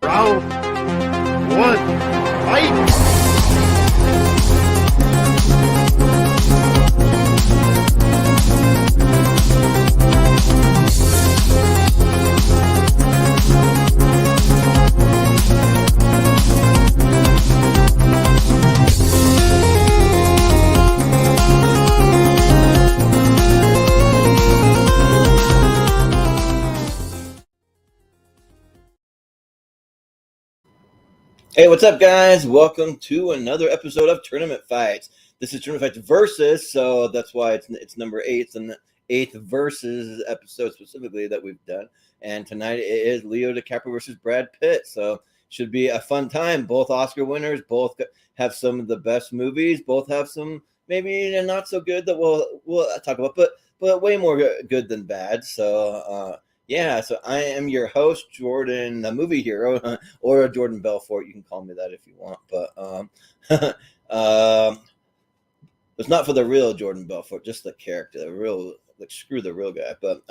Round one, fight! Hey, what's up, guys? Welcome to another episode of Tournament Fights. This is Tournament Fights Versus, so that's why it's number 8. It's the 8th Versus episode specifically that we've done. And tonight it is Leo Dicaprio versus Brad Pitt, so should be a fun time. Both Oscar winners, both have some of the best movies, both have some maybe not so good that we'll talk about, but way more good than bad. So yeah, so I am your host, Jordan, the movie hero, or Jordan Belfort. You can call me that if you want, but it's not for the real Jordan Belfort, just the character, the real, like, screw the real guy. But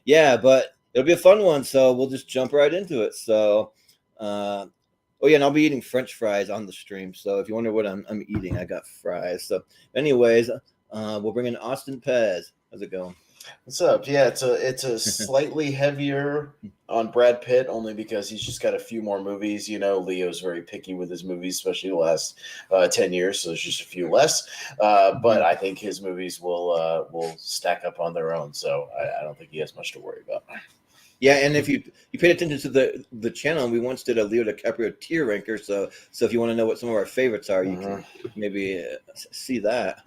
yeah, but it'll be a fun one, so we'll just jump right into it. So, oh yeah, and I'll be eating French fries on the stream. So if you wonder what I'm eating, I got fries. So, anyways, we'll bring in Austin Pez. How's it going? What's up? Yeah, it's a slightly heavier on Brad Pitt, only because he's just got a few more movies. You know, Leo's very picky with his movies, especially the last 10 years, so there's just a few less. But I think his movies will stack up on their own, so I don't think he has much to worry about. Yeah, and if you paid attention to the channel, we once did a Leo DiCaprio tier ranker. So if you want to know what some of our favorites are, you can maybe see that.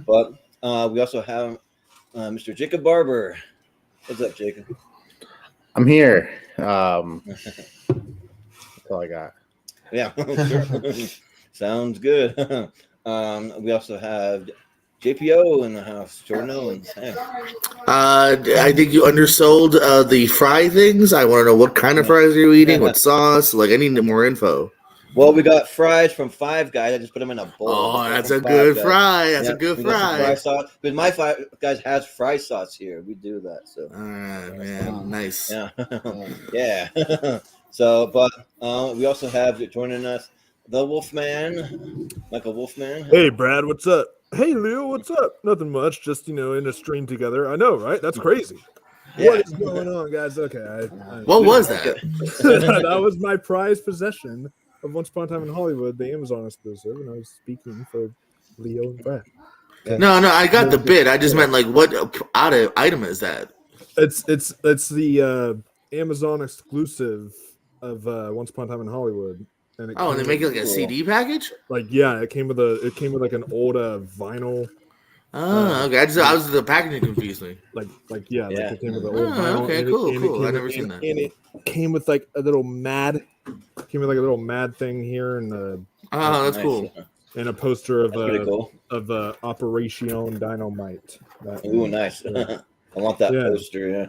but we also have Mr. Jacob Barber. What's up, Jacob? I'm here. That's all I got. Yeah, sure. Sounds good. We also have JPO in the house, Jordan Owens. Hey. I think you undersold the fry things. I want to know what kind of fries are you eating, what sauce, like I need more info. Well, we got fries from Five Guys. I just put them in a bowl. Oh, that's a good fry. That's a good fry. Fry sauce. Because my Five Guys has fry sauce here. We do that. So. Man, nice. Yeah. Yeah. So, but we also have joining us the Wolfman, Michael Wolfman. Hey, Brad, what's up? Hey, Leo, what's up? Nothing much. Just, in a stream together. I know, right? That's crazy. Yeah. What is going on, guys? Okay. What was that? That was my prized possession of Once Upon a Time in Hollywood, the Amazon exclusive, and I was speaking for Leo and Brad. Okay. No, I got the bid. I just meant, like, what item is that? It's the Amazon exclusive of Once Upon a Time in Hollywood. And they make it like a CD package? Like, yeah, it came with like an old vinyl. Oh, okay. I was the packaging confused me. Like it came with the old vinyl. Okay, cool. I've never seen that. And it came with like a little mad thing here, and that's cool. And a poster of cool. Operation Dynamite. Ooh, nice. I want that poster. Yeah.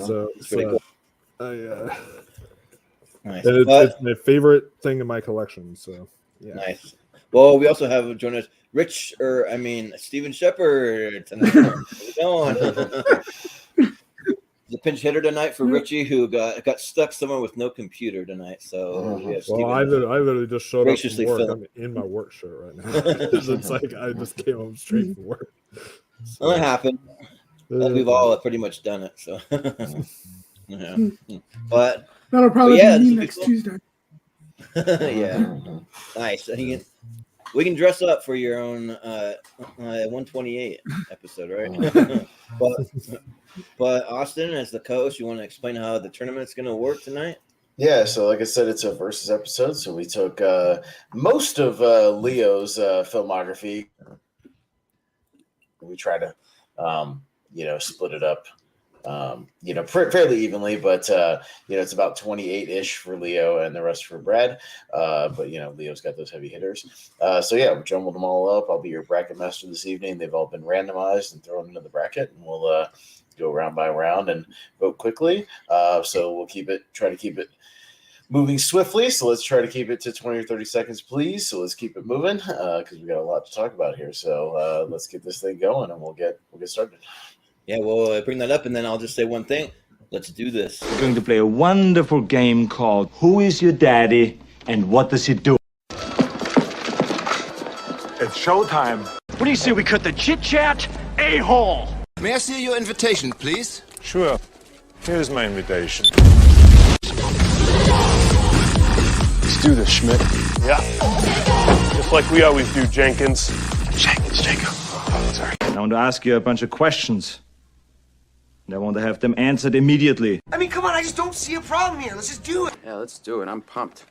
So it's pretty cool. Nice. It's my favorite thing in my collection. So yeah. Nice. Well, we also have joined us Steven Shepard tonight. How's it going? The pinch hitter tonight for Richie, who got stuck somewhere with no computer tonight. So we have Steven. I literally just showed up from work. Film. I'm in my work shirt right now. It's like I just came home straight from work. So, well, it happened. We've all pretty much done it. So yeah, but that'll probably be me next Tuesday. Yeah, nice. We can dress up for your own 128 episode, right? But Austin, as the coach, you want to explain how the tournament's going to work tonight? Yeah, so like I said, it's a versus episode. So we took most of Leo's filmography. We try to, split it up, fairly evenly, but it's about 28-ish for Leo and the rest for Brad. But Leo's got those heavy hitters. So yeah, we jumbled them all up. I'll be your bracket master this evening. They've all been randomized and thrown into the bracket, and we'll go round by round and vote quickly. So we'll try to keep it moving swiftly. So let's try to keep it to 20 or 30 seconds, please. So let's keep it moving because we got a lot to talk about here. So let's get this thing going, and we'll get started. Yeah, we'll bring that up, and then I'll just say one thing. Let's do this. We're going to play a wonderful game called Who is Your Daddy and What Does He Do? It's showtime. What do you say we cut the chit-chat a-hole? May I see your invitation, please? Sure. Here's my invitation. Let's do this, Schmidt. Yeah. Just like we always do, Jenkins. Jacob. Oh, sorry. I want to ask you a bunch of questions. And I want to have them answered immediately. I mean, come on, I just don't see a problem here. Let's just do it. Yeah, let's do it. I'm pumped.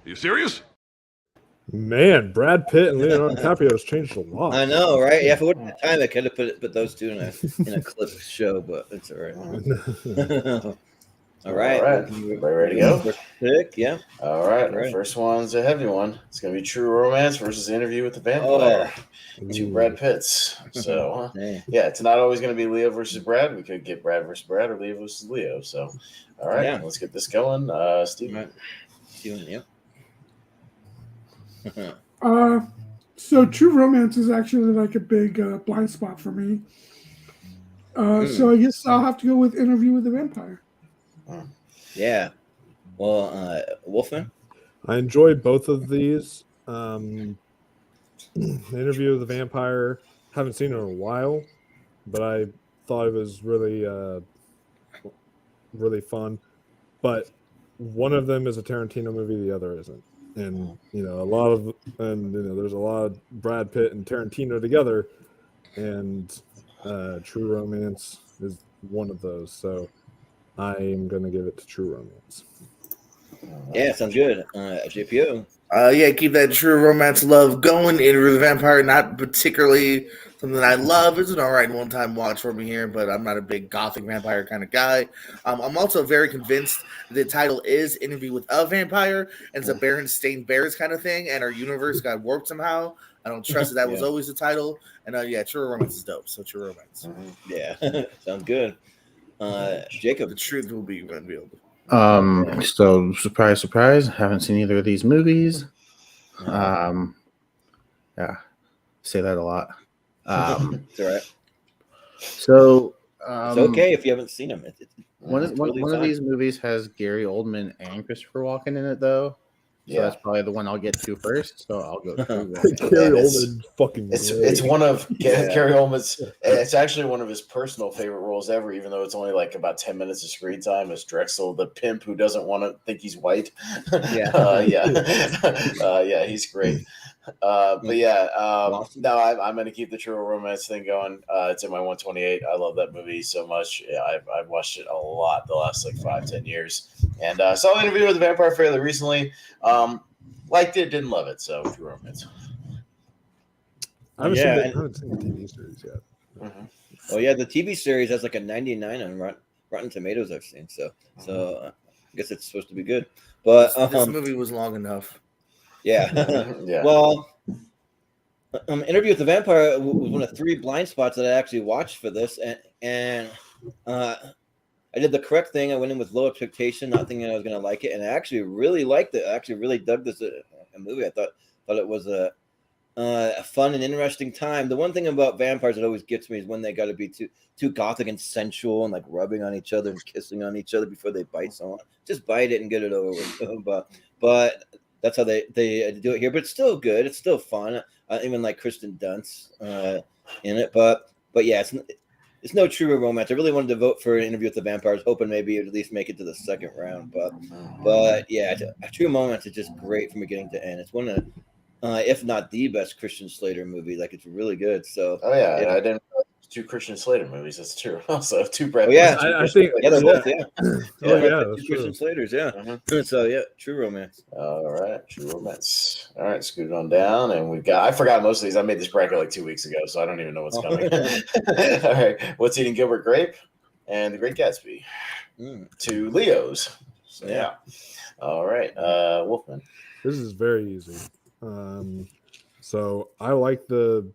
You serious? Man, Brad Pitt and Leonardo DiCaprio has changed a lot. I know, right? Yeah, if it wasn't the time, I could have put those two in a clip show, but it's all right. All right. Everybody ready to go? First pick, yeah. All right. The first one's a heavy one. It's going to be True Romance versus Interview with the Vampire. Two Brad Pitts. So, yeah, it's not always going to be Leo versus Brad. We could get Brad versus Brad or Leo versus Leo. So, all right, let's get this going. Steven. Right. Steven, yeah. So True Romance is actually like a big blind spot for me. So I guess I'll have to go with Interview with the Vampire. Yeah. Well, Wolfman? I enjoy both of these. Interview with the Vampire, haven't seen it in a while, but I thought it was really, really fun. But one of them is a Tarantino movie, the other isn't. And there's a lot of Brad Pitt and Tarantino together, and True Romance is one of those. So I am going to give it to True Romance. Yeah, sounds good. JPO. Yeah, keep that True Romance love going. Interview the Vampire, not particularly something I love. It's an all right one-time watch for me here, but I'm not a big gothic vampire kind of guy. I'm also very convinced the title is Interview with a Vampire, and it's a Berenstain Bears kind of thing, and our universe got warped somehow. I don't trust that was always the title. And yeah, True Romance is dope, so True Romance. Yeah, sounds good. Jacob. The truth will be revealed. So surprise, surprise, haven't seen either of these movies. Yeah, say that a lot. It's all right. So it's okay if you haven't seen them. One of these movies has Gary Oldman and Christopher Walken in it, though. So that's probably the one I'll get to first. So I'll go True Romance. Gary Oldman, fucking. It's one of Gary Oldman's. It's actually one of his personal favorite roles ever, even though it's only like about 10 minutes of screen time. As Drexel, the pimp who doesn't want to think he's white. Yeah, he's great. But yeah, no, I'm going to keep the True Romance thing going. It's in my 128. I love that movie so much. Yeah, I've watched it a lot the last like 5-10 years, and saw an Interview with the Vampire fairly recently. Liked it, didn't love it. So True Romance. I haven't seen the TV series yet. Oh yeah, the TV series has like a 99 on Rotten Tomatoes. I've seen so I guess it's supposed to be good. But this movie was long enough. Yeah. Well, Interview with the Vampire was one of 3 blind spots that I actually watched for this, and I did the correct thing. I went in with low expectation, not thinking I was going to like it, and I actually really liked it. I actually really dug this movie. I thought it was a fun and interesting time. The one thing about vampires that always gets me is when they got to be too gothic and sensual and like rubbing on each other and kissing on each other before they bite someone. Just bite it and get it over with. But that's how they do it here. But it's still good. It's still fun. Even like Kristen Dunst in it. But yeah, it's no True Romance. I really wanted to vote for an Interview with the Vampires, hoping maybe it would at least make it to the second round. But yeah, True Romance is just great from beginning to end. It's one of, if not the best Christian Slater movie. Like it's really good. So I didn't realize 2 Christian Slater movies. That's true. Also 2 Brad. I think they're both. Yeah. That's 2 Christian Slaters. Yeah. So yeah, True Romance. All right, True Romance. All right, scoot it on down, and we've got. I forgot most of these. I made this bracket like 2 weeks ago, so I don't even know what's coming. All right, What's Eating Gilbert? Grape and The Great Gatsby. 2 Leos. So, yeah. All right, Wolfman. This is very easy. So I like the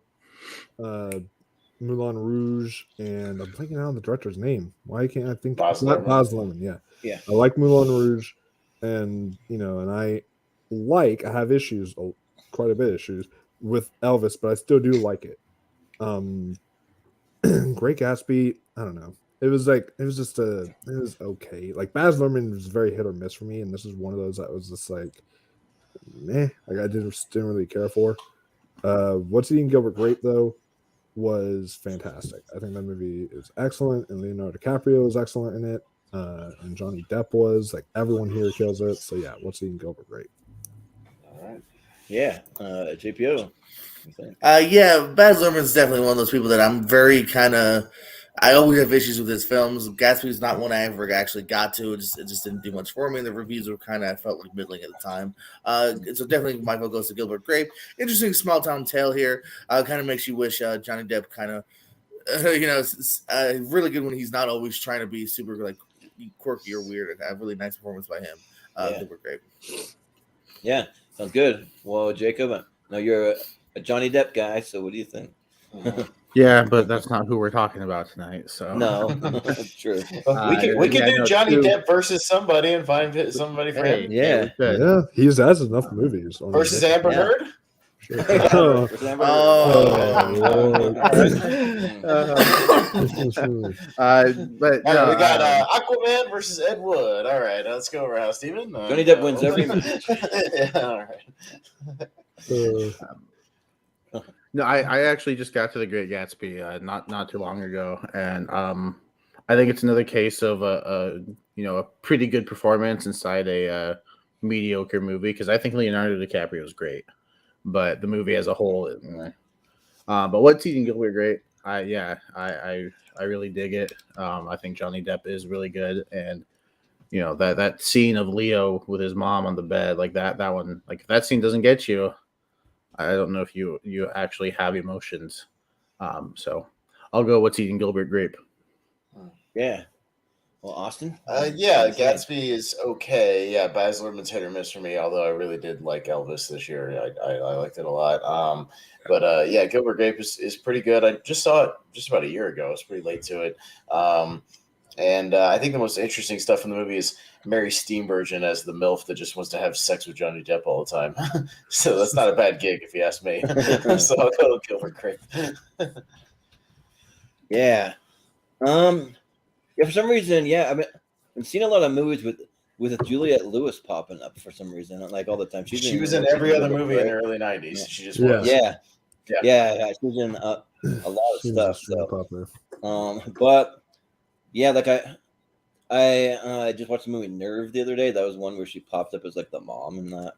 Moulin Rouge, and I'm blanking out on the director's name. Why can't I think? Baz Luhrmann. Yeah. I like Moulin Rouge, and and I have issues quite a bit of issues with Elvis, but I still do like it. Great Gatsby, I don't know. It was okay. Like Baz Luhrmann was very hit or miss for me, and this is one of those that was just like, meh. Like I didn't really care for. What's Eating Gilbert Grape though was fantastic. I think that movie is excellent, and Leonardo DiCaprio is excellent in it, and Johnny Depp was like everyone here kills it. So yeah, What's Eating Gilbert Grape? All right, yeah, JPO. Yeah, Baz Luhrmann's definitely one of those people that I'm very kind of. I always have issues with his films. Gatsby's not one I ever actually got to. It just didn't do much for me. The reviews were kind of, I felt like middling at the time. So definitely my vote goes to Gilbert Grape. Interesting small town tale here. Kind of makes you wish Johnny Depp kind of, really good when he's not always trying to be super like quirky or weird. A really nice performance by him. Gilbert Grape. Yeah, sounds good. Well, Jacob, now you're a Johnny Depp guy, so what do you think? Yeah, but that's not who we're talking about tonight. So no, true. We can do Johnny Depp versus somebody and find somebody for him. Yeah, he has enough movies. Versus Amber Heard. Sure. But no, we got Aquaman versus Ed Wood. All right, let's go around, Steven. Johnny Depp wins every match. Yeah, all right. No, I actually just got to The Great Gatsby not too long ago, and I think it's another case of a pretty good performance inside a mediocre movie, because I think Leonardo DiCaprio is great, but the movie as a whole, but What's Eating Gilbert Grape? I really dig it. I think Johnny Depp is really good, and that scene of Leo with his mom on the bed, like that one, like if that scene doesn't get you, I don't know if you actually have emotions. So I'll go What's Eating Gilbert Grape. Yeah. Well, Austin? Yeah, Gatsby is okay. Yeah, Baz Luhrmann's hit or miss for me, although I really did like Elvis this year. I liked it a lot. But yeah, Gilbert Grape is pretty good. I just saw it just about a year ago. I was pretty late to it. And I think the most interesting stuff in the movie is Mary Steenburgen as the MILF that just wants to have sex with Johnny Depp all the time. So that's not a bad gig, if you ask me. So I'll go with Gilbert Grape. Yeah. Yeah, for some reason, yeah. I mean, I've seen a lot of movies with Juliette Lewis popping up for some reason, like all the time. She was in every other movie in the early 90s. Yeah. She just was. Yeah. She was in a lot of stuff. So. But yeah, like I just watched the movie Nerve the other day. That was one where she popped up as like the mom in that.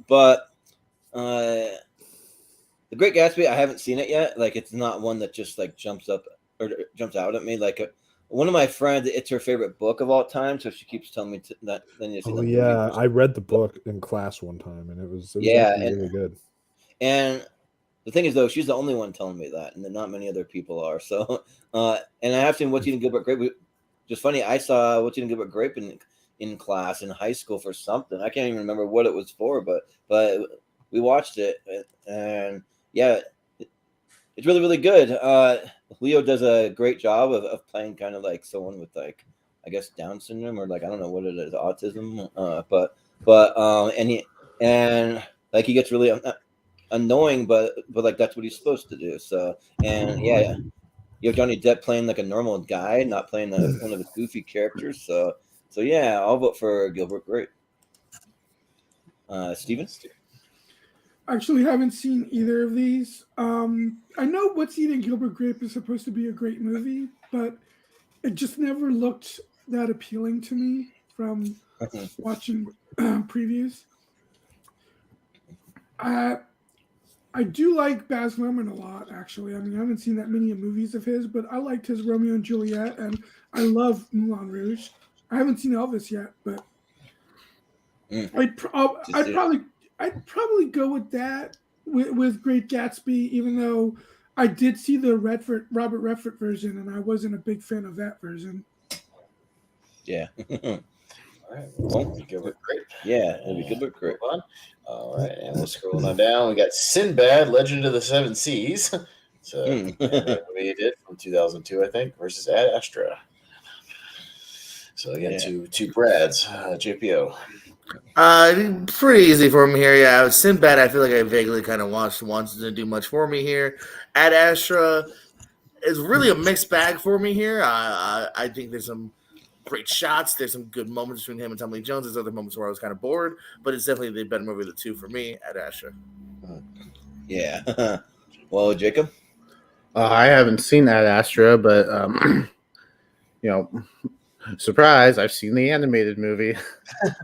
But The Great Gatsby, I haven't seen it yet. Like it's not one that just like jumps up or jumps out at me. Like one of my friends, it's her favorite book of all time, so she keeps telling me that. Then you see the movie. I read the book in class one time, and it was really good. And the thing is, though, she's the only one telling me that, and then not many other people are. So, and I have seen What's Eating Gilbert Grape. Just funny, I saw What's Eating Gilbert Grape in class in high school for something. I can't even remember what it was for, but we watched it, and yeah, it's really, really good. Leo does a great job of playing kind of like someone with like, I guess, Down syndrome, or like, I don't know what it is, autism. He gets really annoying, but like that's what he's supposed to do. So, and yeah, you have Johnny Depp playing like a normal guy, not playing one of the goofy characters. So yeah, I'll vote for Gilbert Grape. Steven? Actually, haven't seen either of these. I know What's Eating Gilbert Grape is supposed to be a great movie, but it just never looked that appealing to me from watching previews. I do like Baz Luhrmann a lot, actually. I mean, I haven't seen that many movies of his, but I liked his Romeo and Juliet, and I love Moulin Rouge. I haven't seen Elvis yet, but I'd probably go with that with Great Gatsby, even though I did see the Robert Redford version, and I wasn't a big fan of that version. Yeah. All right, well, Gilbert Grape. Yeah, it'll be Gilbert Grape. All right, and we'll scroll on down. We got Sinbad, Legend of the Seven Seas. So movie he did from 2002, I think, versus Ad Astra. So again, two Brads, JPO. Pretty easy for me here. Yeah, Sinbad, I feel like I vaguely kind of watched once. Didn't do much for me here. Ad Astra is really a mixed bag for me here. I think there's some great shots. There's some good moments between him and Tommy Lee Jones. There's other moments where I was kind of bored, but it's definitely the better movie of the two for me. Ad Astra. Yeah. Well, Jacob? I haven't seen Ad Astra, but you know, surprise! I've seen the animated movie.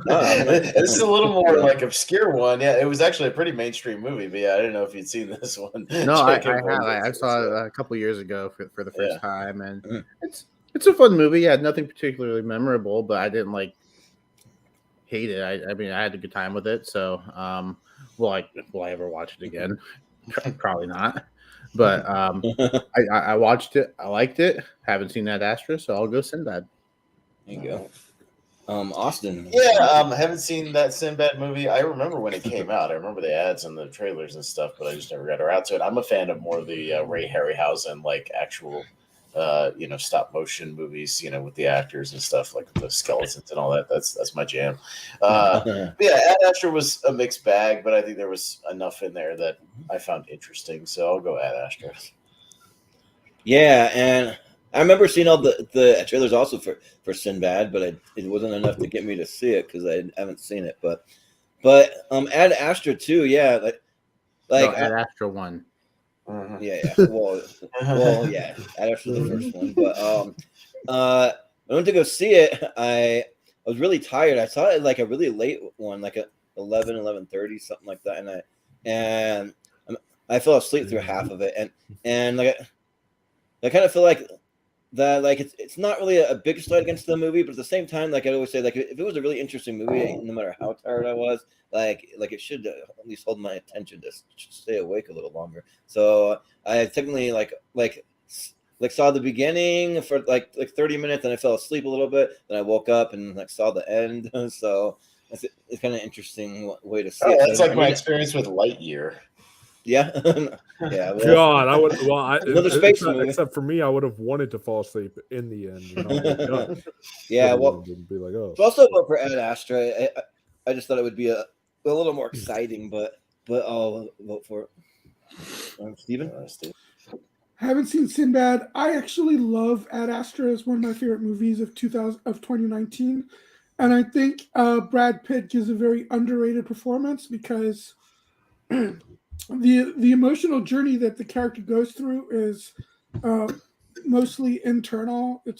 This is a little more like obscure one. Yeah, it was actually a pretty mainstream movie, but yeah, I didn't know if you'd seen this one. No, I have. I saw it a couple years ago for the first time, and it's a fun movie. Yeah, nothing particularly memorable, but I didn't hate it. I mean, I had a good time with it. So, will I ever watch it again? Probably not. But I watched it. I liked it. Haven't seen Ad Astra, so I'll go Sinbad. There you go. Austin. Yeah, I haven't seen that Sinbad movie. I remember when it came out. I remember the ads and the trailers and stuff, but I just never got around to it. I'm a fan of more of the Ray Harryhausen, actual, stop motion movies, with the actors and stuff, like the skeletons and all that. That's my jam. Yeah, Ad Astra was a mixed bag, but I think there was enough in there that I found interesting, so I'll go Ad Astra. Yeah, and I remember seeing all the trailers also for Sinbad, but it wasn't enough to get me to see it because I haven't seen it. But Ad Astra too, yeah, Ad Astra 1. Yeah. Well, yeah, Ad Astra the first one. But I went to go see it. I was really tired. I saw it like a really late one, like at 11:30, something like that, and I fell asleep through half of it, and I kind of feel like that, it's not really a big slight against the movie, but at the same time, I always say, if it was a really interesting movie, no matter how tired I was, it should at least hold my attention to stay awake a little longer. So I technically saw the beginning for 30 minutes, and I fell asleep a little bit. Then I woke up and saw the end. So it's kind of interesting way to see it. That's my experience with Lightyear. Yeah, yeah. Well, God, I would. Well, except for me, I would have wanted to fall asleep in the end. Yeah, well, be like, oh. Also, for Ad Astra, I just thought it would be a little more exciting, but I'll vote for it. Steven? Haven't seen Sinbad. I actually love Ad Astra as one of my favorite movies of 2019, and I think Brad Pitt gives a very underrated performance because. The emotional journey that the character goes through is mostly internal. I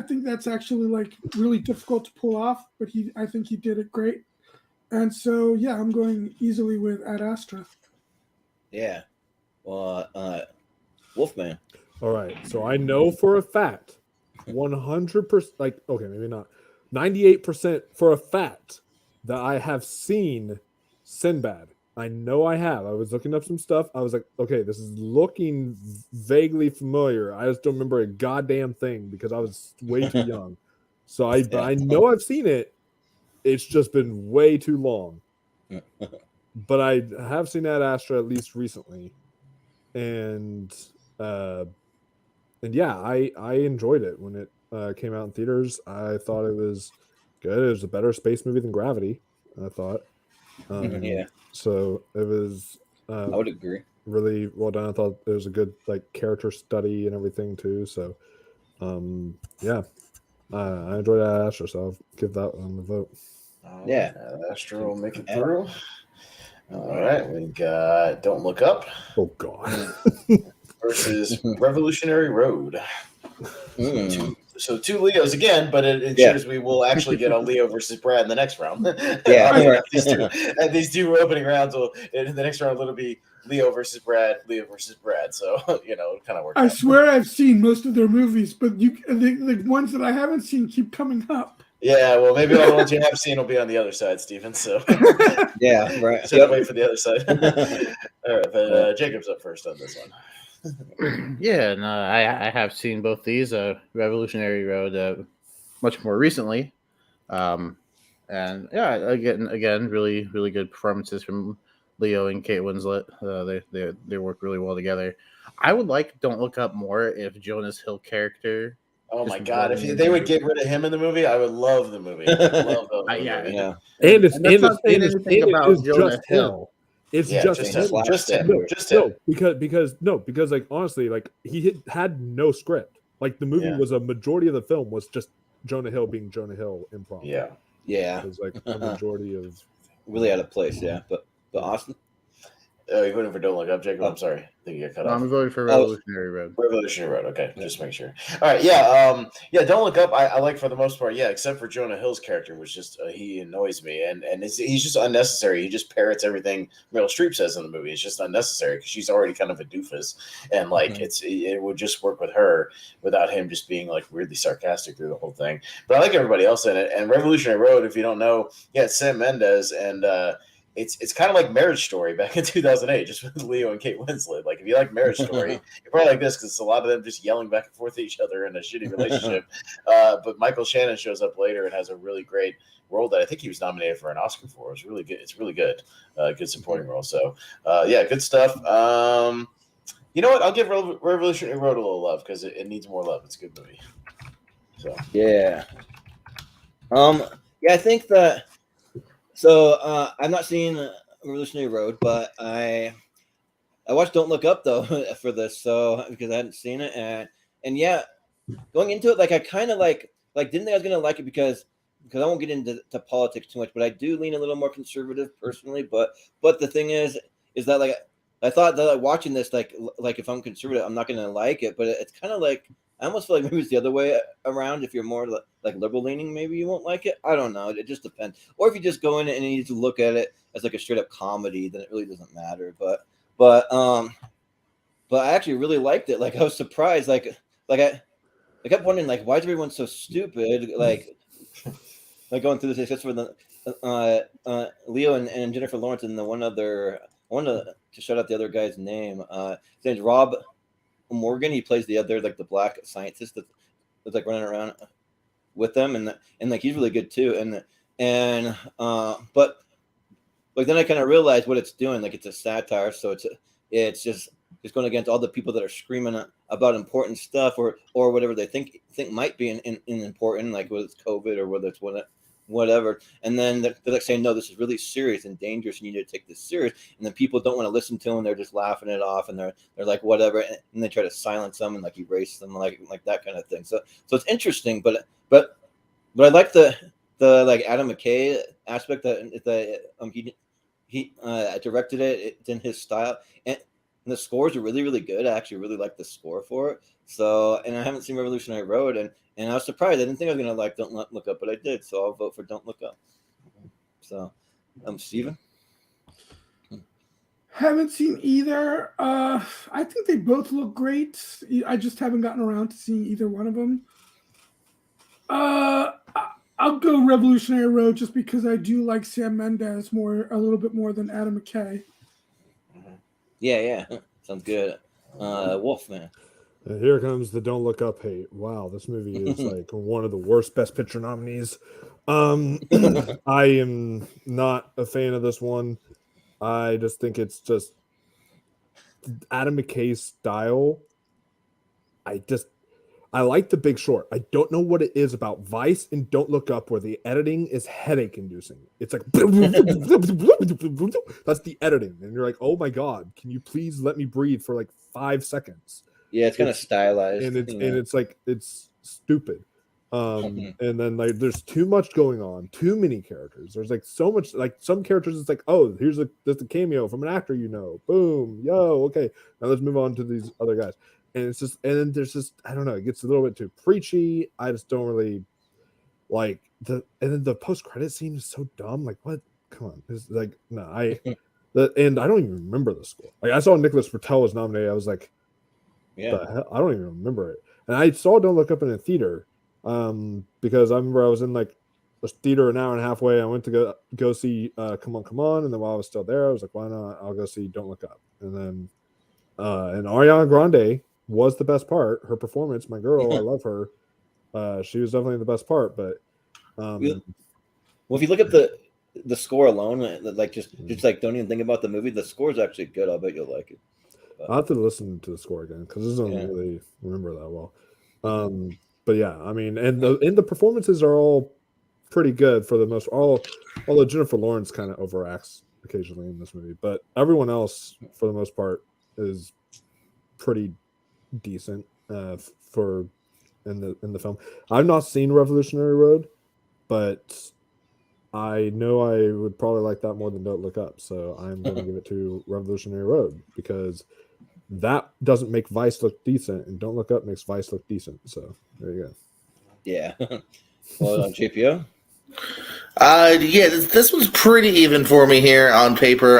think that's actually really difficult to pull off, but I think he did it great. And so yeah, I'm going easily with Ad Astra. Yeah. Well, Wolfman. All right. So I know for a fact, 100%, okay, maybe not, 98% for a fact that I have seen Sinbad. I know I have. I was looking up some stuff. I was like, okay, this is looking vaguely familiar. I just don't remember a goddamn thing because I was way too young. So I know I've seen it. It's just been way too long. But I have seen Ad Astra at least recently. And yeah, I enjoyed it when it came out in theaters. I thought it was good. It was a better space movie than Gravity, I thought. Yeah. So it was. I would agree. Really well done. I thought it was a good character study and everything too. So, yeah, I enjoyed Ad Astra, so I'll give that one the vote. Yeah, Ad Astra will make it through. All right, we got Don't Look Up. Oh God. Versus Revolutionary Road. So two Leos again, but it ensures we will actually get a Leo versus Brad in the next round. Yeah, these two opening rounds will in the next round it'll be Leo versus Brad. So it kind of works. I swear I've seen most of their movies, but the ones that I haven't seen keep coming up. Yeah, well, maybe all the ones you have seen will be on the other side, Steven. So yeah, right. So wait for the other side. All right, but Jacob's up first on this one. Yeah, no, I have seen both these. Revolutionary Road, much more recently, and yeah, again, really, really good performances from Leo and Kate Winslet. They work really well together. I would like Don't Look Up more if Jonas Hill character Oh Just my god! If running they would into- get rid of him in the movie, I would love the movie. I would love the movie. Yeah. Yeah, And it's And that's not saying and it's, anything and it about is Jonah just Hill. him. It's Yeah, just just him. him. Just him. No, Just him. No, because like honestly, like he had no script. Like the movie Yeah. was a majority of the film was just Jonah Hill being Jonah Hill improv. Yeah. yeah, It was like a majority of really out of place. Yeah, but Austin. Oh, you're voting for Don't Look Up, Jacob? Oh. I'm sorry. I think you got cut No, off. I'm voting for Revolutionary Road. Revolutionary Road. Okay, just make sure. All right, yeah, Don't Look Up. I like for the most part, yeah, except for Jonah Hill's character, which just he annoys me, and he's just unnecessary. He just parrots everything Meryl Streep says in the movie. It's just unnecessary because she's already kind of a doofus, and like it would just work with her without him just being like weirdly sarcastic through the whole thing. But I like everybody else in it. And Revolutionary Road, if you don't know, yeah, it's Sam Mendes and. It's kind of like Marriage Story back in 2008, just with Leo and Kate Winslet. Like, if you like Marriage Story, you're probably like this because it's a lot of them just yelling back and forth at each other in a shitty relationship. But Michael Shannon shows up later and has a really great role that I think he was nominated for an Oscar for. It's really good. It's really good. Good supporting role. So, yeah, good stuff. You know what? I'll give Revolutionary Road a little love because it needs more love. It's a good movie. So Yeah. Yeah, I think that. So I'm not seeing Revolutionary Road, but I watched Don't Look Up though for this, so because I hadn't seen it, and yeah, going into it, like I kind of like didn't think I was gonna like it because I won't get into politics too much, but I do lean a little more conservative personally. But the thing is that like I thought that like, watching this like if I'm conservative, I'm not gonna like it, but it's kind of like. I almost feel like maybe it's the other way around. If you're more like liberal leaning, maybe you won't like it. I don't know. It just depends. Or if you just go in and you just look at it as like a straight up comedy, then it really doesn't matter. But I actually really liked it. Like I was surprised. Like I kept wondering like why is everyone so stupid? Like going through this, except for the Leo and Jennifer Lawrence and the one other. I wanted to shout out the other guy's name. His name's Rob Morgan. He plays the other like the black scientist that's like running around with them, and like he's really good too. And but like then I kind of realized what it's doing. Like it's a satire, so it's just going against all the people that are screaming about important stuff or whatever they think might be in important, like whether it's COVID or whether it's whatever. And then they're like saying, no, this is really serious and dangerous and you need to take this serious. And then people don't want to listen to them. They're just laughing it off and they're like, whatever. And they try to silence them and like erase them, like that kind of thing. So it's interesting, but I like the like Adam McKay aspect that he directed it. It's in his style. And the scores are really, really good. I actually really like the score for it. So, and I haven't seen Revolutionary Road, and I was surprised. I didn't think I was gonna like Don't Look Up, but I did. So I'll vote for Don't Look Up. So, Steven? Haven't seen either. I think they both look great. I just haven't gotten around to seeing either one of them. I'll go Revolutionary Road just because I do like Sam Mendes a little bit more than Adam McKay. Yeah, sounds good. Wolfman. And here comes the Don't Look Up hate. Wow, this movie is like one of the worst Best Picture nominees. I am not a fan of this one. I just think it's just Adam McKay's style. I like The Big Short. I don't know what it is about Vice and Don't Look Up where the editing is headache inducing. It's like that's the editing, and you're like, oh my god, can you please let me breathe for like 5 seconds? Yeah, it's kind of stylized, and it's like it's stupid. And then like there's too much going on, too many characters. There's like so much, like some characters it's like, oh, there's a cameo from an actor, boom, yo, okay, now let's move on to these other guys. And it's just, and then there's just, I don't know, it gets a little bit too preachy. I just don't really like and then the post-credit scene is so dumb. Like, what? Come on. It's like, no, and I don't even remember the score. Like, I saw Nicholas Britell was nominated. I was like, yeah, the hell? I don't even remember it. And I saw Don't Look Up in a theater because I remember I was in like a theater an hour and a half away. I went to go see Come On. And then while I was still there, I was like, why not? I'll go see Don't Look Up. And then, and Ariana Grande was the best part. Her performance, my girl, I love her. She was definitely the best part. But well, if you look at the score alone, like just like don't even think about the movie, the score is actually good. I'll bet you'll like it. But I'll have to listen to the score again because I don't really remember that well. but yeah, I mean, and the performances are all pretty good for the most. Although Jennifer Lawrence kind of overacts occasionally in this movie, but everyone else for the most part is pretty decent for in the film. I've not seen Revolutionary Road, but I know I would probably like that more than Don't Look Up, so I'm going to give it to Revolutionary Road because that doesn't make Vice look decent, and Don't Look Up makes Vice look decent. So there you go. Yeah. Well, JPO. Yeah, this was pretty even for me here on paper.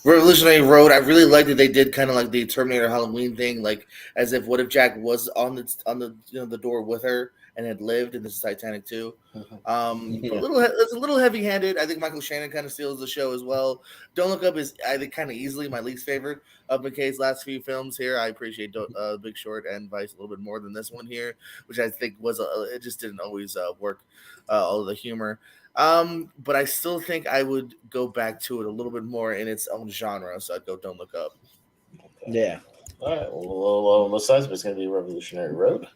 Revolutionary Road, I really liked that they did kind of like the Terminator Halloween thing, like as if what if Jack was on the the door with her and had lived, and this is Titanic too. It's a little heavy handed. I think Michael Shannon kind of steals the show as well. Don't Look Up is I think kind of easily my least favorite of McKay's last few films here. I appreciate Big Short and Vice a little bit more than this one here, which I think was it just didn't always work all of the humor. But I still think I would go back to it a little bit more in its own genre. So I'd go Don't Look Up. Yeah. All right. Well, a little on both sides, but it's going to be Revolutionary Road.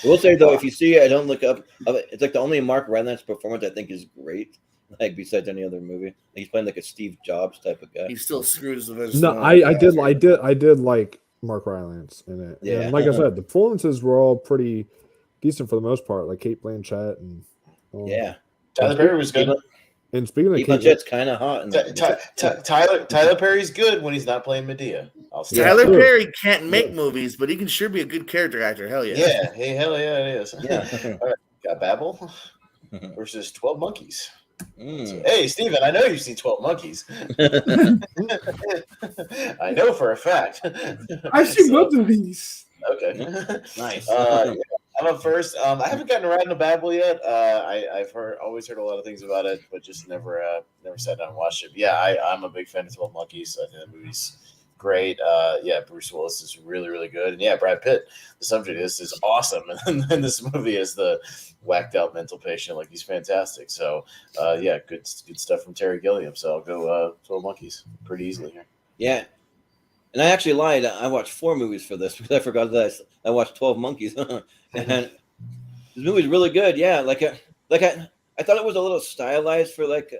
I will say though, if you see I Don't Look Up, it's like the only Mark Rylance performance I think is great. Like besides any other movie, he's playing like a Steve Jobs type of guy. He's still screwed as a No, I did like Mark Rylance in it. Yeah. And like I said, the performances were all pretty decent for the most part, like Kate Blanchett and yeah. Tyler Perry was good. And speaking of Kate Blanchett's kind of hot. Tyler Perry's good when he's not playing Medea. Tyler Perry can't make movies, but he can sure be a good character actor. Hell yeah. Yeah. Hey, hell yeah, it is. Yeah. All right. Got Babel versus 12 Monkeys. So, hey, Steven, I know you've seen 12 Monkeys. I know for a fact. I've seen both of these. Okay. Nice. I'm up first. I haven't gotten around to Babel yet. I've always heard a lot of things about it, but just never sat down and watched it. But yeah, I'm a big fan of 12 Monkeys. I think the movie's great. Yeah, Bruce Willis is really, really good. And yeah, Brad Pitt, the subject of this is awesome. And this movie is the whacked out mental patient. Like, he's fantastic. So yeah, good stuff from Terry Gilliam. So I'll go 12 Monkeys pretty easily here. Yeah. And I actually lied. I watched 4 movies for this because I forgot that I watched 12 Monkeys. And this movie's really good. Yeah, I thought it was a little stylized for like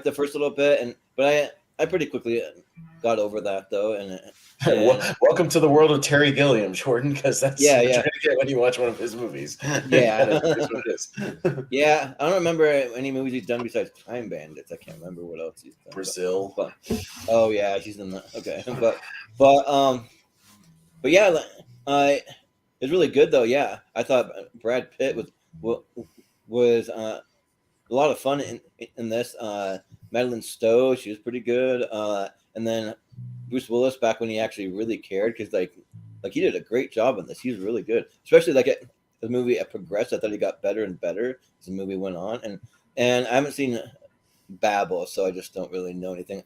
the first little bit, but I pretty quickly got over that though. And welcome to the world of Terry Gilliam, Jordan, because that's what you're gonna get when you watch one of his movies. Yeah, that's what it is. Yeah, I don't remember any movies he's done besides Time Bandits. I can't remember what else he's done. Brazil. But oh yeah, she's in that. Okay, but yeah, it's really good though. Yeah, I thought Brad Pitt was a lot of fun in this. Madeline Stowe, she was pretty good. And then Bruce Willis back when he actually really cared, because like he did a great job in this. He was really good, especially the movie progressed. I thought he got better and better as the movie went on. And I haven't seen Babel, so I just don't really know anything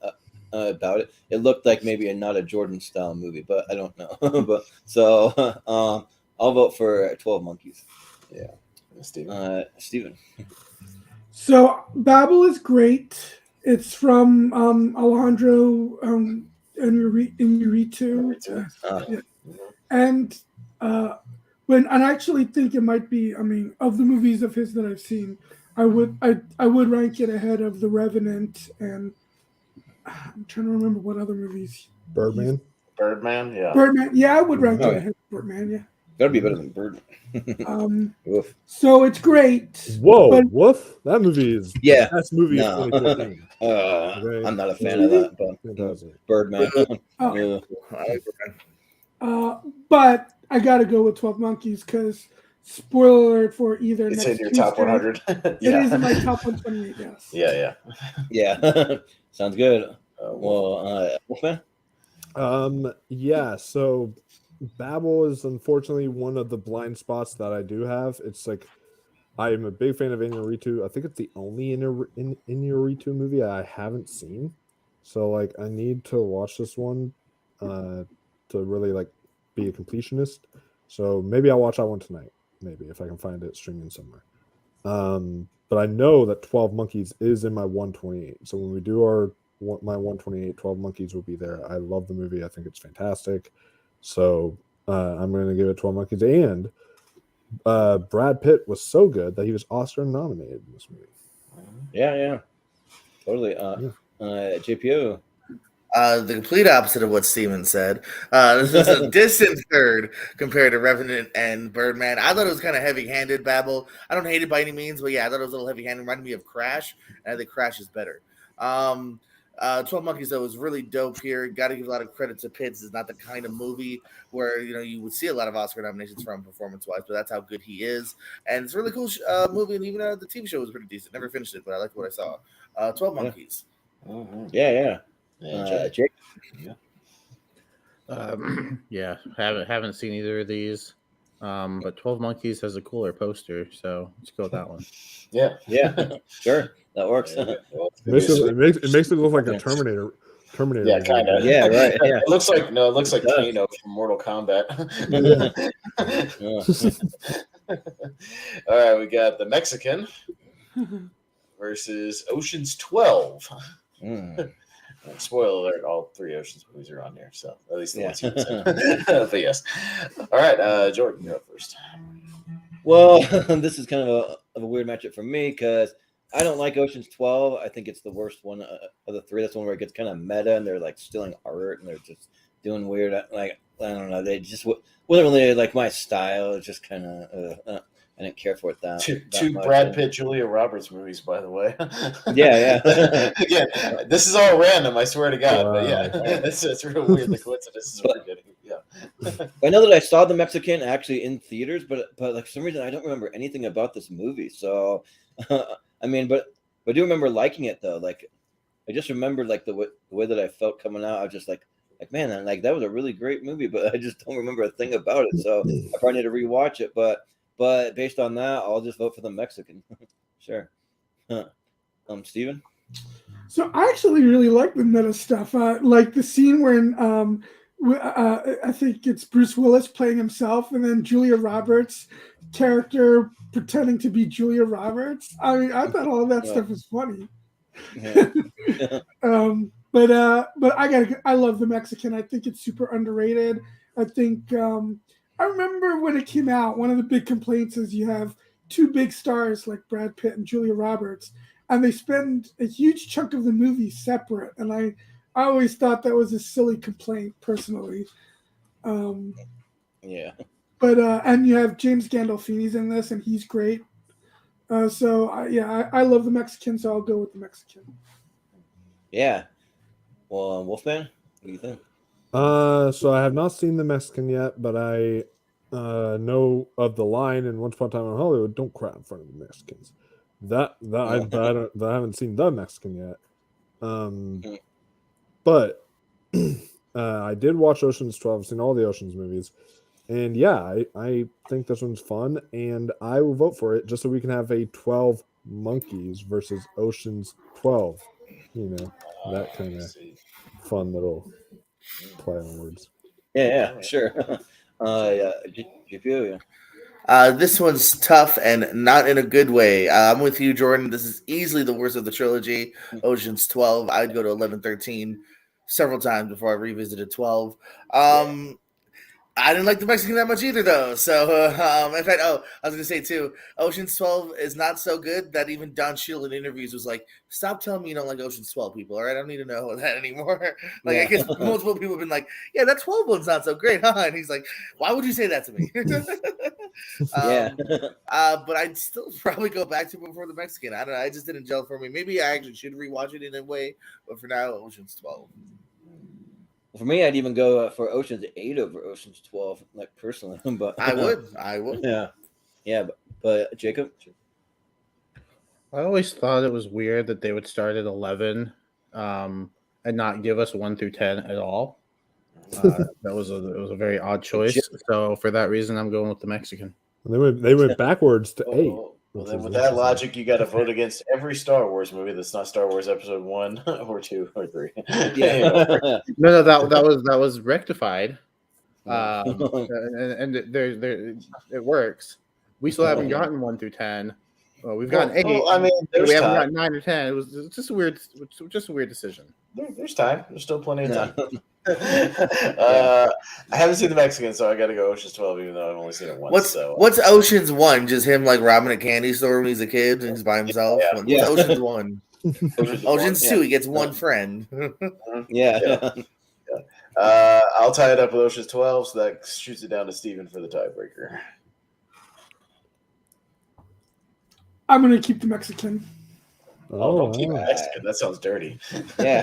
about it. It looked like maybe not a Jordan style movie, but I don't know. But so I'll vote for 12 Monkeys. Yeah, Steven. So Babel is great. It's from Alejandro Inarritu. Yeah. And I actually think it might be. I mean, of the movies of his that I've seen, I would rank it ahead of The Revenant, and I'm trying to remember what other movies. Birdman, yeah. Birdman, yeah, I would rank it ahead of Birdman, yeah. Gotta be better than Birdman. Woof. So it's great. Whoa, woof! That movie is the best movie of 2014. Okay. I'm not a fan of that, but Birdman. But I gotta go with 12 Monkeys because spoiler alert for either. It's next in your Tuesday, top 100. It is in my top 128. Yes. Yeah. Sounds good. Wolfman. Yeah. So Babel is unfortunately one of the blind spots that I do have. It's like I am a big fan of Inarritu. I think it's the only Inarritu movie I haven't seen. So like I need to watch this one to really like be a completionist. So maybe I'll watch that one tonight. Maybe if I can find it streaming somewhere. But I know that 12 Monkeys is in my 128. So when we do my 128, 12 Monkeys will be there. I love the movie. I think it's fantastic. So I'm going to give it 12 Monkeys. And Brad Pitt was so good that he was Oscar nominated in this movie. Yeah, totally. JPO. The complete opposite of what Steven said. This is a distant third compared to Revenant and Birdman. I thought it was kind of heavy-handed, Babel. I don't hate it by any means, but yeah, I thought it was a little heavy-handed. Reminded me of Crash, and I think Crash is better. 12 Monkeys, though, was really dope here. Got to give a lot of credit to Pitts. It's not the kind of movie where, you would see a lot of Oscar nominations from performance-wise, but that's how good he is. And it's a really cool movie, and even the TV show was pretty decent. Never finished it, but I liked what I saw. 12 Monkeys. Yeah. Jake? Yeah, haven't seen either of these. But 12 Monkeys has a cooler poster, so let's go with that one. Yeah, sure, that works. It makes it look like a Terminator. Yeah, kind of. Yeah, right. Yeah. It looks like Kano from Mortal Kombat. All right, we got the Mexican versus Ocean's 12. Spoiler alert, all three Oceans movies are on here, so at least the ones you said. But yes. All right, Jordan, you're up first. Well, this is kind of a weird matchup for me because I don't like Ocean's 12. I think it's the worst one of the three. That's one where it gets kind of meta and they're like stealing art and they're just doing weird. Like, I don't know. They just wasn't really like my style. It's just kind of I didn't care for it that Two much. Brad Pitt, Julia Roberts movies, by the way. Yeah. Again, this is all random, I swear to God. But yeah, it's real weird the coincidences we're getting. Yeah. I know that I saw The Mexican actually in theaters, but like for some reason I don't remember anything about this movie. So, I mean, but I do remember liking it though. Like, I just remember like the way that I felt coming out. I was just like man, like that was a really great movie, but I just don't remember a thing about it. So I probably need to rewatch it. But based on that, I'll just vote for The Mexican. Sure. Steven? So I actually really like the meta stuff. Like the scene where I think it's Bruce Willis playing himself, and then Julia Roberts' character pretending to be Julia Roberts. I mean, I thought all of that stuff was funny. Yeah. But I love The Mexican. I think it's super underrated. I think I remember when it came out, one of the big complaints is you have two big stars like Brad Pitt and Julia Roberts, and they spend a huge chunk of the movie separate. And I always thought that was a silly complaint, personally. Yeah. But and you have James Gandolfini's in this, and he's great. I love The Mexican, so I'll go with The Mexican. Yeah. Well, Wolfman, what do you think? So I have not seen The Mexican yet, but I know of the line in Once Upon a Time in Hollywood, "Don't cry in front of the Mexicans." I haven't seen The Mexican yet. But I did watch Ocean's 12. I've seen all the Ocean's movies. And yeah, I think this one's fun, and I will vote for it just so we can have a 12 Monkeys versus Ocean's 12. That kind of fun little play on words. Yeah, sure. GPO, This one's tough and not in a good way. I'm with you, Jordan. This is easily the worst of the trilogy. Ocean's 12. I'd go to 11, 13 several times before I revisited 12. I didn't like The Mexican that much either, though. So, in fact, I was going to say, too, Ocean's 12 is not so good that even Don Cheadle in interviews was like, stop telling me you don't like Ocean's 12, people, all right? I don't need to know that anymore. I guess multiple people have been like, yeah, that 12 one's not so great, huh? And he's like, why would you say that to me? But I'd still probably go back to it before The Mexican. I don't know. I just didn't gel for me. Maybe I actually should rewatch it in a way, but for now, Ocean's 12. For me, I'd even go for Ocean's 8 over Ocean's 12, like personally. But I would. Yeah. But Jacob? I always thought it was weird that they would start at 11 and not give us 1 through 10 at all. It was a very odd choice. So for that reason, I'm going with The Mexican. They went backwards to 8. Well, then with that logic, you got to vote against every Star Wars movie that's not Star Wars Episode 1 or 2 or 3. No, that was rectified, and there it works. We still haven't gotten 1 through 10, Well, we've gotten 8. Well, I mean, there's we haven't time. gotten 9 or 10. It was just a weird decision. There's time. There's still plenty of time. I haven't seen the Mexican, so I got to go Ocean's 12, even though I've only seen it once. What's Ocean's 1? Just him like robbing a candy store when he's a kid and he's by himself. Yeah. What's Ocean's 1? Ocean's 2. He gets one friend. Yeah. I'll tie it up with Ocean's 12, so that shoots it down to Steven for the tiebreaker. I'm gonna keep the Mexican. Don't keep Mexican. That sounds dirty. Yeah.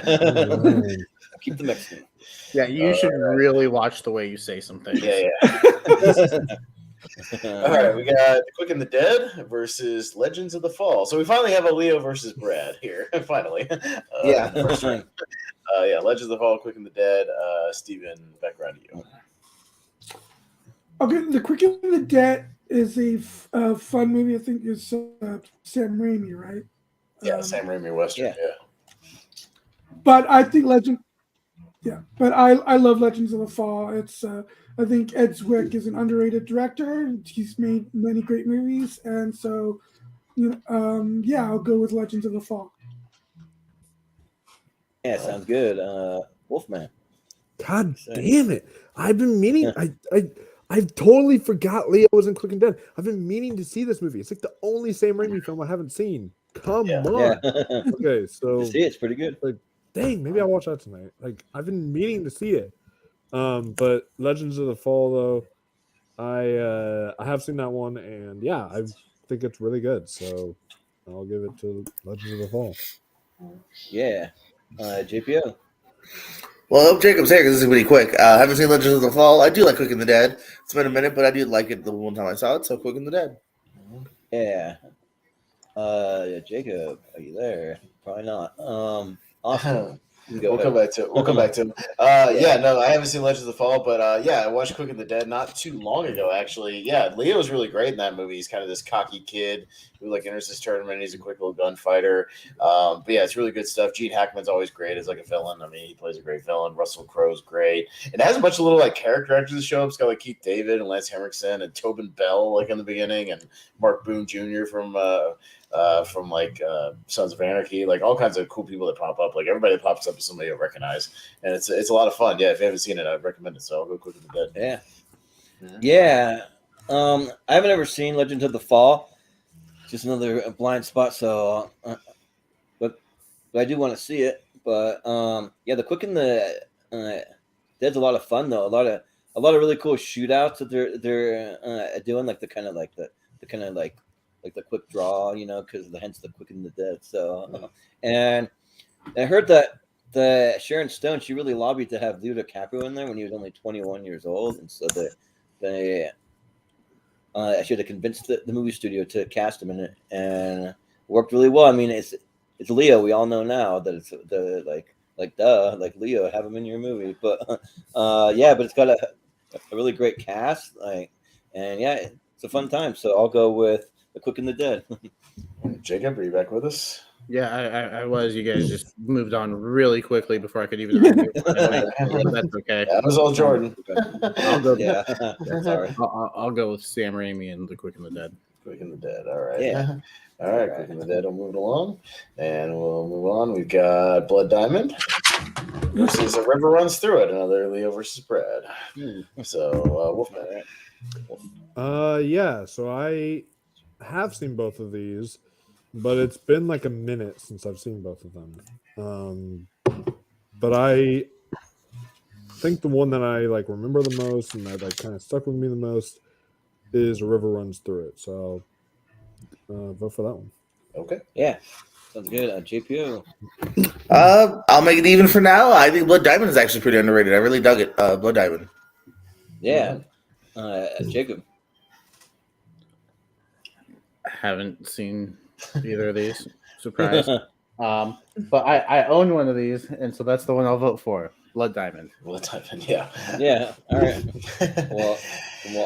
Keep the Mexican. Yeah, you should really watch the way you say something. Yeah. All right, we got The Quick and the Dead versus Legends of the Fall. So we finally have a Leo versus Brad here. Finally. First round. Legends of the Fall, Quick and the Dead. Steven, back around to you. Okay, The Quick and the Dead is a fun movie. I think it's Sam Raimi, right? Yeah, Sam Raimi Western. Yeah. But I think but I love Legends of the Fall. It's I think Ed Zwick is an underrated director. He's made many great movies, and so I'll go with Legends of the Fall. Yeah, sounds good. Wolfman. God damn it! I've been meaning. I've totally forgot Leo was in Quick and Dead. I've been meaning to see this movie. It's like the only Sam Raimi film I haven't seen. Come on. Yeah. Okay, so see, it's pretty good. Like, dang, maybe I'll watch that tonight. Like, I've been meaning to see it. But Legends of the Fall, though, I have seen that one, and yeah, I think it's really good. So I'll give it to Legends of the Fall. Yeah, JPO. Well, I hope Jacob's here because this is pretty quick. I haven't seen Legends of the Fall. I do like Quick and the Dead. It's been a minute, but I did like it the one time I saw it. So Quick and the Dead. Yeah. Jacob, are you there? Probably not. Awesome. We'll come back to him. I haven't seen Legends of the Fall, but I watched Quick and the Dead not too long ago, actually. Yeah, Leo's really great in that movie. He's kind of this cocky kid who like enters this tournament. He's a quick little gunfighter. But yeah, it's really good stuff. Gene Hackman's always great as like a villain. I mean, he plays a great villain. Russell Crowe's great. It has a bunch of little like character actors that show up. It's got like Keith David and Lance Henriksen and Tobin Bell like in the beginning, and Mark Boone Jr. from Sons of Anarchy, like all kinds of cool people that pop up. Like everybody that pops up is somebody I recognize, and it's a lot of fun. Yeah, if you haven't seen it, I'd recommend it. So I'll go Quick and the Dead. Yeah. I haven't ever seen Legends of the Fall. Just another blind spot. So, but I do want to see it. But The Quick and the Dead's a lot of fun though. A lot of really cool shootouts that they're doing, like the kind of like the quick draw, because hence the Quick and the Dead. So, and I heard that the Sharon Stone, she really lobbied to have Leo Dicaprio in there when he was only 21 years old, and so they should have convinced the movie studio to cast him in it, and it worked really well. I mean, it's Leo. We all know now that it's Leo, have him in your movie, but but it's got a really great cast, it's a fun time. So I'll go with The Quick and the Dead. Jacob, are you back with us? Yeah, I was. You guys just moved on really quickly before I could even argue. That's okay. That was all Jordan. I'll go. Sorry. I'll go with Sam Raimi and The Quick and the Dead. Quick and the Dead. All right. Yeah. All right. Quick and the Dead will move along, and we'll move on. We've got Blood Diamond versus A River Runs Through It. Another Leo versus Brad. So Wolfman. So I have seen both of these, but it's been like a minute since I've seen both of them. But I think the one that I like remember the most and that like kind of stuck with me the most is A River Runs Through It. So vote for that one. Okay. Yeah. Sounds good. JPO. I'll make it even for now. I think Blood Diamond is actually pretty underrated. I really dug it. Blood Diamond. Yeah. Jacob. Haven't seen either of these. Surprise. But I own one of these, and so that's the one I'll vote for. Blood Diamond. Blood Diamond, yeah. Yeah. All right. Well,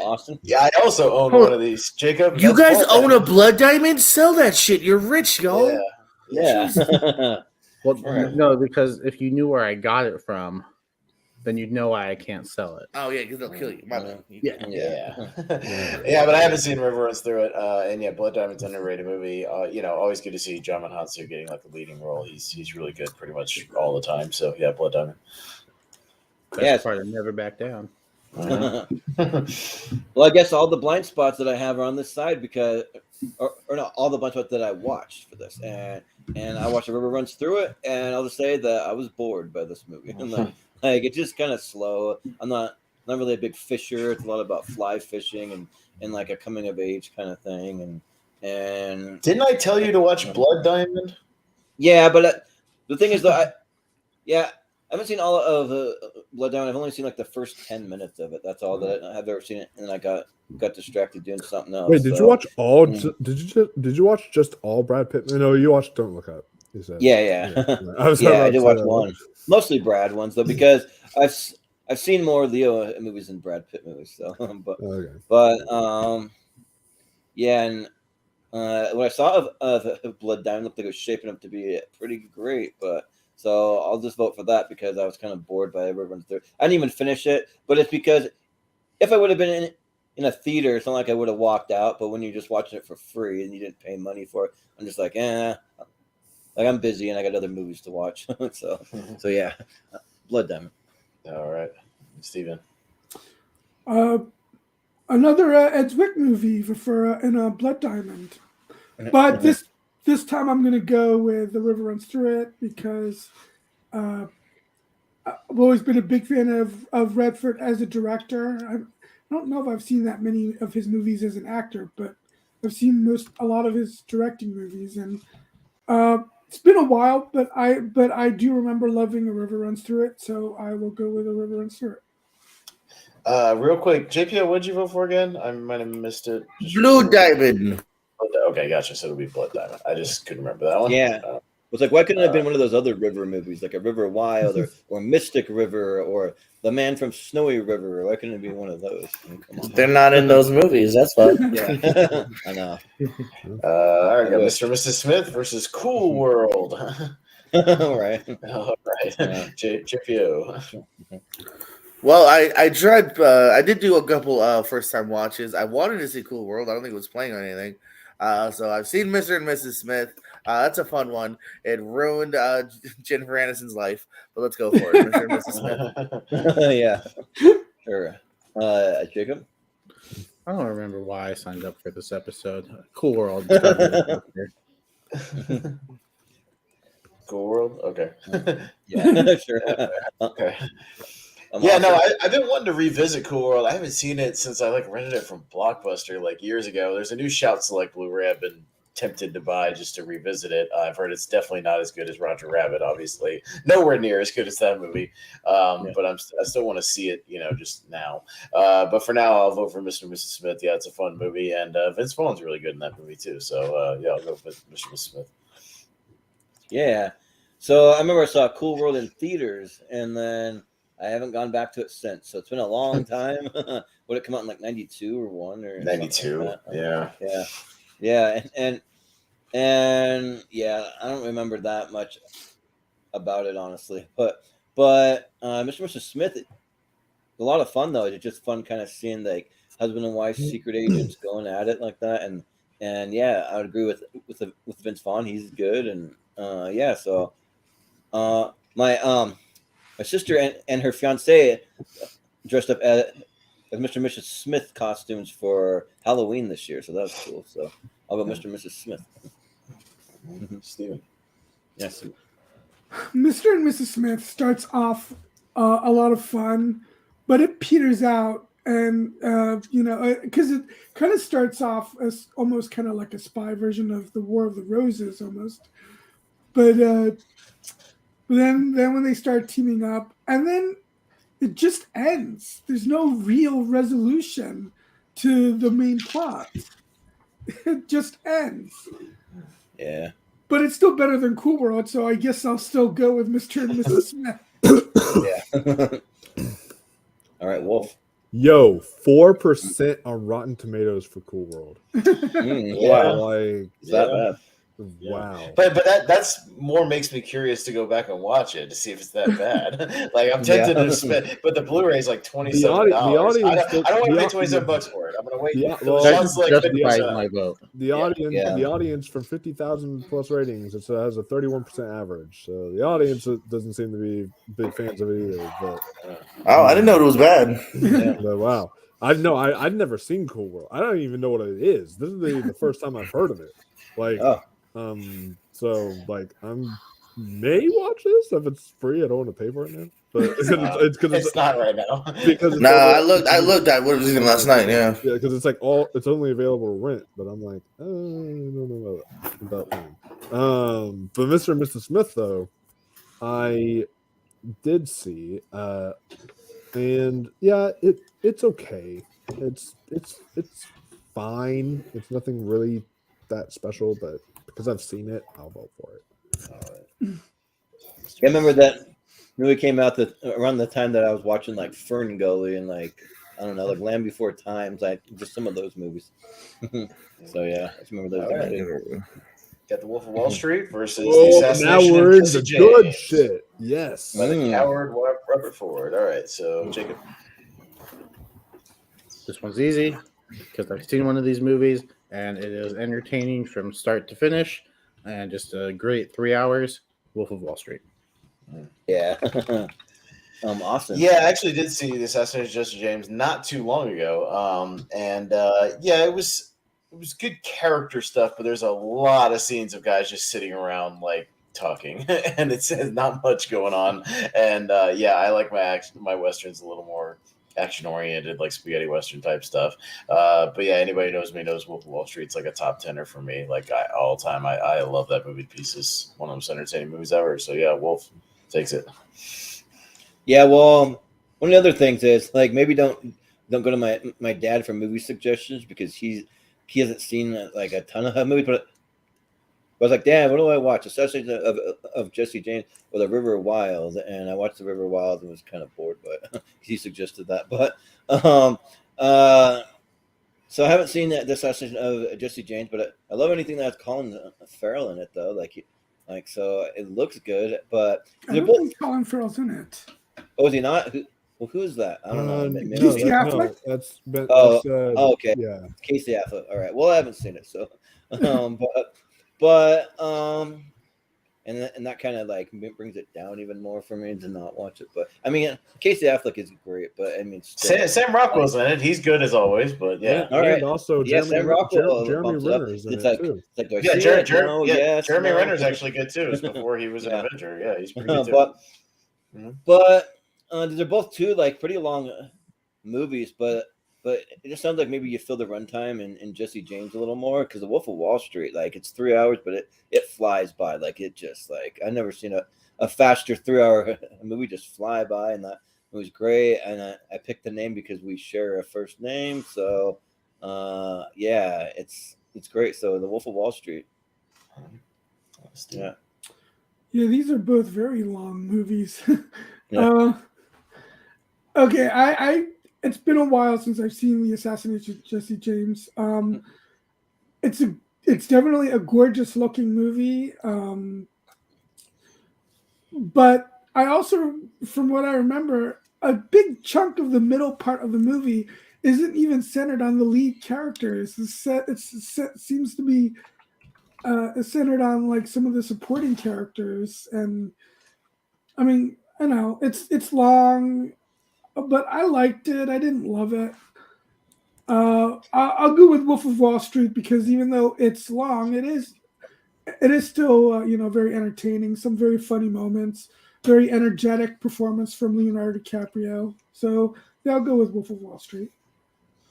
Austin. Yeah, I also own one of these. Jacob, you guys own a Blood Diamond? Sell that shit. You're rich, y'all. Yeah. Well, no, because if you knew where I got it from, then you'd know why I can't sell it. Oh yeah, because they'll kill you. My bad. Yeah. Yeah, but I haven't seen River Runs Through It. And yeah, Blood Diamond's an underrated movie. Always good to see John Hansu getting like a leading role. He's really good pretty much all the time. So yeah, Blood Diamond. Best part of Never Back Down. Well, I guess all the blind spots that I have are on this side because, or not all the blind spots that I watched for this, and I watched The River Runs Through It, and I'll just say that I was bored by this movie. And like it's just kind of slow. I'm not really a big fisher. It's a lot about fly fishing and like a coming of age kind of thing. And didn't I tell you to watch Blood Diamond? Yeah, but the thing is though, I haven't seen all of Blood Diamond. I've only seen like the first 10 minutes of it. That's all that I've ever seen it, and I got distracted doing something else. Wait, did you watch all? Did you watch just all Brad Pitt? No, you watched Don't Look Up. You said. Yeah. I did watch one, mostly Brad ones though, because I've seen more Leo movies than Brad Pitt movies. So, yeah, and what I saw of Blood Diamond looked like it was shaping up to be pretty great, but. So I'll just vote for that because I was kind of bored by River Runs Through. I didn't even finish it, but it's because if I would have been in a theater, it's not like I would have walked out. But when you're just watching it for free and you didn't pay money for it, I'm just like, like I'm busy and I got other movies to watch. so yeah, Blood Diamond. All right, Steven. Another Ed Zwick movie for in Blood Diamond, but This time I'm going to go with The River Runs Through It because I've always been a big fan of Redford as a director. I don't know if I've seen that many of his movies as an actor, but I've seen a lot of his directing movies, and it's been a while. But I do remember loving A River Runs Through It, so I will go with A River Runs Through It. Real quick, JPO, what did you vote for again? I might have missed it. Blue Diamond. Okay, gotcha. So it'll be Blood Diamond. I just couldn't remember that one. Yeah. It's like, why couldn't it have been one of those other river movies, like A River Wild or Mystic River or The Man from Snowy River? Why couldn't it be one of those? Come on. They're not in those movies. That's why. Yeah, I know. All right, got Mr. and Mrs. Smith versus Cool World. All right. JPO. Well, I tried. I did do a couple first time watches. I wanted to see Cool World. I don't think it was playing on anything. So I've seen Mr. and Mrs. Smith. That's a fun one. It ruined Jennifer Aniston's life, but let's go for it. Mr. and Mrs. Smith. Yeah. Sure. Jacob? I don't remember why I signed up for this episode. Cool World. Cool World? Okay. Yeah, sure. Okay. I've been wanting to revisit Cool World. I haven't seen it since I rented it from Blockbuster years ago. There's a new Shout Select Blu-ray I've been tempted to buy just to revisit it. I've heard it's definitely not as good as Roger Rabbit, obviously. Nowhere near as good as that movie. But I still want to see it, just now. But for now, I'll vote for Mr. and Mrs. Smith. Yeah, it's a fun movie. And Vince Vaughn's really good in that movie, too. So, I'll go with Mr. and Mrs. Smith. Yeah. So I remember I saw Cool World in theaters, and then I haven't gone back to it since. So it's been a long time. Would it come out in 92 or 1 or 92? Like yeah. Yeah. And yeah, I don't remember that much about it, honestly. But Mr. and Mrs. Smith, a lot of fun though. It's just fun kind of seeing husband and wife secret agents going at it like that. And yeah, I would agree with Vince Vaughn. He's good. And so my sister and her fiance dressed up as Mr. and Mrs. Smith costumes for Halloween this year, so that was cool. So I'll go Mr. and Mrs. Smith. Steven. Yes. Mr. and Mrs. Smith starts off a lot of fun, but it peters out, and because it kind of starts off as almost kind of like a spy version of the War of the Roses, almost. But then when they start teaming up, and then it just ends. There's no real resolution to the main plot. It just ends. Yeah. But it's still better than Cool World, so I guess I'll still go with Mr. and Mrs. Smith. Yeah. All right, Wolf. Yo, 4% on Rotten Tomatoes for Cool World. Wow. Like, is that bad? Wow. But that's more makes me curious to go back and watch it to see if it's that bad. Like I'm tempted to spend, but the Blu-ray is like $27. I don't want to pay $27 for it. I'm gonna wait. My vote. The audience from 50,000 plus ratings, it has a 31% average. So the audience doesn't seem to be big fans of it either. But I didn't know it was bad. But wow, I'd never seen Cool World. I don't even know what it is. This is the first time I've heard of it. Like, so like may watch this if it's free. I don't want to pay for it now, but it's not right now. Because I looked at what it was even last night. Yeah, because it's like it's only available to rent. But I'm like, I don't know about that. But Mr. and Mrs. Smith though, I did see, and yeah, it's okay. It's fine. It's nothing really that special, but because I've seen it, I'll vote for it. I remember that movie came out around the time that I was watching like Fern Gully and like I don't know, like Land Before Times, like just some of those movies. So yeah, I just remember those. Right. Got the Wolf of Wall Street versus the assassination now we're of in Jesse the James. good shit. Yes. By the coward Robert Ford. All right, so Jacob. This one's easy because I've seen one of these movies and it is entertaining from start to finish and just a great 3 hours. Wolf of Wall Street. Yeah. Awesome. Yeah, I actually did see the assassination of Jesse James not too long ago. Yeah, it was good character stuff, but there's a lot of scenes of guys just sitting around like talking, and it's not much going on. And I like my westerns a little more action oriented, like spaghetti western type stuff. But yeah, anybody who knows me knows Wolf of Wall Street's like a top 10er for me. Like all time, I love that movie to pieces. One of the most entertaining movies ever. So yeah, Wolf takes it. Yeah, well, one of the other things is like maybe don't go to my dad for movie suggestions because he hasn't seen like a ton of movies, but I was like, Dad, what do I watch? Assassination of Jesse James or The River Wild, and I watched The River Wild and was kind of bored, but he suggested that. But so I haven't seen the Assassination of Jesse James, but I love anything that's Colin Farrell in it though. Like so it looks good, but I don't think Colin Farrell's in it. Oh, is he not? Who is that? I don't know. Casey Affleck? That's been. Okay. Yeah. Casey Affleck. All right. Well, I haven't seen it, so, and that kind of like brings it down even more for me to not watch it. But I mean, Casey Affleck is great, but I mean, Sam Rockwell's in it. He's good as always, but yeah. All right. And also, Sam Rockwell. Jeremy Renner's in it too. Jeremy Renner's actually good too. It's before he was an Avenger. Yeah, he's pretty good too. But they're both two like pretty long movies, but it just sounds like maybe you fill the runtime in Jesse James a little more because The Wolf of Wall Street, like it's 3 hours, but it flies by. Like it just like I've never seen a faster 3 hour movie just fly by, and that it was great. And I picked the name because we share a first name, so yeah, it's great. So The Wolf of Wall Street. Yeah. Yeah, these are both very long movies. Yeah. Okay, I it's been a while since I've seen The Assassination of Jesse James. It's definitely a gorgeous looking movie. But I also, from what I remember, a big chunk of the middle part of the movie isn't even centered on the lead characters. It seems to be centered on like some of the supporting characters, and I mean, I know it's long, but I liked it. I didn't love it. I'll go with Wolf of Wall Street because even though it's long, it is still very entertaining. Some very funny moments, very energetic performance from Leonardo DiCaprio. So yeah, I'll go with Wolf of Wall Street.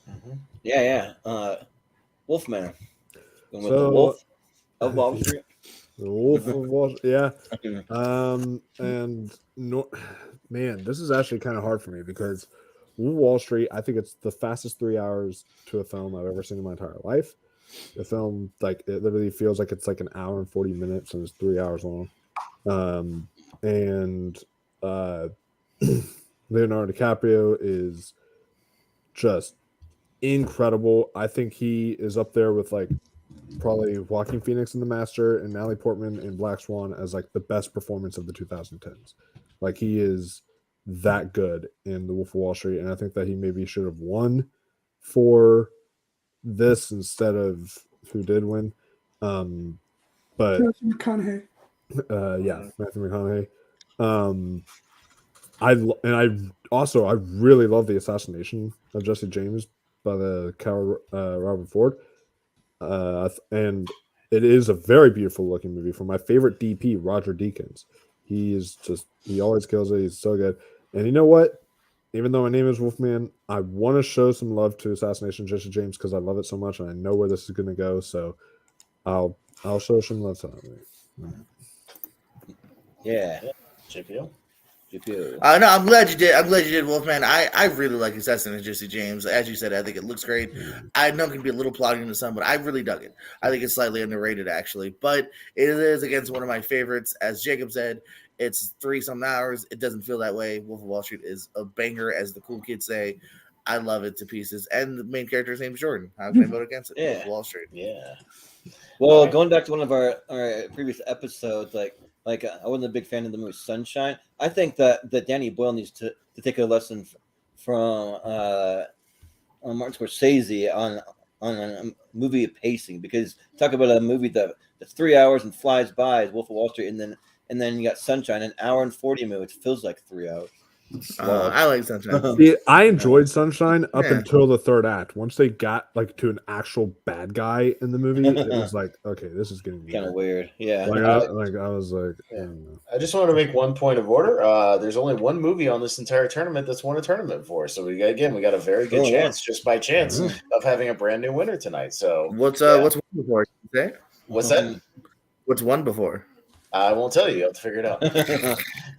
Mm-hmm. Yeah. Wolfman. Going with the Wolf of Wall Street. The Wolf of Wall Street. Yeah. Man, this is actually kind of hard for me because Wall Street, I think it's the fastest 3 hours to a film I've ever seen in my entire life. The film, like, it literally feels like it's like an hour and 40 minutes and it's 3 hours long. Leonardo DiCaprio is just incredible. I think he is up there with like probably Joaquin Phoenix in The Master and Natalie Portman in Black Swan as like the best performance of the 2010s. Like he is that good in The Wolf of Wall Street, and I think that he maybe should have won for this instead of who did win. But Matthew McConaughey. Matthew McConaughey. I really love the assassination of Jesse James by the coward Robert Ford, and it is a very beautiful looking movie from my favorite DP, Roger Deakins. He always kills it. He's so good. And you know what? Even though my name is Wolfman, I want to show some love to Assassination of Jesse James because I love it so much and I know where this is going to go. So I'll show some love to that. Yeah. JPO. JPO. No, I'm glad you did. I'm glad you did, Wolfman. I really like Assassin and Jesse James. As you said, I think it looks great. I know it can be a little plotting to some, but I really dug it. I think it's slightly underrated, actually. But it is against one of my favorites. As Jacob said, it's 3-some hours. It doesn't feel that way. Wolf of Wall Street is a banger, as the cool kids say. I love it to pieces. And the main character's name is Jordan. How can I vote against it? Yeah. Wolf of Wall Street. Yeah. Well, going back to one of our previous episodes, like I wasn't a big fan of the movie Sunshine. I think that Danny Boyle needs to take a lesson from Martin Scorsese on a movie pacing, because talk about a movie that's 3 hours and flies by, is Wolf of Wall Street, and then you got Sunshine, an hour and 40 minutes, feels like 3 hours. I like Sunshine. See, I enjoyed Sunshine up until the third act. Once they got like to an actual bad guy in the movie, it was like, okay, this is getting kind of weird. Yeah. I was like, I don't know. I just wanted to make one point of order. There's only one movie on this entire tournament that's won a tournament for. So we got a very good chance, just by chance, of having a brand new winner tonight. So what's one before? Say? What's that? What's one before? I won't tell you. You have to figure it out. All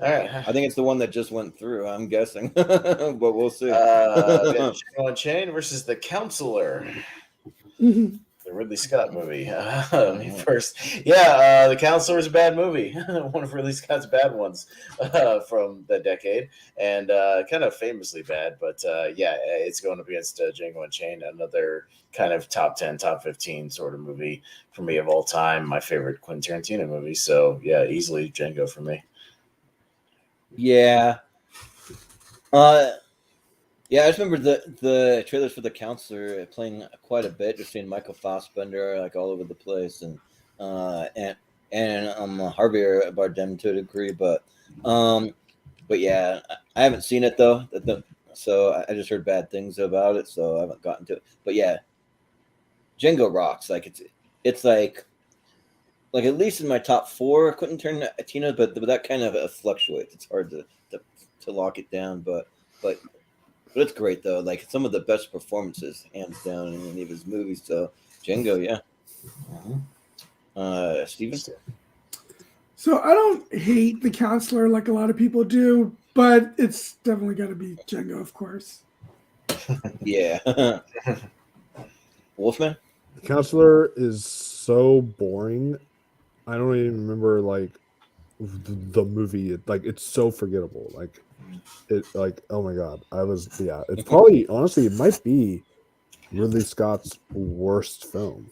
right. I think it's the one that just went through, I'm guessing. But we'll see. On Chain versus The Counselor. The Ridley Scott movie. First. The Counselor is a bad movie. One of Ridley Scott's bad ones from that decade. And kind of famously bad. But it's going up against Django Unchained, another kind of top 10, top 15 sort of movie for me of all time. My favorite Quentin Tarantino movie. So, easily Django for me. Yeah. I just remember the trailers for The Counselor playing quite a bit. Just seeing Michael Fassbender like all over the place, and Harvey Bardem to a degree, but yeah, I haven't seen it though. So I just heard bad things about it, so I haven't gotten to it. But yeah, Django rocks. Like it's like at least in my top 4 Quentin Tarantino, but that kind of fluctuates. It's hard to lock it down, but it's great though. Like some of the best performances, hands down, in any of his movies. So Django, yeah. Steven? So I don't hate The Counselor like a lot of people do, but it's definitely got to be Django, of course. Yeah. Wolfman? The Counselor is so boring. I don't even remember like the movie. It's so forgettable. Oh my god. It's probably, honestly, it might be Ridley Scott's worst film.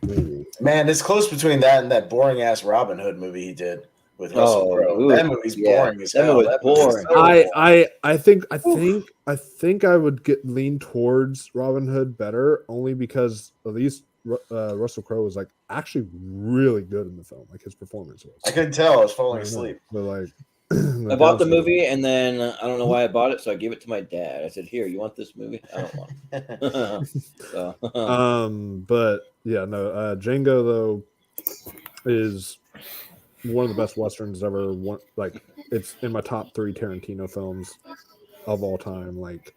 Maybe. Man, it's close between that and that boring ass Robin Hood movie he did with Russell Crowe. That movie's boring as hell. That boring. I think I would lean towards Robin Hood better, only because at least Russell Crowe was like actually really good in the film. Like his performance was. I couldn't tell. I was falling asleep. But like, I bought the movie, and then I don't know why I bought it, so I gave it to my dad. I said, "Here, you want this movie?" I don't want it. So. But yeah, no. Django though is one of the best westerns ever. It's in my top 3 Tarantino films of all time. Like,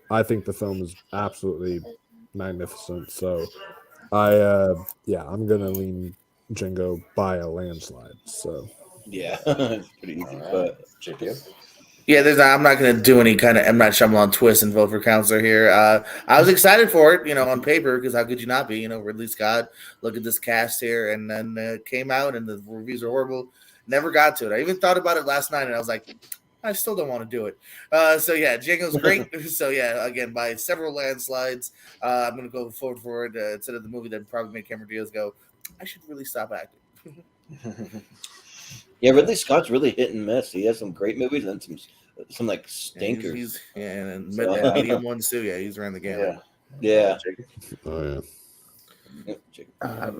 I think the film is absolutely magnificent. So, I'm gonna lean Django by a landslide. So. Yeah, it's pretty easy. But JPO? Yeah, I'm not going to do any kind of M. Night Shyamalan twist and vote for Counselor here. I was excited for it, on paper, because how could you not be? Ridley Scott, look at this cast here, and then it came out, and the reviews are horrible. Never got to it. I even thought about it last night, and I was like, I still don't want to do it. So yeah, Django's great. So yeah, again, by several landslides, I'm going to go forward for it instead of the movie that probably made Cameron Diaz go, I should really stop acting. Yeah, Ridley Scott's really hit and miss. He has some great movies and some like stinkers. And So- medium ones too. Yeah, he's around the gamut. Yeah. Oh yeah.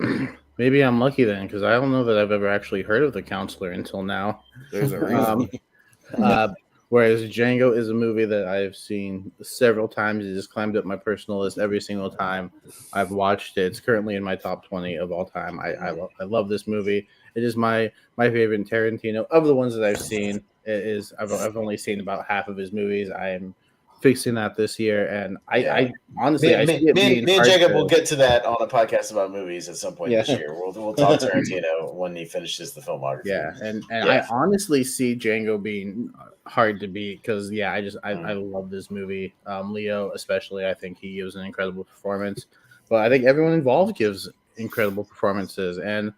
Maybe I'm lucky then, because I don't know that I've ever actually heard of The Counselor until now. There's a reason. Whereas Django is a movie that I've seen several times. It just climbed up my personal list every single time I've watched it. It's currently in my top 20 of all time. I love this movie. It is my favorite Tarantino of the ones that I've seen. I've only seen about half of his movies. I am fixing that this year, and I honestly, me and Jacob will get to that on a podcast about movies at some point this year. We'll talk Tarantino when he finishes the filmography. Yeah, and I honestly see Django being hard to beat because I love this movie. Leo especially, I think he gives an incredible performance, but I think everyone involved gives incredible performances, and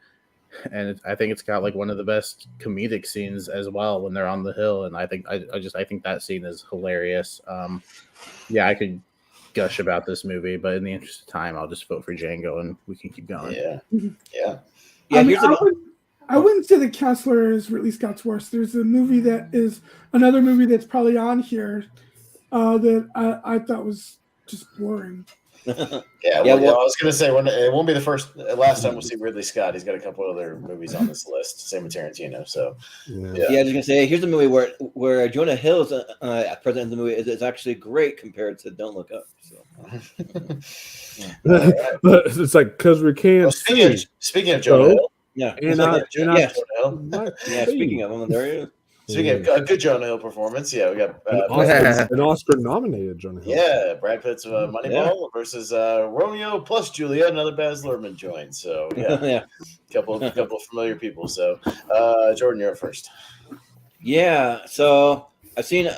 I think it's got like one of the best comedic scenes as well when they're on the hill, and I think that scene is hilarious. I could gush about this movie, but in the interest of time, I'll just vote for Django, and we can keep going. Yeah. I wouldn't say The Counselor is Ridley Scott's worst. There's a movie that is another movie that's probably on here that I thought was just boring. I was gonna say it won't be the last time we'll see Ridley Scott. He's got a couple other movies on this list. Same with Tarantino. So I was just gonna say, here's a movie where Jonah Hill's president of the movie is actually great compared to Don't Look Up. So. It's like because we can't. Speaking of Jonah Hill, speaking of him, there he is. Speaking of a good Jonah Hill performance, we got an Oscar-nominated Jonah Hill. Yeah, Brad Pitt's Moneyball versus Romeo plus Juliet, another Baz Luhrmann joint. So couple of familiar people. So Jordan, you're up first. Yeah, so I've seen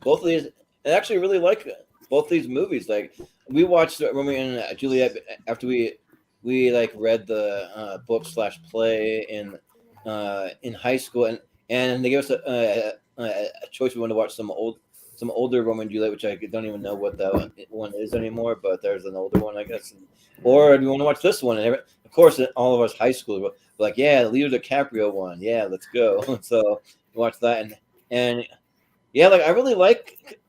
both of these. I actually really like both these movies. Like we watched Romeo and Juliet after we like read the book/play in high school, and they gave us a choice. We wanted to watch some older Romeo and Juliet, which I don't even know what that one is anymore, but there's an older one, I guess. Or do you want to watch this one? And of course, all of us high school were like, Leo DiCaprio one. Yeah, let's go. So we watched that, and I really like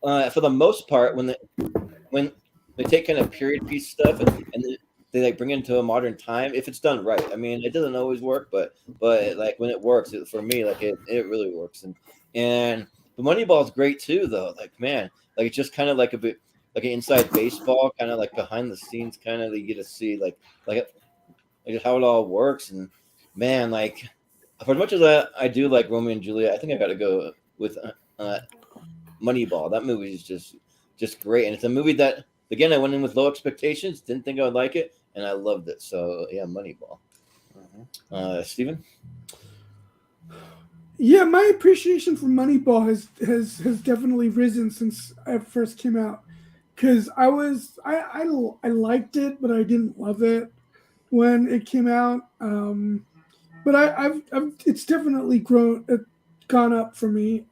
for the most part when they take kind of period piece stuff and they like bring it into a modern time if it's done right. I mean, it doesn't always work, but like when it works, for me, like it really works. And the Moneyball is great too, though. Like man, like it's just kind of like a bit like an inside baseball, kind of like behind the scenes, kind of you get to see like how it all works. And man, like for as much as I do like Romeo and Juliet, I think I got to go with Moneyball. That movie is just great, and it's a movie that again I went in with low expectations, didn't think I would like it. And I loved it. So, Moneyball. Steven? Yeah, my appreciation for Moneyball has definitely risen since it first came out. Because I liked it, but I didn't love it when it came out. But I've it's definitely gone up for me.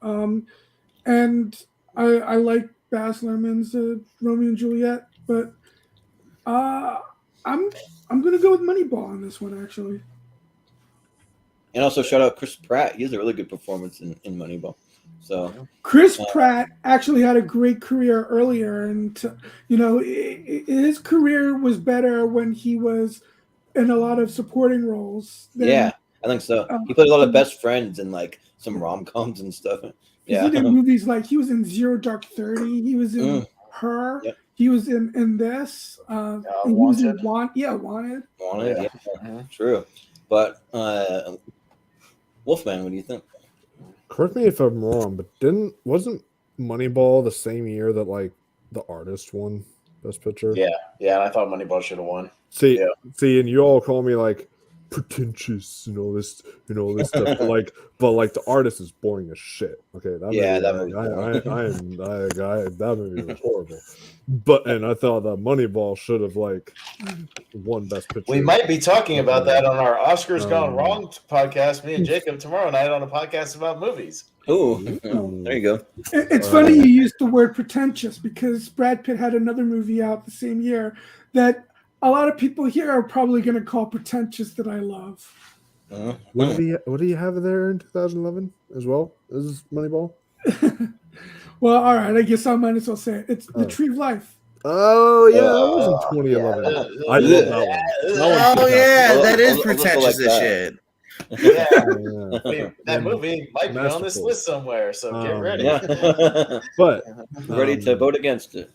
And I like Baz Luhrmann's Romeo and Juliet, but I'm gonna go with Moneyball on this one, actually. And also shout out Chris Pratt. He has a really good performance in Moneyball. So Chris Pratt actually had a great career earlier, and his career was better when he was in a lot of supporting roles. I think so. He played a lot of best friends in like some rom-coms and stuff. Yeah, he did movies like he was in Zero Dark 30. He was in Her. Yep. He was in this. He was in Wanted. Wanted, true. But Wolfman, what do you think? Correct me if I'm wrong, but wasn't Moneyball the same year that like The Artist won Best Picture? Yeah, and I thought Moneyball should have won. See, and you all call me like pretentious and all this stuff. But the artist is boring as shit. Okay, that movie was horrible. And I thought that Moneyball should have won Best Picture. We might be talking about that on our Oscars Gone Wrong podcast. Me and Jacob tomorrow night on a podcast about movies. Oh, there you go. It's funny you used the word pretentious because Brad Pitt had another movie out the same year that a lot of people here are probably going to call pretentious that I love. What do you have there in 2011 as well? Is this Moneyball? Well, all right. I guess I might as well say it. It's The Tree of Life. Oh yeah, that was in 2011. I love that one. Oh yeah, that is pretentious as shit. Yeah, that movie might be on this list somewhere, so get ready. Yeah. But ready to vote against it.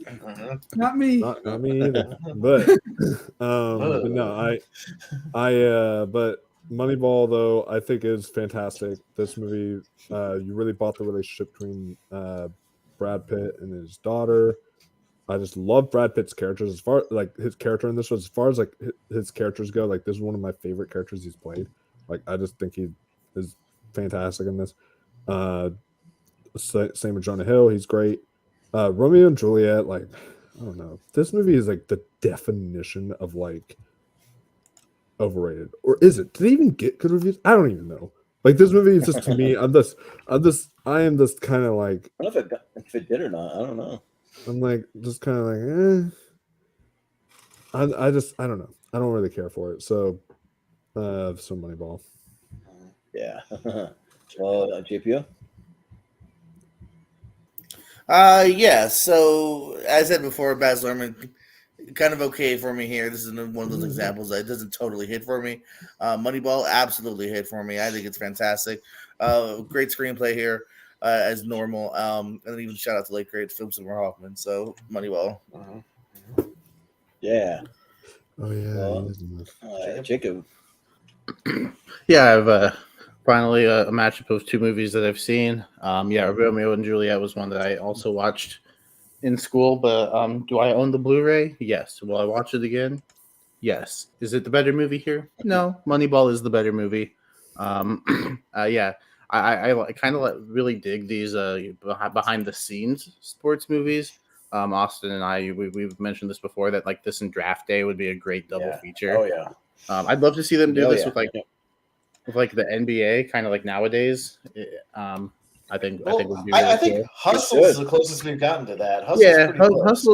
Not me. Not me either. But no, but Moneyball though I think is fantastic. This movie, you really bought the relationship between Brad Pitt and his daughter. I just love Brad Pitt's characters as far his character in this was as far as his characters go. This is one of my favorite characters he's played. I just think he is fantastic in this. Same with Jonah Hill, he's great. Romeo and Juliet, I don't know. This movie is the definition of overrated, or is it? Did it even get good reviews? I don't even know. This movie is just to me. I am just kind of I don't know if it did or not. I don't know. I'm just kind of I don't know. I don't really care for it. So Moneyball. Yeah. Well, JPO? Yeah. So as I said before, Baz Luhrmann, kind of okay for me here. This is one of those examples that doesn't totally hit for me. Moneyball absolutely hit for me. I think it's fantastic. Great screenplay here. As normal, and then even shout out to late great Philip Seymour Hoffman. So Moneyball. Yeah. Oh yeah. Jacob. Yeah, I've finally a matchup of two movies that I've seen. Romeo and Juliet was one that I also watched in school. But do I own the Blu-ray? Yes. Will I watch it again? Yes. Is it the better movie here? No. Moneyball is the better movie. Yeah. I kind of really dig these behind the scenes sports movies. Austin and I we've mentioned this before that this and Draft Day would be a great double feature. Oh yeah. I'd love to see them do this with the NBA kind of nowadays. I think would be really I think cool. Hustle is the closest we've gotten to that. Hustle.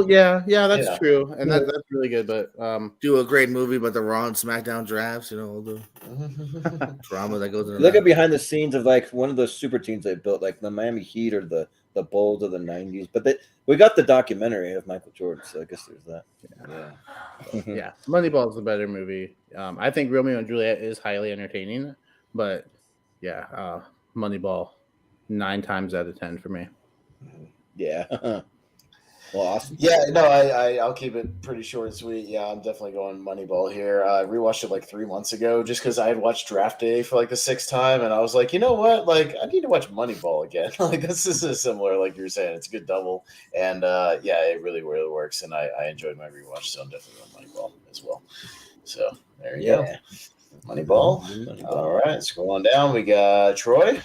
Yeah, that's true, and that's really good. But do a great movie about the Raw and SmackDown drafts. All the drama that goes into Look at behind the scenes of one of those super teams they built, the Miami Heat or the Bulls of the '90s. But we got the documentary of Michael Jordan, so I guess there's that. Yeah. Moneyball is the better movie. I think Romeo and Juliet is highly entertaining, but Moneyball 9 times out of 10 for me. Yeah. Well, awesome. Yeah, no, I'll keep it pretty short and sweet. Yeah, I'm definitely going Moneyball here. I rewatched it 3 months ago just because I had watched Draft Day for the 6th time, and I was like, you know what? I need to watch Moneyball again. This is similar, like you were saying. It's a good double, and it really, really works, and I enjoyed my rewatch, so I'm definitely going Moneyball as well. So there you go. Moneyball. All right, scroll on down. We got Troy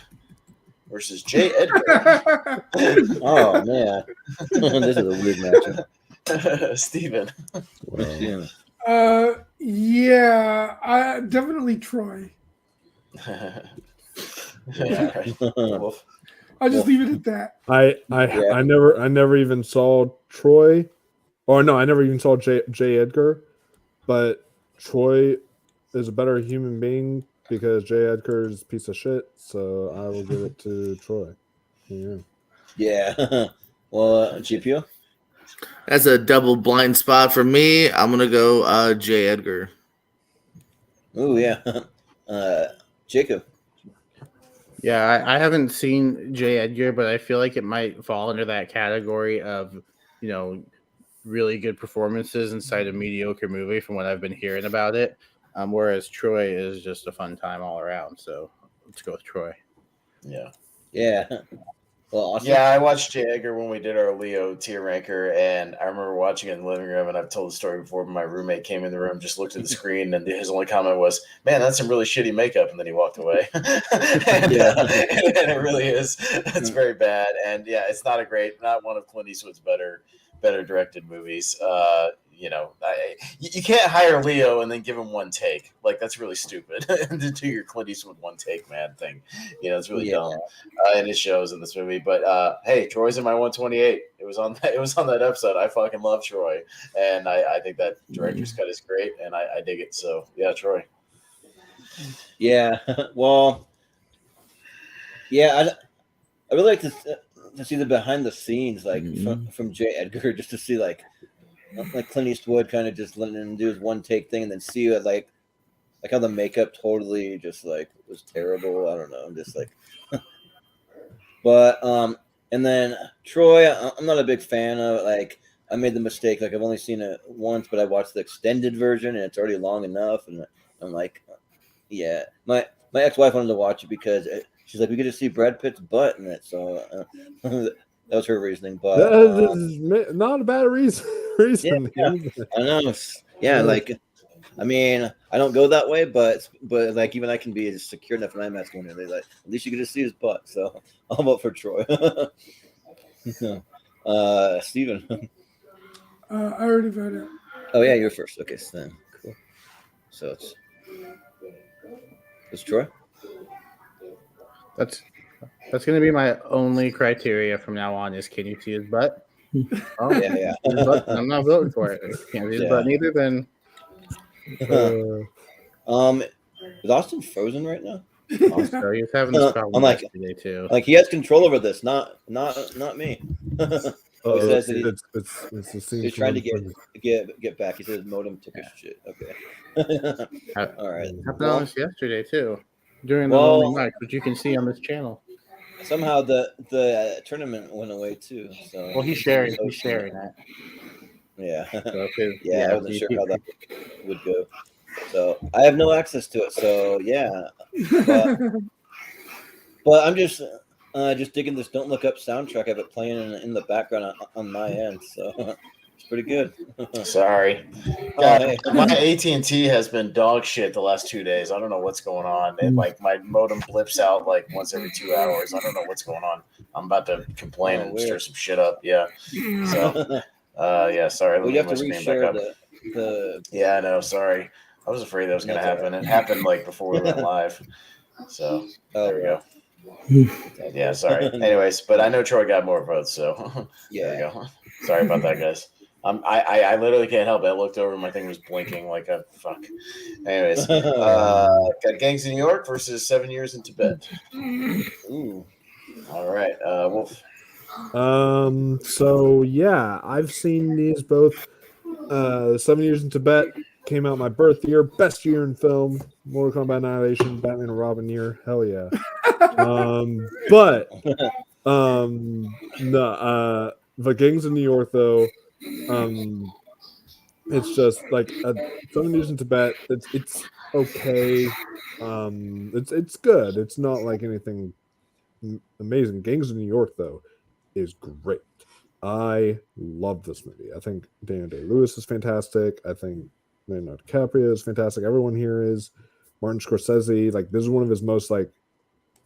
versus J. Edgar. Oh man, this is a weird matchup. Steven. Yeah, I definitely Troy. I'll just leave it at that. I never even saw Troy, or no, I never even saw J. Edgar, but Troy is a better human being because J. Edgar is a piece of shit, so I will give it to Troy. Yeah. Well, GPO? That's a double blind spot for me. I'm going to go J. Edgar. Oh, yeah. Jacob? Yeah, I haven't seen J. Edgar, but I feel like it might fall under that category of, really good performances inside a mediocre movie from what I've been hearing about it. Whereas Troy is just a fun time all around. So let's go with Troy. Yeah. Yeah. Well, awesome. Yeah, I watched J. Edgar when we did our Leo tier ranker, and I remember watching it in the living room, and I've told the story before, but my roommate came in the room, just looked at the screen, and his only comment was, man, that's some really shitty makeup, and then he walked away. and it really is. It's very bad, and yeah, it's not one of Clint Eastwood's better directed movies. You can't hire Leo and then give him one take. Like, that's really stupid to do your Clint Eastwood one take, man thing. It's really dumb. And it shows in this movie. But hey, Troy's in my 128. It was on that episode. I fucking love Troy, and I think that director's cut is great, and I dig it. So yeah, Troy. Yeah. Well. Yeah, I really like to see the behind the scenes, like from J. Edgar, just to see like Clint Eastwood kind of just letting him do his one take thing, and then see it like how the makeup totally just like was terrible. I don't know. I'm just like, but and then Troy, I'm not a big fan of. Like, I made the mistake. Like, I've only seen it once, but I watched the extended version, and it's already long enough. And I'm like, yeah, my ex-wife wanted to watch it because she's like, we get to see Brad Pitt's butt in it. So that was her reasoning. But that is not a bad reason. Yeah, I know. Yeah, like, I mean, I don't go that way, but like, even I can be secure enough in IMAX going in there. Like, at least you get to see his butt. So I'll vote for Troy. Steven. I already voted. Oh yeah, you're first. Okay, so then cool. So it's Troy. That's going to be my only criteria from now on. Is can you see his butt? Oh yeah. I'm not voting for it. If you can't see his butt neither, then. Is Austin frozen right now? Also, he's having this problem yesterday too. Like, he has control over this, not me. It's the scene. He's trying to get back. He said his modem took his shit. Okay. All right. Happened on this yesterday too, during the lonely night, which you can see on this channel. Somehow the tournament went away too. So well, he's sharing that. Yeah. So I wasn't sure how that would go. So I have no access to it. So yeah, but I'm just digging this "Don't Look Up" soundtrack. I have it playing in the background on my end. So it's pretty good. Sorry, my AT&T has been dog shit the last 2 days. I don't know what's going on. And like, my modem blips out like once every 2 hours. I don't know what's going on. I'm about to complain and stir some shit up. Yeah. So yeah, sorry. Well, you have to reshare the. Yeah, I know. Sorry. I was afraid that was going to happen. It happened like before we went live. So there we go. Yeah, sorry. Anyways, but I know Troy got more votes, so there we go. Sorry about that, guys. I literally can't help it. I looked over, my thing was blinking like a fuck. Anyways, got Gangs in New York versus 7 Years in Tibet. Ooh. All right, Wolf. So yeah, I've seen these both. 7 Years in Tibet came out my birth year, best year in film. Mortal Kombat Annihilation, Batman and Robin year, hell yeah. But the Gangs in New York though, it's just like 7 Years in Tibet. It's okay. It's good. It's not like anything amazing. Gangs in New York though is great. I love this movie. I think Daniel Day-Lewis is fantastic. I think Leonardo DiCaprio is fantastic. Everyone here is. Martin Scorsese, like, this is one of his most, like,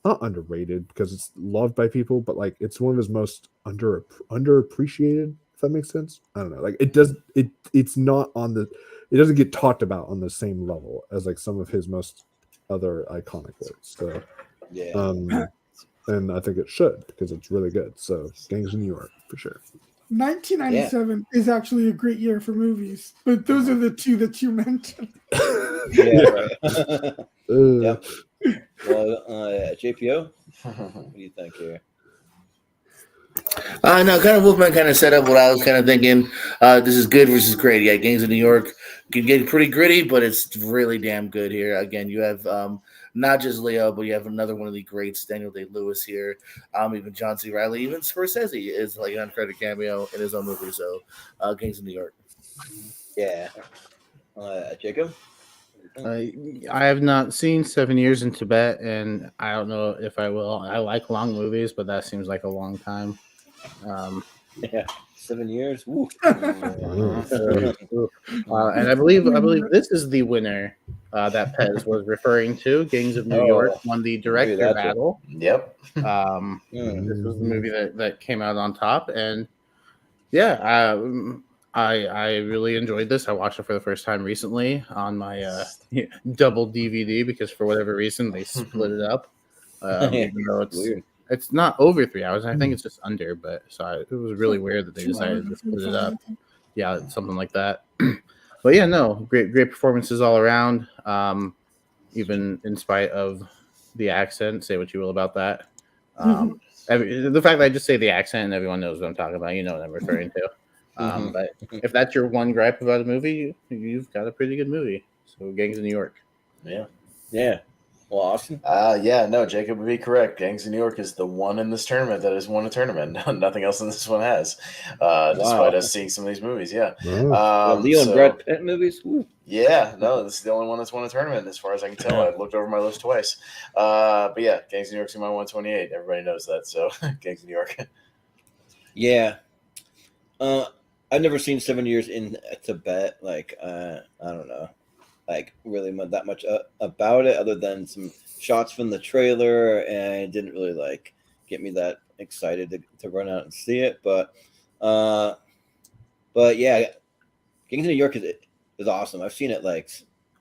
not underrated because it's loved by people, but like, it's one of his most underappreciated, if that makes sense. I don't know. Like, it's not on the, it doesn't get talked about on the same level as like some of his most other iconic works. So yeah. And I think it should because it's really good. So Gangs of New York for sure. 1997 is actually a great year for movies, but those are the two that you mentioned. Right. Yeah. Well, JPO, what do you think here? No, kind of Wolfman kind of set up what I was kind of thinking. This is good versus great. Yeah, Gangs of New York can get pretty gritty, but it's really damn good here. Again, you have not just Leo, but you have another one of the greats, Daniel Day-Lewis here. Even John C. Reilly, even Scorsese is like an uncredited cameo in his own movie. So, Gangs of New York. Yeah. Jacob? I have not seen 7 Years in Tibet, and I don't know if I will. I like long movies, but that seems like a long time. Yeah, 7 years. Woo. And I believe this is the winner that Pez was referring to. Gangs of New York won the director battle. Yep. This was the movie that came out on top, and yeah, I really enjoyed this. I watched it for the first time recently on my double DVD because for whatever reason they split it up. Even though it's not over 3 hours. I think it's just under, but it was really weird that they decided to split it up. Yeah, something like that. But yeah, no, great performances all around. Even in spite of the accent, say what you will about that. The fact that I just say the accent and everyone knows what I'm talking about, you know what I'm referring to. But if that's your one gripe about a movie, you've got a pretty good movie. So, Gangs of New York. Yeah. Yeah. Well, Austin? Yeah, no, Jacob would be correct. Gangs of New York is the one in this tournament that has won a tournament. Nothing else in this one has, despite us seeing some of these movies. Yeah. Leo and Brad Pitt movies? Woo. Yeah, no, this is the only one that's won a tournament as far as I can tell. I've looked over my list twice. But yeah, Gangs of New York's in my 128. Everybody knows that. So, Gangs of New York. Yeah. I've never seen 7 Years in Tibet. Like, I don't know, like really that much about it, other than some shots from the trailer, and it didn't really like get me that excited to run out and see it. But yeah, Gangs of New York is awesome. I've seen it like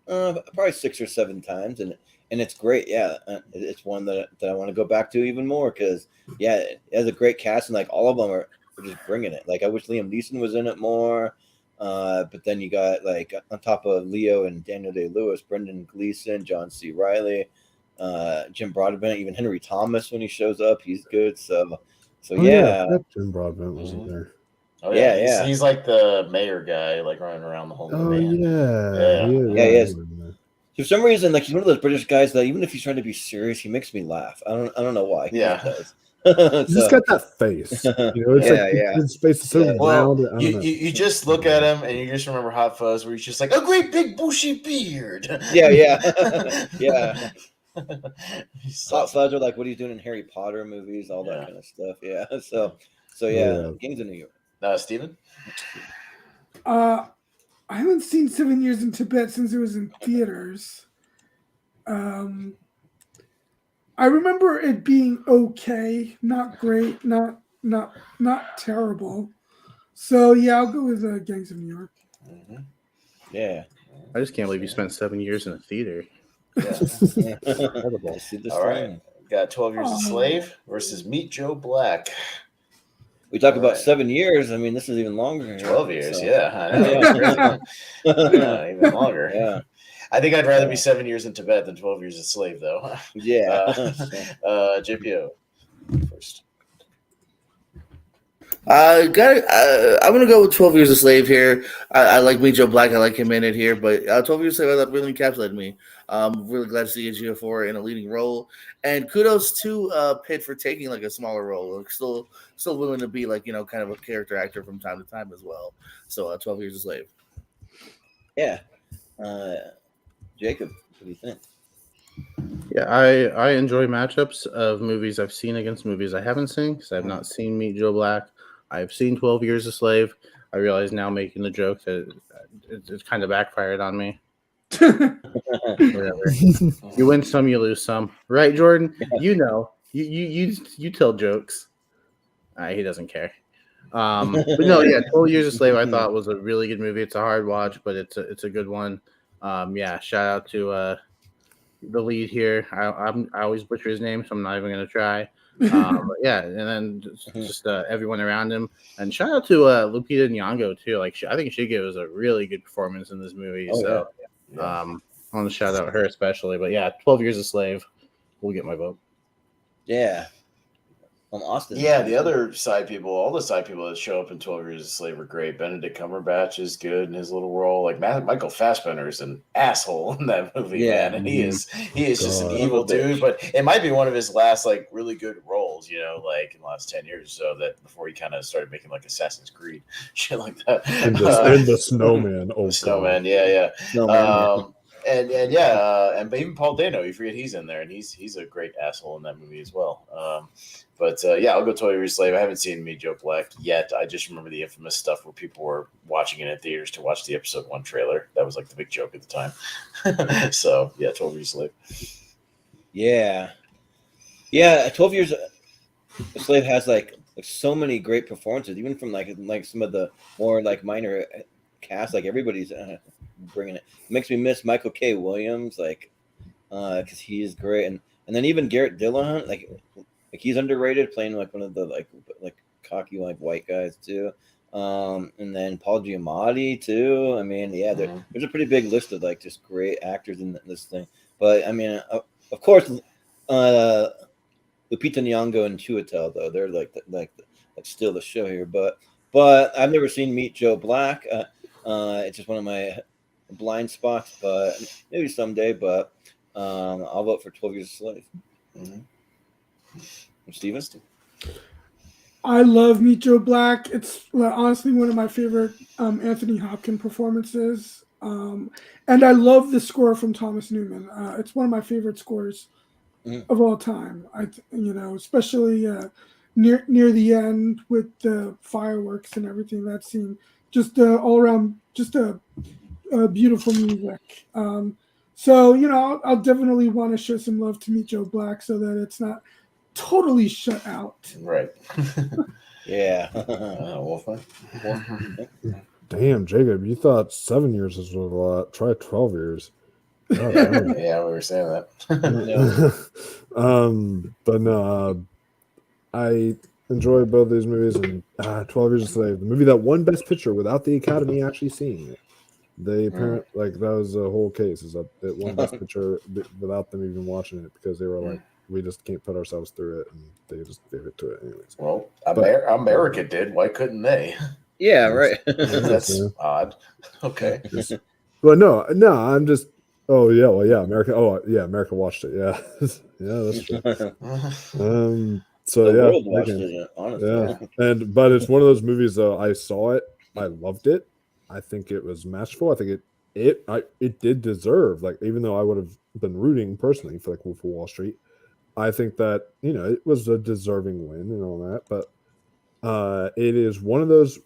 probably 6 or 7 times, and it's great. Yeah, it's one that I want to go back to even more because yeah, it has a great cast, and like all of them are just bringing it. Like I wish Liam Neeson was in it more, but then you got like on top of Leo and Daniel Day-Lewis, Brendan Gleeson, John C. Reilly, Jim Broadbent, even Henry Thomas when he shows up, he's good. So yeah, Jim Broadbent wasn't there. Oh yeah. He's like the mayor guy, like running around the whole movie. Yeah. For some reason, like he's one of those British guys that even if he's trying to be serious, he makes me laugh. I don't know why. Yeah. He does. He's just got that face. You know, his face is so round. You just look at him and you just remember Hot Fuzz, where he's just like a great big bushy beard. Yeah. Hot Fuzz, or like what he's doing in Harry Potter movies, all that kind of stuff. Yeah. So yeah, Gangs of New York. Steven? I haven't seen 7 Years in Tibet since it was in theaters. I remember it being okay, not great, not terrible. So yeah, I'll go with Gangs of New York. Mm-hmm. Yeah, I just can't believe you spent 7 years in a theater. Yeah. All right, got 12 Years a Slave versus Meet Joe Black. We talk about 7 years. I mean, this is even longer. 12 years, yeah. I know. Even longer. Yeah. I think I'd rather be 7 years in Tibet than 12 Years a Slave, though. Yeah. JPO first. I'm gonna go with 12 Years a Slave here. I like Meet Joe Black. I like him in it here, but 12 Years a Slave, I thought really encapsulated me. Really glad to see Ejiofor in a leading role, and kudos to Pitt for taking like a smaller role. Like, still willing to be like kind of a character actor from time to time as well. So 12 Years a Slave. Yeah. Jacob, what do you think? Yeah, I enjoy matchups of movies I've seen against movies I haven't seen, because I've not seen Meet Joe Black. I've seen 12 Years a Slave. I realize now, making the joke, that it's kind of backfired on me. Whatever. You win some, you lose some, right, Jordan? You know, you tell jokes. He doesn't care. But no, yeah, 12 Years a Slave I thought was a really good movie. It's a hard watch, but it's a good one. Yeah, shout out to the lead here. I always butcher his name, so I'm not even gonna try. But yeah, and then just everyone around him, and shout out to Lupita Nyong'o too. Like I think she gives a really good performance in this movie. I want to shout out her especially. But yeah, 12 Years a Slave will get my vote. Yeah. Austin. Yeah, the other side people, all the side people that show up in 12 Years a Slave are great. Benedict Cumberbatch is good in his little role. Like Michael Fassbender is an asshole in that movie, man, and he is just an evil dude. But it might be one of his last like really good roles, like in the last 10 years or so, that before he kind of started making like Assassin's Creed shit like that. And the Snowman. Snowman, yeah. Snowman, and even Paul Dano, you forget he's in there, and he's a great asshole in that movie as well. But I'll go 12 Years a Slave. I haven't seen Meet Joe Black yet. I just remember the infamous stuff where people were watching it in theaters to watch the episode 1 trailer. That was like the big joke at the time. So 12 Years a Slave. Yeah, 12 Years a Slave has like so many great performances, even from like some of the more like minor cast. Like everybody's bringing it. It makes me miss Michael K. Williams, like because he is great, and then even Garrett Dillahunt, like he's underrated, playing like one of the like cocky like white guys too. And then Paul Giamatti too. I mean, there's a pretty big list of like just great actors in this thing. But I mean, of course, Lupita Nyong'o and Chiwetel, though they're like still the show here. But I've never seen Meet Joe Black. It's just one of my blind spots, but maybe someday. But I'll vote for 12 Years a Slave. Steven? I love Meet Joe Black. It's honestly one of my favorite Anthony Hopkins performances. And I love the score from Thomas Newman. It's one of my favorite scores of all time. Especially near the end with the fireworks and everything. That scene, just all around, just a beautiful music. So I'll definitely want to show some love to Meet Joe Black so that it's not totally shut out. Right. Yeah. Wolfman. Damn, Jacob, you thought 7 years was a lot. Try 12 years. Oh, yeah, we were saying that. But no, I enjoy both these movies, and 12 Years a Slave, the movie that won Best Picture without the Academy actually seeing it. They apparently like that was the whole case, is that it won Best Picture without them even watching it, because they were like, we just can't put ourselves through it, and they just gave it to it anyways. Well, America did. Why couldn't they? Yeah, right. That's odd. Okay. Well, no, I'm just. Oh yeah, well yeah, America. Oh yeah, America watched it. Yeah, yeah, that's true. So the yeah, world watched it, honestly. Yeah, but it's one of those movies though. I saw it, I loved it. I think it was masterful. I think it did deserve, like, even though I would have been rooting personally for like Wolf of Wall Street, I think that it was a deserving win and all that. But it is one of those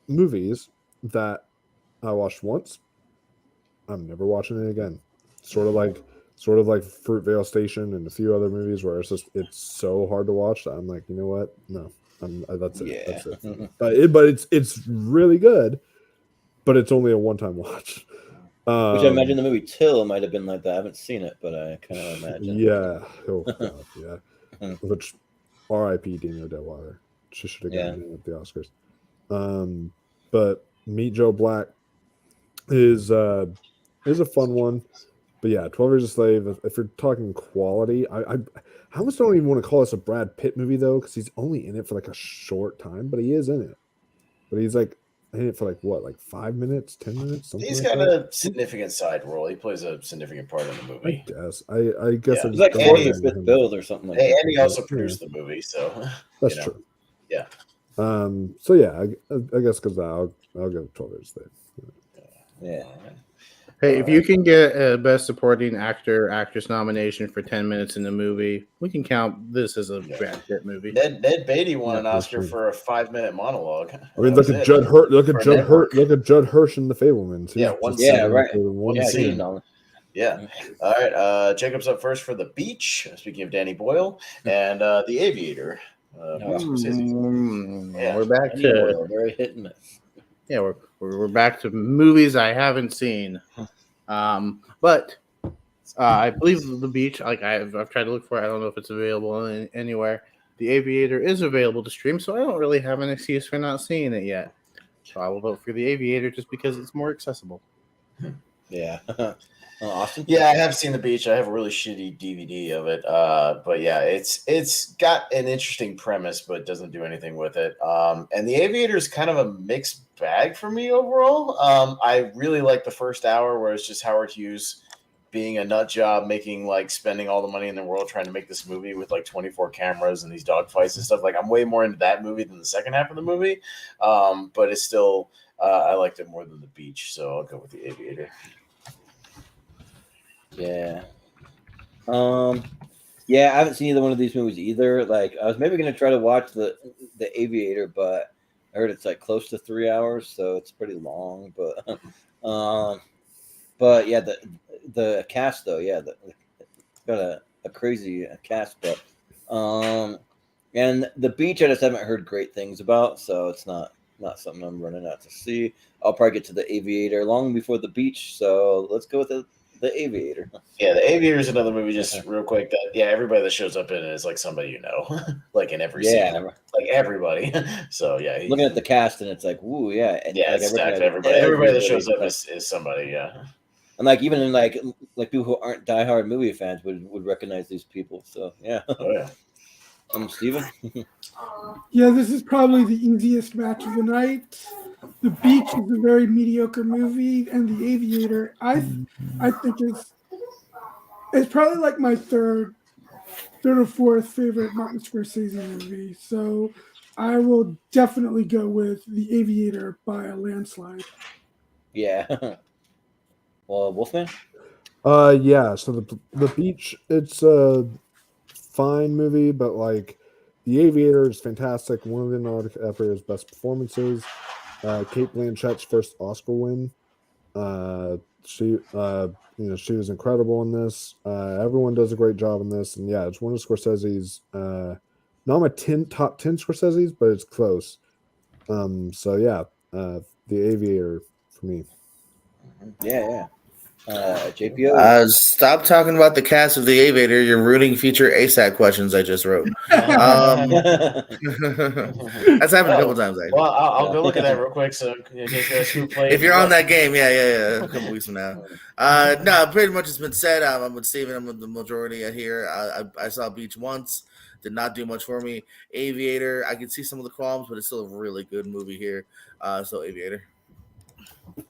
movies that I watched once. I'm never watching it again. Sort of like Fruitvale Station and a few other movies where it's so hard to watch that I'm like, you know what? No, that's it. Yeah. That's it. But it's really good. But it's only a one-time watch. Which I imagine the movie Till might have been like that. I haven't seen it, but I kind of imagine. Yeah. Oh God, yeah. Which R.I.P. Dino DeWilder. She should have gotten in at the Oscars. But Meet Joe Black is a fun one. But yeah, 12 Years a Slave, if you're talking quality, I almost don't even want to call this a Brad Pitt movie, though, because he's only in it for like a short time, but he is in it. But he's like in it for like what, like 5 minutes, 10 minutes? He's got a significant side role. He plays a significant part in the movie. I guess it's like fourth or fifth build or something like that. And he also produced the movie, so that's true. Yeah. So yeah, I guess because I'll go 12 Years a Slave. Yeah. Hey, if you can get a Best Supporting Actress nomination for 10 minutes in the movie, we can count this as a Brad Pitt movie. Ned Beatty won an Oscar for a 5-minute monologue. I mean, look at Judd Hirsch. Look at Judd Hirsch in The Fabelmans. One scene. Yeah. All right. Jacob's up first for The Beach. Speaking of Danny Boyle, and The Aviator. We're back to very hit and miss. Yeah, we're back to movies I haven't seen, but I believe The Beach. Like I've tried to look for it. I don't know if it's available anywhere. The Aviator is available to stream, so I don't really have an excuse for not seeing it yet. So I will vote for The Aviator just because it's more accessible. Yeah. Austin? Yeah, I have seen The Beach. I have a really shitty DVD of it. But yeah, it's got an interesting premise, but doesn't do anything with it. And The Aviator is kind of a mixed bag for me overall. I really like the first hour where it's just Howard Hughes being a nut job, spending all the money in the world trying to make this movie with like 24 cameras and these dogfights and stuff. Like, I'm way more into that movie than the second half of the movie. But it's still, I liked it more than The Beach, so I'll go with The Aviator. Yeah. Yeah, I haven't seen either one of these movies either. Like, I was maybe gonna try to watch the Aviator, but I heard it's like close to 3 hours, so it's pretty long. But yeah, the cast though, yeah, it's got a crazy cast, but and the beach I just haven't heard great things about, so it's not something I'm running out to see. I'll probably get to the Aviator long before the beach, so let's go with the Aviator. Yeah, The Aviator is another movie, just real quick. That everybody that shows up in it is like somebody you know, like in every scene, like everybody. So yeah, looking at the cast and it's like, ooh, yeah, and yeah, like, it's stacked. Everybody that shows up is somebody, yeah. And like even in like people who aren't diehard movie fans would recognize these people. So yeah. Oh yeah. Steven. Yeah, this is probably the easiest match of the night. The Beach is a very mediocre movie, and The Aviator, I think it's probably like my third or fourth favorite Martin Scorsese movie. So I will definitely go with The Aviator by a landslide. Yeah. Well, Wolfman. Yeah. So the Beach, it's a fine movie, but like The Aviator is fantastic. One of Leonardo DiCaprio's best performances. Kate Blanchett's first Oscar win. She was incredible in this. Everyone does a great job in this, and yeah, it's one of Scorsese's. Not my top 10 Scorsese's, but it's close. So yeah, The Aviator for me. Yeah. JPO. Stop talking about the cast of The Aviator. You're ruining future ASAP questions I just wrote. That's happened a couple times. Actually. Well, I'll go look at that real quick. So in case you guys who played, if you're on that game, yeah, a couple weeks from now. No, pretty much it's been said. I'm with Steven. I'm with the majority here. I saw Beach once. Did not do much for me. Aviator, I can see some of the qualms, but it's still a really good movie here. So Aviator.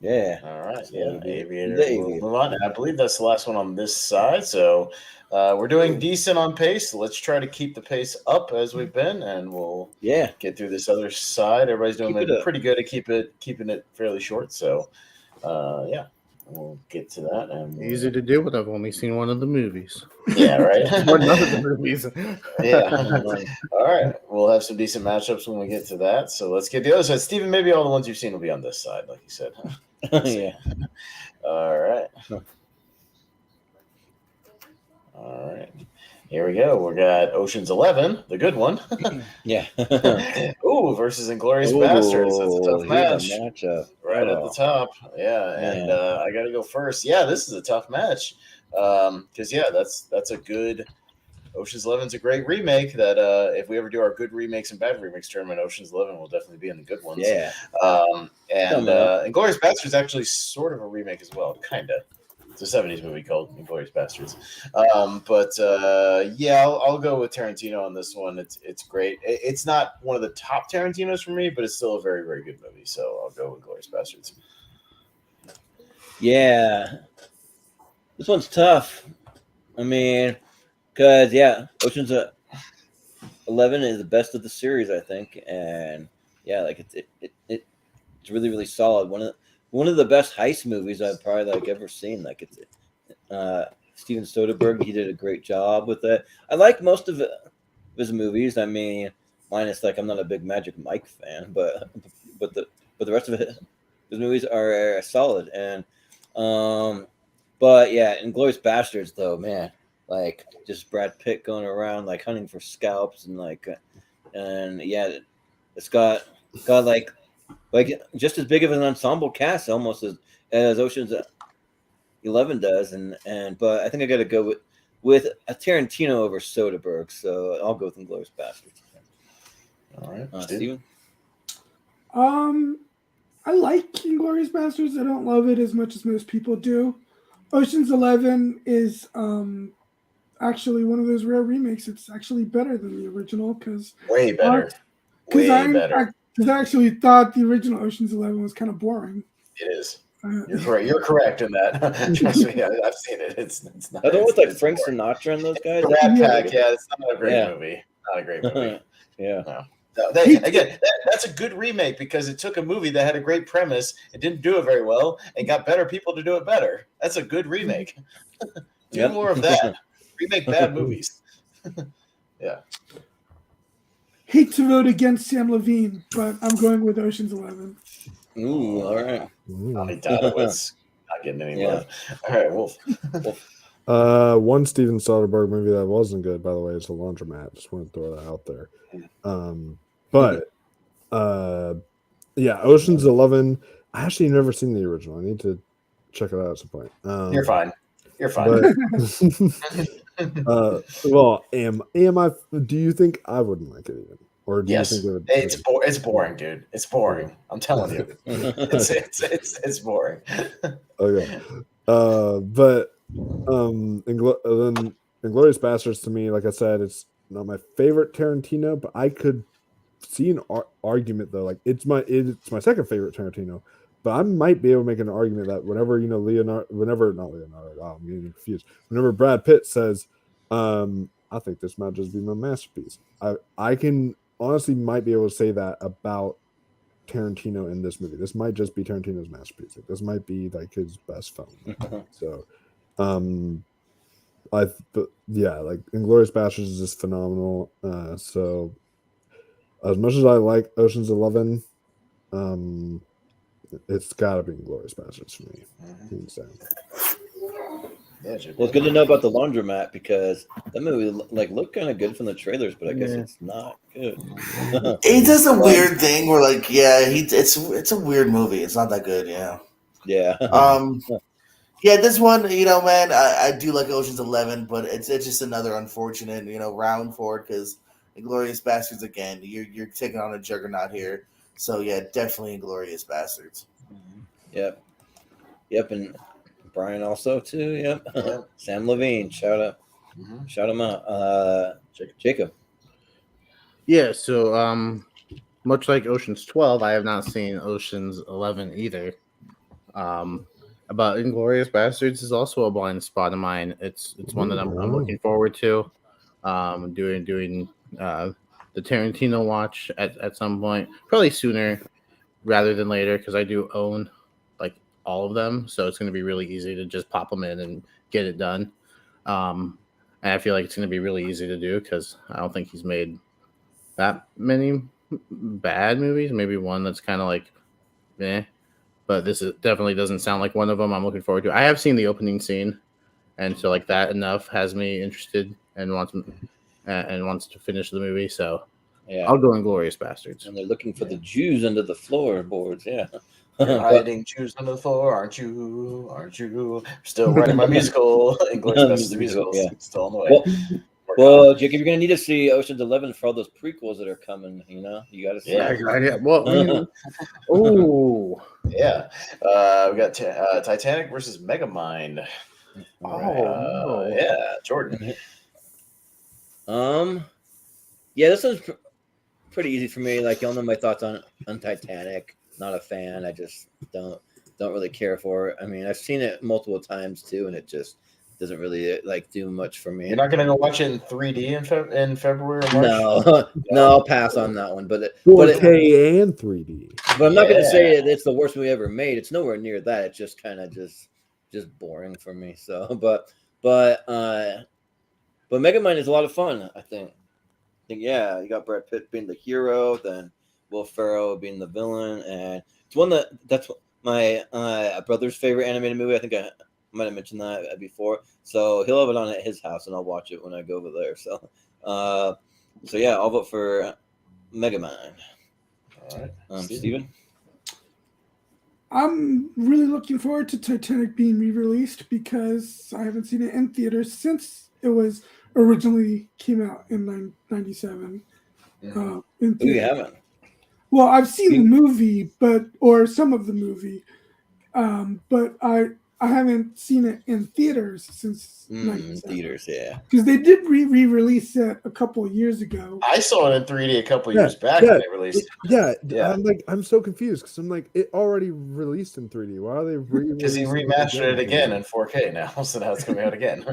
Yeah. All right. Yeah. Aviator. We'll move on. I believe that's the last one on this side. So we're doing decent on pace. Let's try to keep the pace up as we've been, and we'll get through this other side. Everybody's doing pretty good at keeping it fairly short. So yeah, we'll get to that. And easy to do when I've only seen one of the movies. Yeah, right. Or none of the movies. Yeah. All right. We'll have some decent matchups when we get to that. So let's get the other side. Steven, maybe all the ones you've seen will be on this side, like you said. Yeah. All right. All right. Here we go. We got Ocean's 11, the good one. Yeah. Ooh, versus Inglourious Basterds. That's a tough match. Matchup. Right at the top. Yeah. And I got to go first. Yeah, this is a tough match. Because that's a good. Ocean's 11's a great remake that if we ever do our good remakes and bad remakes tournament, Ocean's 11 will definitely be in the good ones. Yeah. And Inglourious Basterds is actually sort of a remake as well, kind of. It's a 70s movie called Inglourious Basterds. I'll go with Tarantino on this one. It's great. It's not one of the top Tarantinos for me, but it's still a very, very good movie. So I'll go with Inglourious Basterds. Yeah. This one's tough. I mean, because Ocean's 11 is the best of the series, I think, and like it's really, really solid. One of the best heist movies I've probably ever seen. Like it's Steven Soderbergh, he did a great job with it. I like most of his movies. I mean, minus I'm not a big Magic Mike fan, but the rest of his movies are solid. And but yeah, Inglourious Basterds though, man, just Brad Pitt going around hunting for scalps and it's got just as big of an ensemble cast almost as Ocean's 11 does, but I think I got to go with a Tarantino over Soderbergh, so I'll go with Inglourious Basterds. All right, Steven? I like Inglourious Basterds. I don't love it as much as most people do. Ocean's 11 is actually one of those rare remakes. It's actually better than the original because way better. Way better. Because I actually thought the original Ocean's 11 was kind of boring. It is. You're correct. You're correct in that. Trust me, I've seen it. It's not. I don't know with Frank Sinatra and those guys. Rat Pack, it's not a great movie. Not a great movie. Yeah. No. That's a good remake because it took a movie that had a great premise, it didn't do it very well, and got better people to do it better. That's a good remake. Do more of that. Remake bad movies. Yeah. Hate to vote against Sam Levine, but I'm going with Ocean's 11. Ooh, all right. Tommy Donowitz not getting any love. All right, Wolf. One Steven Soderbergh movie that wasn't good, by the way, is The Laundromat. Just want to throw that out there. Yeah, Ocean's 11. I actually never seen the original. I need to check it out at some point. You're fine. You're fine. Well, am I? Do you think I wouldn't like it even, or do yes, you think it would? It's boring, dude. It's boring. I'm telling you, it's boring. Okay, but then Inglourious Basterds to me, like I said, it's not my favorite Tarantino, but I could see an argument though. Like it's my second favorite Tarantino. But I might be able to make an argument that whenever I'm getting confused. Whenever Brad Pitt says, "I think this might just be my masterpiece," I can honestly might be able to say that about Tarantino in this movie. This might just be Tarantino's masterpiece. Like, this might be like his best film. So, like Inglourious Basterds is just phenomenal. So, as much as I like Ocean's 11, it's got to be Inglourious Basterds for me. Well, it's good to know about The Laundromat because that movie looked kind of good from the trailers, but I guess it's not good. He does a weird thing where it's a weird movie. It's not that good. Yeah. Yeah, this one, man, I do like Ocean's 11, but it's just another unfortunate, round for it because Inglourious Basterds again. You're taking on a juggernaut here. So yeah, definitely Inglourious Basterds. Yep, and Brian also too. Yep, Sam Levine, shout out, shout him out. Jacob. Yeah, so much like Ocean's 12, I have not seen Ocean's 11 either. About Inglourious Basterds is also a blind spot of mine. It's one that I'm looking forward to. Doing the Tarantino watch at some point, probably sooner rather than later, because I do own like all of them, so it's going to be really easy to just pop them in and get it done. And I feel like it's going to be really easy to do because I don't think he's made that many bad movies. Maybe one that's kind of like, but definitely doesn't sound like one of them. I'm looking forward to. I have seen the opening scene, and so like that enough has me interested and wants to finish the movie. So yeah, I'll go Inglourious Basterds. And they're looking for the Jews under the floorboards. Yeah, you're hiding Jews under the floor, aren't you? Aren't you? Still writing my musical. Inglourious Basterds musical. Yeah. Still on the way. Well, Jacob, you're gonna need to see Ocean's 11 for all those prequels that are coming. You got to see. Yeah. Well, oh, yeah. We got Titanic versus Megamind. Yeah, Jordan. Yeah, this one's pretty easy for me. Like, y'all know my thoughts on Titanic. Not a fan. I just don't really care for it. I mean, I've seen it multiple times too, and it just doesn't really do much for me. You're not gonna go watch it in 3D in February or March? No, I'll pass on that one. But 4K and 3D. But I'm not gonna say it's the worst movie ever made. It's nowhere near that. It's just kind of just boring for me. So, but Megamind is a lot of fun. I think yeah, you got Brad Pitt being the hero, then Will Ferrell being the villain, and it's one that's my brother's favorite animated movie. I think I might have mentioned that before. So he'll have it on at his house, and I'll watch it when I go over there. So, yeah, I'll vote for Megamind. All right, Steven? I'm really looking forward to Titanic being re-released because I haven't seen it in theaters since it was originally came out in 97. You haven't? Well, I've seen the movie, or some of the movie, but I haven't seen it in theaters since 97. Theaters, yeah. Because they did re-release it a couple of years ago. I saw it in 3D a couple of years back when they released it. Yeah. I'm so confused because I'm like, it already released in 3D. Why are they because he remastered it again in 4K now, so now it's coming out again.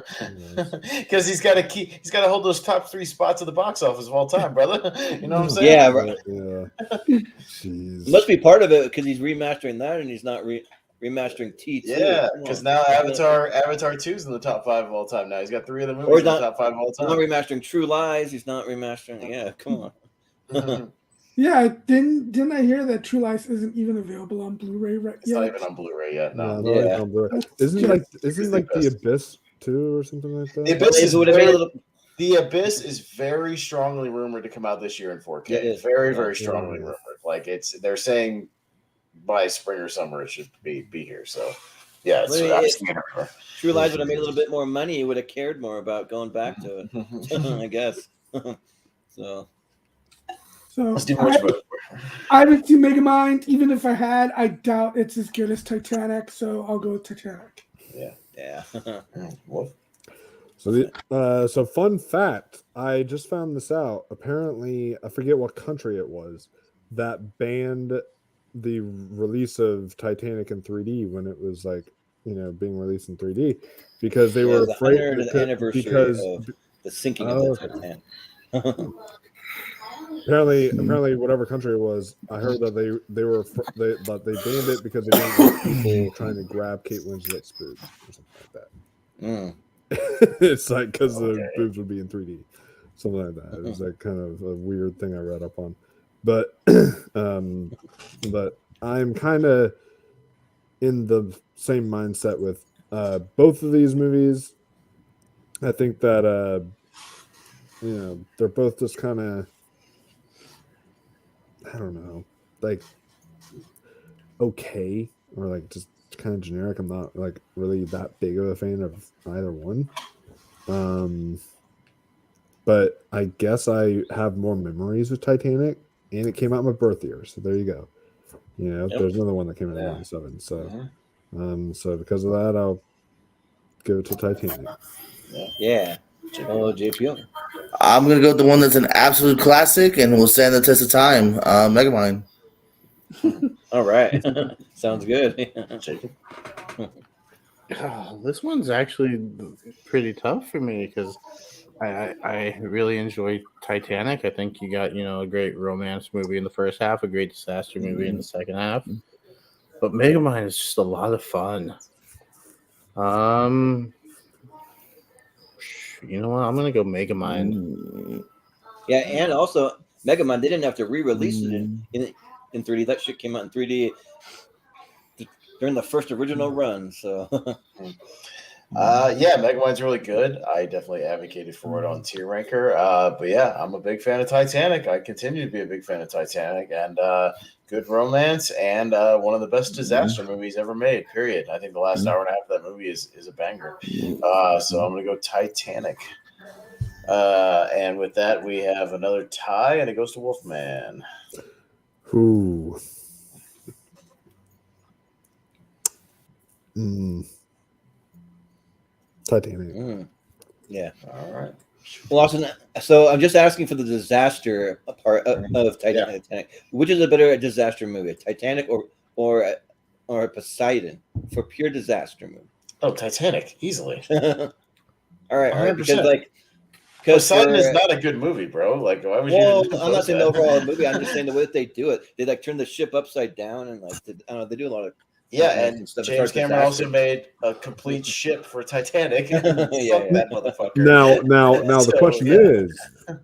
Because he's got to hold those top 3 spots of the box office of all time, brother. You know what I'm saying? Yeah, right. Yeah. Jeez. Must be part of it because he's remastering that and he's not remastering T2. Yeah, Come because on. now Avatar 2 is in the top 5 of all time. Now he's got 3 other Or movies he's in the not, top 5 of all he's not time. remastering True Lies. He's not remastering. Yeah, come on. Yeah, didn't I hear that True Lies isn't even available on Blu-ray right It's not yet? even on Blu-ray yet. No. not even on Blu-ray. Isn't like the best. Abyss 2 or something like that? The Abyss is Would have made a little. The Abyss is very strongly rumored to come out this year in 4K. It is. Very, very strongly rumored. Like they're saying by spring or summer it should be here. So yeah, it's True Lies would have made a little bit more money. He would have cared more about going back to it, I guess. So let's do much better. I haven't seen Megamind. Even if I had, I doubt it's as good as Titanic. So I'll go with Titanic. Yeah. So fun fact, I just found this out. Apparently, I forget what country it was that banned the release of Titanic in 3D when it was being released in 3D because they were afraid the anniversary of the sinking of the Titanic. Apparently, whatever country it was, I heard that they banned it because they didn't want people trying to grab Kate Winslet's boobs or something like that. It's like because the boobs would be in 3D, something like that. It was like kind of a weird thing I read up on, but I'm kind of in the same mindset with both of these movies. I think that they're both just kind of, I don't know, like okay or like just kind of generic. I'm not like really that big of a fan of either one. But I guess I have more memories with Titanic, and it came out my birth year, so there you go. There's another one that came out in 97. So so because of that, I'll go to Titanic. Yeah. JPO. I'm gonna go with the one that's an absolute classic and will stand the test of time. Megamind. All right. Sounds good. This one's actually pretty tough for me because I really enjoy Titanic. I think you got a great romance movie in the first half, a great disaster movie in the second half. But Megamind is just a lot of fun. You know what? I'm gonna go Megamind. Yeah, and also Megamind, they didn't have to re-release it in 3D. That shit came out in 3D during the first original run. So Megamind's really good. I definitely advocated for it on Tier Ranker. But yeah, I'm a big fan of Titanic. I continue to be a big fan of Titanic, and good romance and one of the best disaster movies ever made. Period. I think the last hour and a half of that movie is a banger. So I'm gonna go Titanic. And with that, we have another tie, and it goes to Wolfman. Ooh. Titanic. Yeah. All right. Well, so I'm just asking for the disaster part of Titanic. Which is a better disaster movie, Titanic or Poseidon for pure disaster movie? Oh, Titanic, easily. All right, 100%. because Poseidon is not a good movie, bro. Like, why would you? I'm not saying the overall movie. I'm just saying the way that they do it. They like turn the ship upside down and like I don't know. They do a lot of and James Cameron also made a complete ship for Titanic. That motherfucker. Now the question is,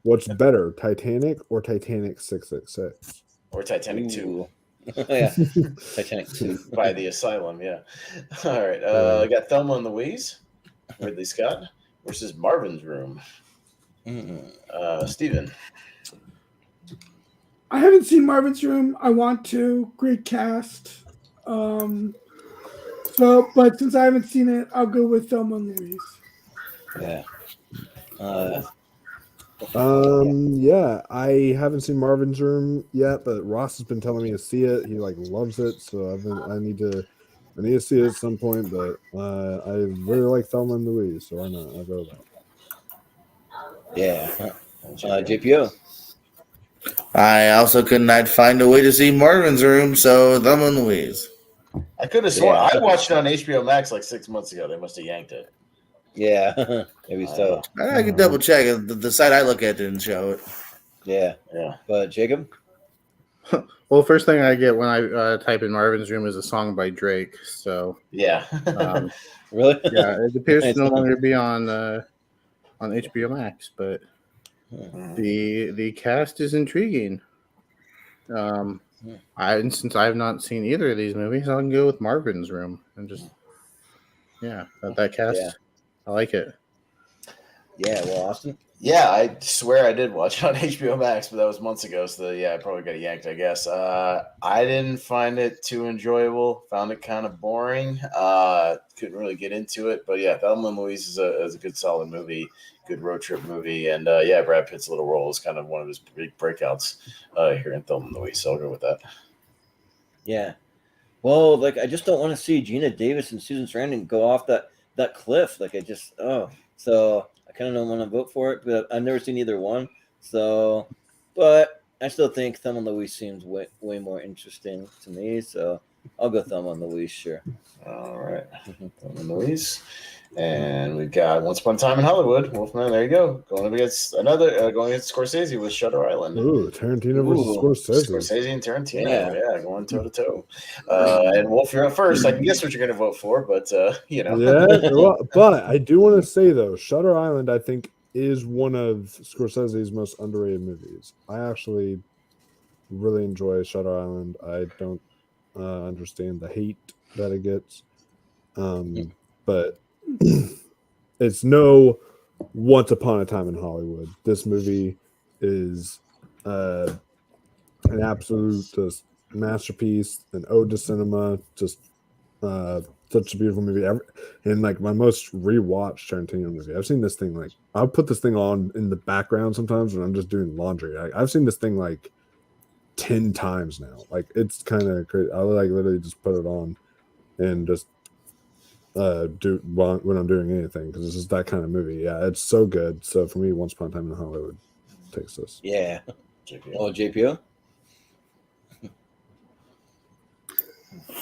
what's better, Titanic or Titanic 666? Or Titanic 2? Yeah, Titanic 2 by the Asylum. Yeah. All right. I got Thelma and Louise, Ridley Scott versus Marvin's Room. Steven. I haven't seen Marvin's Room. I want to. Great cast. But since I haven't seen it, I'll go with Thelma and Louise. Yeah. I haven't seen Marvin's Room yet, but Ross has been telling me to see it. He loves it, so I need to see it at some point. But I really like Thelma and Louise, so why not? I'll go with that. Yeah. JPO. I also could not find a way to see Marvin's Room, so Thelma and Louise. I could have sworn I watched it on HBO Max like 6 months ago. They must have yanked it. Yeah, maybe so. I can double check. The site I look at didn't show it. Yeah. But Jacob? Well, first thing I get when I type in Marvin's Room is a song by Drake. So Yeah. Really? yeah, it appears Nice. to no longer be on HBO Max, but the cast is intriguing. Since I have not seen either of these movies, I can go with Marvin's Room and just that cast. Yeah. I like it. Yeah. Well, Austin. Yeah, I swear I did watch it on HBO Max, but that was months ago. So yeah, I probably got yanked, I guess. I didn't find it too enjoyable. Found it kind of boring. Couldn't really get into it. But yeah, Thelma and Louise is a good, solid movie, good road trip movie, and yeah, Brad Pitt's little role is kind of one of his big breakouts here in Thelma and Louise. So I'll go with that. Yeah. Well, like I just don't want to see Gina Davis and Susan Sarandon go off that cliff. Like so I kind of don't want to vote for it, but I've never seen either one. So, but I still think Thelma and Louise seems way more interesting to me. So I'll go Thelma and Louise, sure. All right, Thelma and Louise. And we've got Once Upon a Time in Hollywood. Wolfman, there you go. Going up against going against Scorsese with Shutter Island. Ooh, Tarantino versus Scorsese. Scorsese and Tarantino. Yeah, going toe to toe. And Wolf, you're up first. I can guess what you're going to vote for, but you know. Yeah, well, but I do want to say though, Shutter Island, I think, is one of Scorsese's most underrated movies. I actually really enjoy Shutter Island. I don't understand the hate that it gets, but it's no Once Upon a Time in Hollywood. This movie is an absolute just masterpiece, an ode to cinema. Just such a beautiful movie. And like my most rewatched Tarantino movie. I've seen this thing like I'll put this thing on in the background sometimes when I'm just doing laundry. I've seen this thing like 10 times now. Like it's kind of crazy. I like literally just put it on and just do when I'm doing anything because this is that kind of movie. Yeah, it's so good. So for me, Once Upon a Time in Hollywood takes this. Yeah. JPO. Oh, JPO.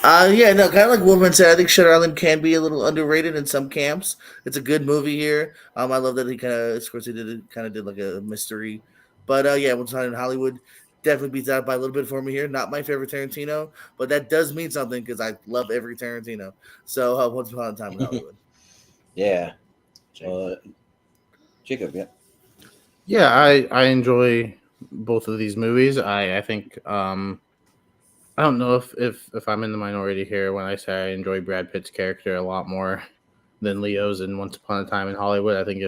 Kind of like Wolfman said, I think Shutter Island can be a little underrated in some camps. It's a good movie here. I love that he Scorsese did like a mystery, but Once Upon a Time in Hollywood definitely beats out by a little bit for me here. Not my favorite Tarantino, but that does mean something because I love every Tarantino. So Once Upon a Time in Hollywood. Yeah. Jacob, yeah. Yeah, I enjoy both of these movies. I think I don't know if I'm in the minority here when I say I enjoy Brad Pitt's character a lot more than Leo's in Once Upon a Time in Hollywood. I think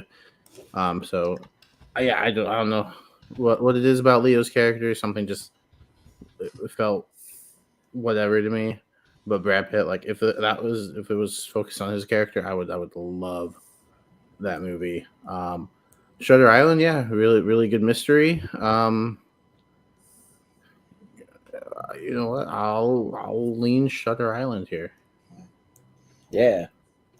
I don't know what it is about Leo's character. Something just it felt whatever to me. But Brad Pitt, like if it was focused on his character, I would love that movie. Shutter Island, yeah, really good mystery. You know what? I'll lean Shutter Island here. Yeah.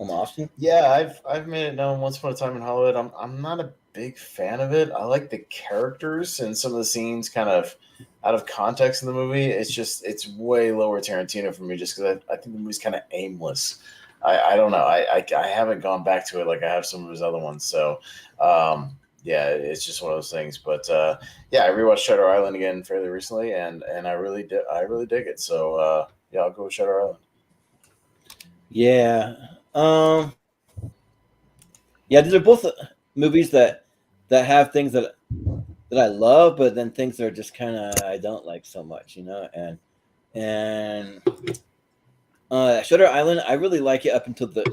I'm Austin. Yeah, I've made it known Once Upon a Time in Hollywood. I'm not a big fan of it. I like the characters and some of the scenes kind of out of context in the movie. It's way lower Tarantino for me just because I think the movie's kind of aimless. I don't know. I haven't gone back to it like I have some of his other ones. So yeah, it's just one of those things. But yeah, I rewatched Shutter Island again fairly recently, and I really dig it. So yeah, I'll go with Shutter Island. Yeah. Yeah, these are both movies that have things that I love, but then things that are just kind of I don't like so much, you know. And Shutter Island, I really like it up until the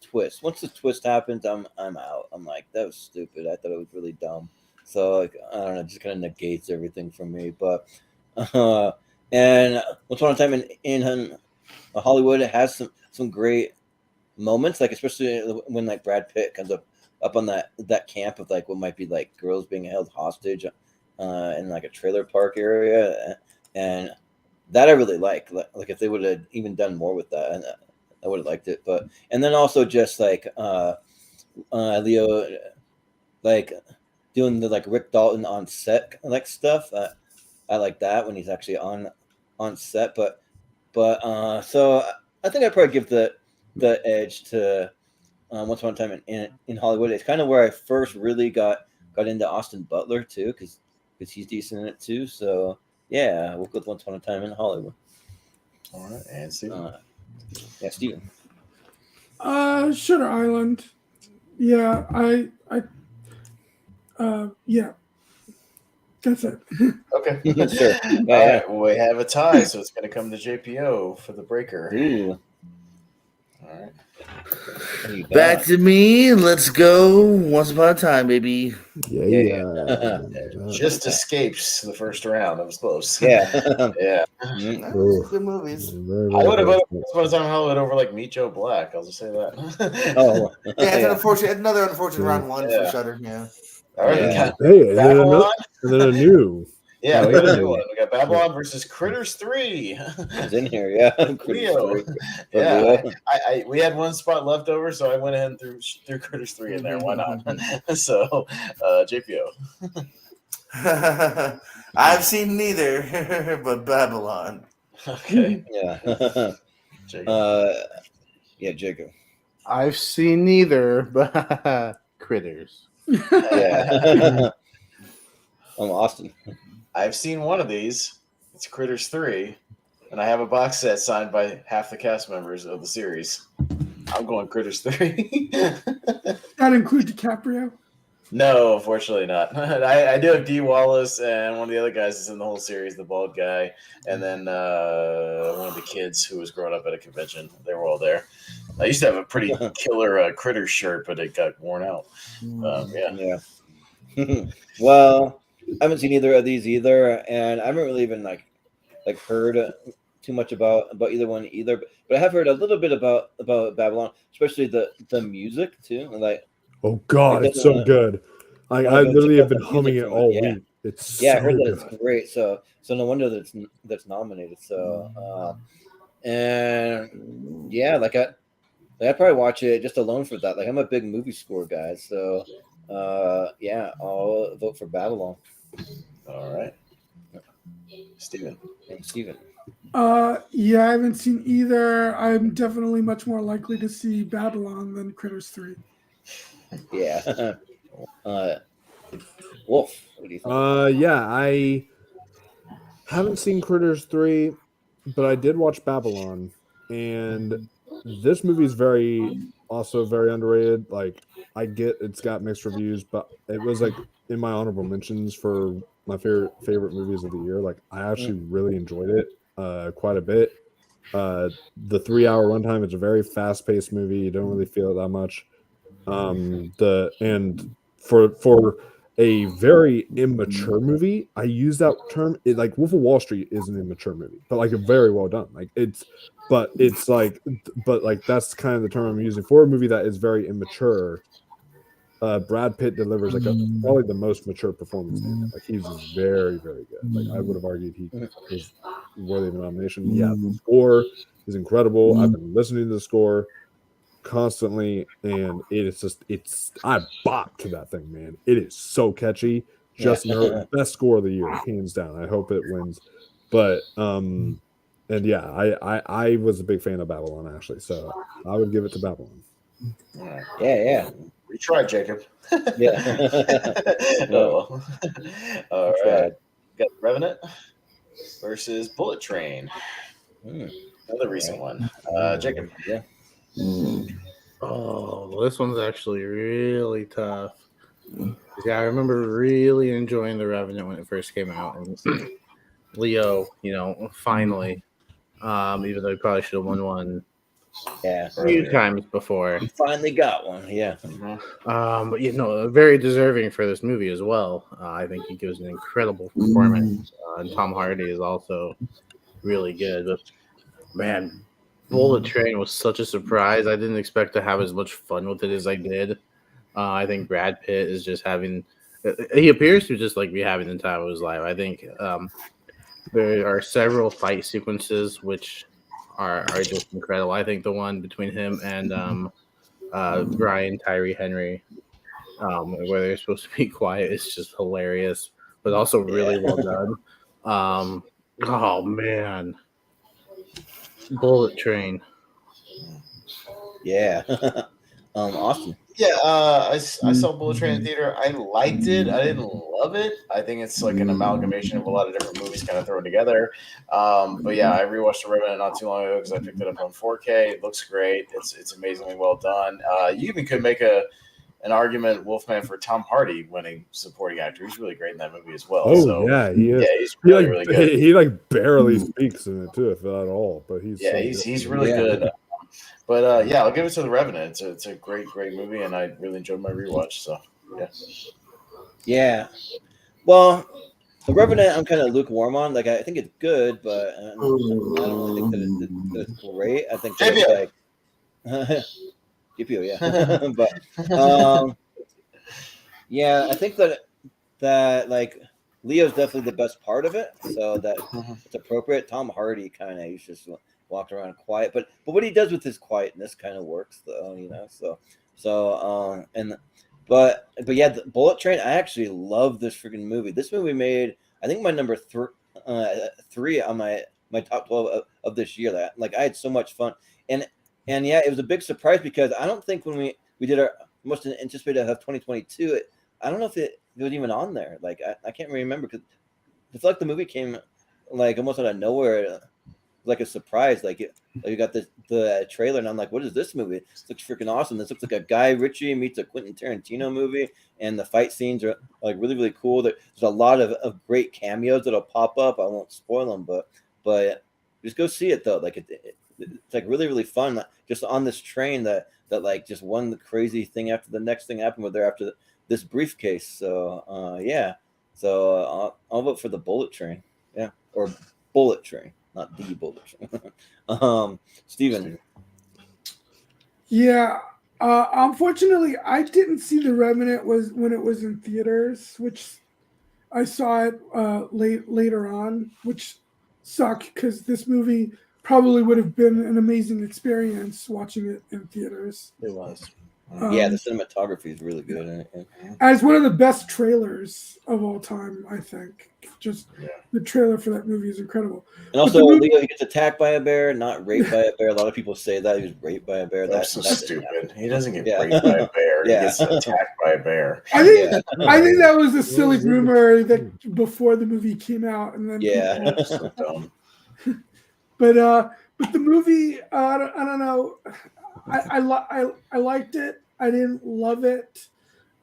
twist. Once the twist happens, I'm out. I'm like, that was stupid. I thought it was really dumb. So like, I don't know, it just kind of negates everything for me. But and Once Upon a Time in Hollywood, it has some great moments, like especially when like Brad Pitt comes up on that camp of like what might be like girls being held hostage in like a trailer park area, and that I really like if they would have even done more with that, and I would have liked it. But and then also just like Leo like doing the like Rick Dalton on set like stuff. I like that when he's actually on set. But so I think I'd probably give the edge to Once Upon a Time in Hollywood. It's kind of where I first really got into Austin Butler too, because he's decent in it too. So Yeah, Woke With Once Upon a Time in Hollywood. All right, and Steven. Yeah, Steven. Shutter Island. Yeah, yeah. That's it. Okay. Sure. All right, we have a tie, so it's going to come to JPO for the breaker. Ooh. All right. Back to me. Let's go. Once upon a time, baby. Yeah. Just escapes the first round. That was close. Yeah. Yeah. Good movies. I would have voted Once Upon a Time in Hollywood over like Meet Joe Black. I'll just say that. Oh. Yeah, it's another unfortunate round one for Yeah. Shutter. Yeah. All right. Yeah. We got Babylon. And then a new. Yeah, we got a new one. We got Babylon versus Critters 3. It's in here, yeah. Leo. Yeah, we had one spot left over, so I went ahead and threw Critters 3 in there. Why not? So, JPO. I've seen neither, but Babylon. Okay. Yeah. Yeah, Jacob. I've seen neither, but Critters. Yeah. Austin. I've seen one of these. It's Critters 3, and I have a box set signed by half the cast members of the series. I'm going Critters 3. That include DiCaprio? No, unfortunately not. I do have Dee Wallace, and one of the other guys is in the whole series, the bald guy, and then one of the kids who was growing up at a convention. They were all there. I used to have a pretty killer Critters shirt, but it got worn out. Yeah. Well, I haven't seen either of these either, and I haven't really even like heard too much about either one either. But I have heard a little bit about Babylon, especially the music too. Like, oh God, it's so good. I literally have been humming it all week. It's I so heard that good. it's great. So no wonder that's nominated. So and yeah, I'd probably watch it just alone for that. Like, I'm a big movie score guy, so yeah, I'll vote for Babylon. All right. Steven. And Steven. Yeah, I haven't seen either. I'm definitely much more likely to see Babylon than Critters 3. Yeah. Wolf, what do you think? Yeah, I haven't seen Critters 3, but I did watch Babylon, and this movie is also very underrated. Like, I get it's got mixed reviews, but it was like in my honorable mentions for my favorite movies of the year. Like, I actually really enjoyed it quite a bit. The 3-hour runtime, it's a very fast-paced movie. You don't really feel it that much. For a very immature movie, I use that term. Like, Wolf of Wall Street is an immature movie, but like a very well done. But that's kind of the term I'm using for a movie that is very immature. Brad Pitt delivers probably the most mature performance in it. Like, he's very, very good. Like, I would have argued he was worthy of a nomination. Yeah, the score is incredible. I've been listening to the score constantly, and I bop to that thing, man. It is so catchy. Just best score of the year, hands down. I hope it wins. But and yeah, I was a big fan of Babylon, actually, so I would give it to Babylon. All right. Yeah. We tried, Jacob. Yeah. All right. Got Revenant versus Bullet Train. Another recent one. Jacob. Yeah. Oh, this one's actually really tough. Yeah, I remember really enjoying The Revenant when it first came out, and Leo, finally, even though he probably should have won one. Yeah, a few times before. He finally got one. Yeah. But very deserving for this movie as well. I think he gives an incredible performance. And Tom Hardy is also really good. But man, Bullet Train was such a surprise. I didn't expect to have as much fun with it as I did. I think Brad Pitt is just having. He appears to just be having the time of his life. I think there are several fight sequences which are just incredible. I think the one between him and Brian Tyree Henry, where they're supposed to be quiet, is just hilarious, but also really well done. Oh man, Bullet Train. Yeah. Austin. Yeah, I saw Bullet Train in the theater. I liked it. I didn't love it. I think it's like an amalgamation of a lot of different movies kind of thrown together. But yeah, I rewatched The Revenant not too long ago because I picked it up on 4K. It looks great. It's amazingly well done. You even could make an argument, Wolfman, for Tom Hardy winning supporting actor. He's really great in that movie as well. Oh so, yeah, he is. Yeah, he's really, really good. He like barely speaks in it too, if at all. But he's he's really good. But yeah, I'll give it to The Revenant. It's a great movie, and I really enjoyed my rewatch. So yeah. Yeah. Well, The Revenant, I'm kind of lukewarm on. Like, I think it's good, but I don't really think that it's great. I think that it's like Dicaprio, yeah. But yeah, I think that like Leo's definitely the best part of it, so that it's appropriate. Tom Hardy kind of he's just walked around quiet, but what he does with his quietness kind of works, though, you know. But yeah, the Bullet Train. I actually love this freaking movie. This movie made, I think, my number 3 on my top 12 of this year. That like I had so much fun, and yeah, it was a big surprise because I don't think when we did our most anticipated of 2022, I don't know if it was even on there. Like I can't really remember because I feel like the movie came like almost out of nowhere. Like a surprise, like you got the trailer, and I'm like, "What is this movie? This looks freaking awesome! This looks like a Guy Ritchie meets a Quentin Tarantino movie, and the fight scenes are like really, really cool. There's a lot of great cameos that'll pop up. I won't spoil them, but just go see it though. Like it's like really, really fun. Just on this train that like just one crazy thing after the next thing happened with there after this briefcase. So yeah, so I'll vote for the Bullet Train. Yeah, or Bullet Train. Not the Bullet Train. Steven. Yeah. Unfortunately, I didn't see The Revenant when it was in theaters, which I saw it later on, which sucked because this movie probably would have been an amazing experience watching it in theaters. It was. Yeah, the cinematography is really good. As one of the best trailers of all time, I think. Just the trailer for that movie is incredible. And also, Leo, he gets attacked by a bear, not raped by a bear. A lot of people say that he was raped by a bear. That's so stupid. He doesn't get raped by a bear. Yeah. He gets attacked by a bear. I think that was a silly rumor that before the movie came out, and then So dumb. But the movie, I don't know. I liked it. I didn't love it.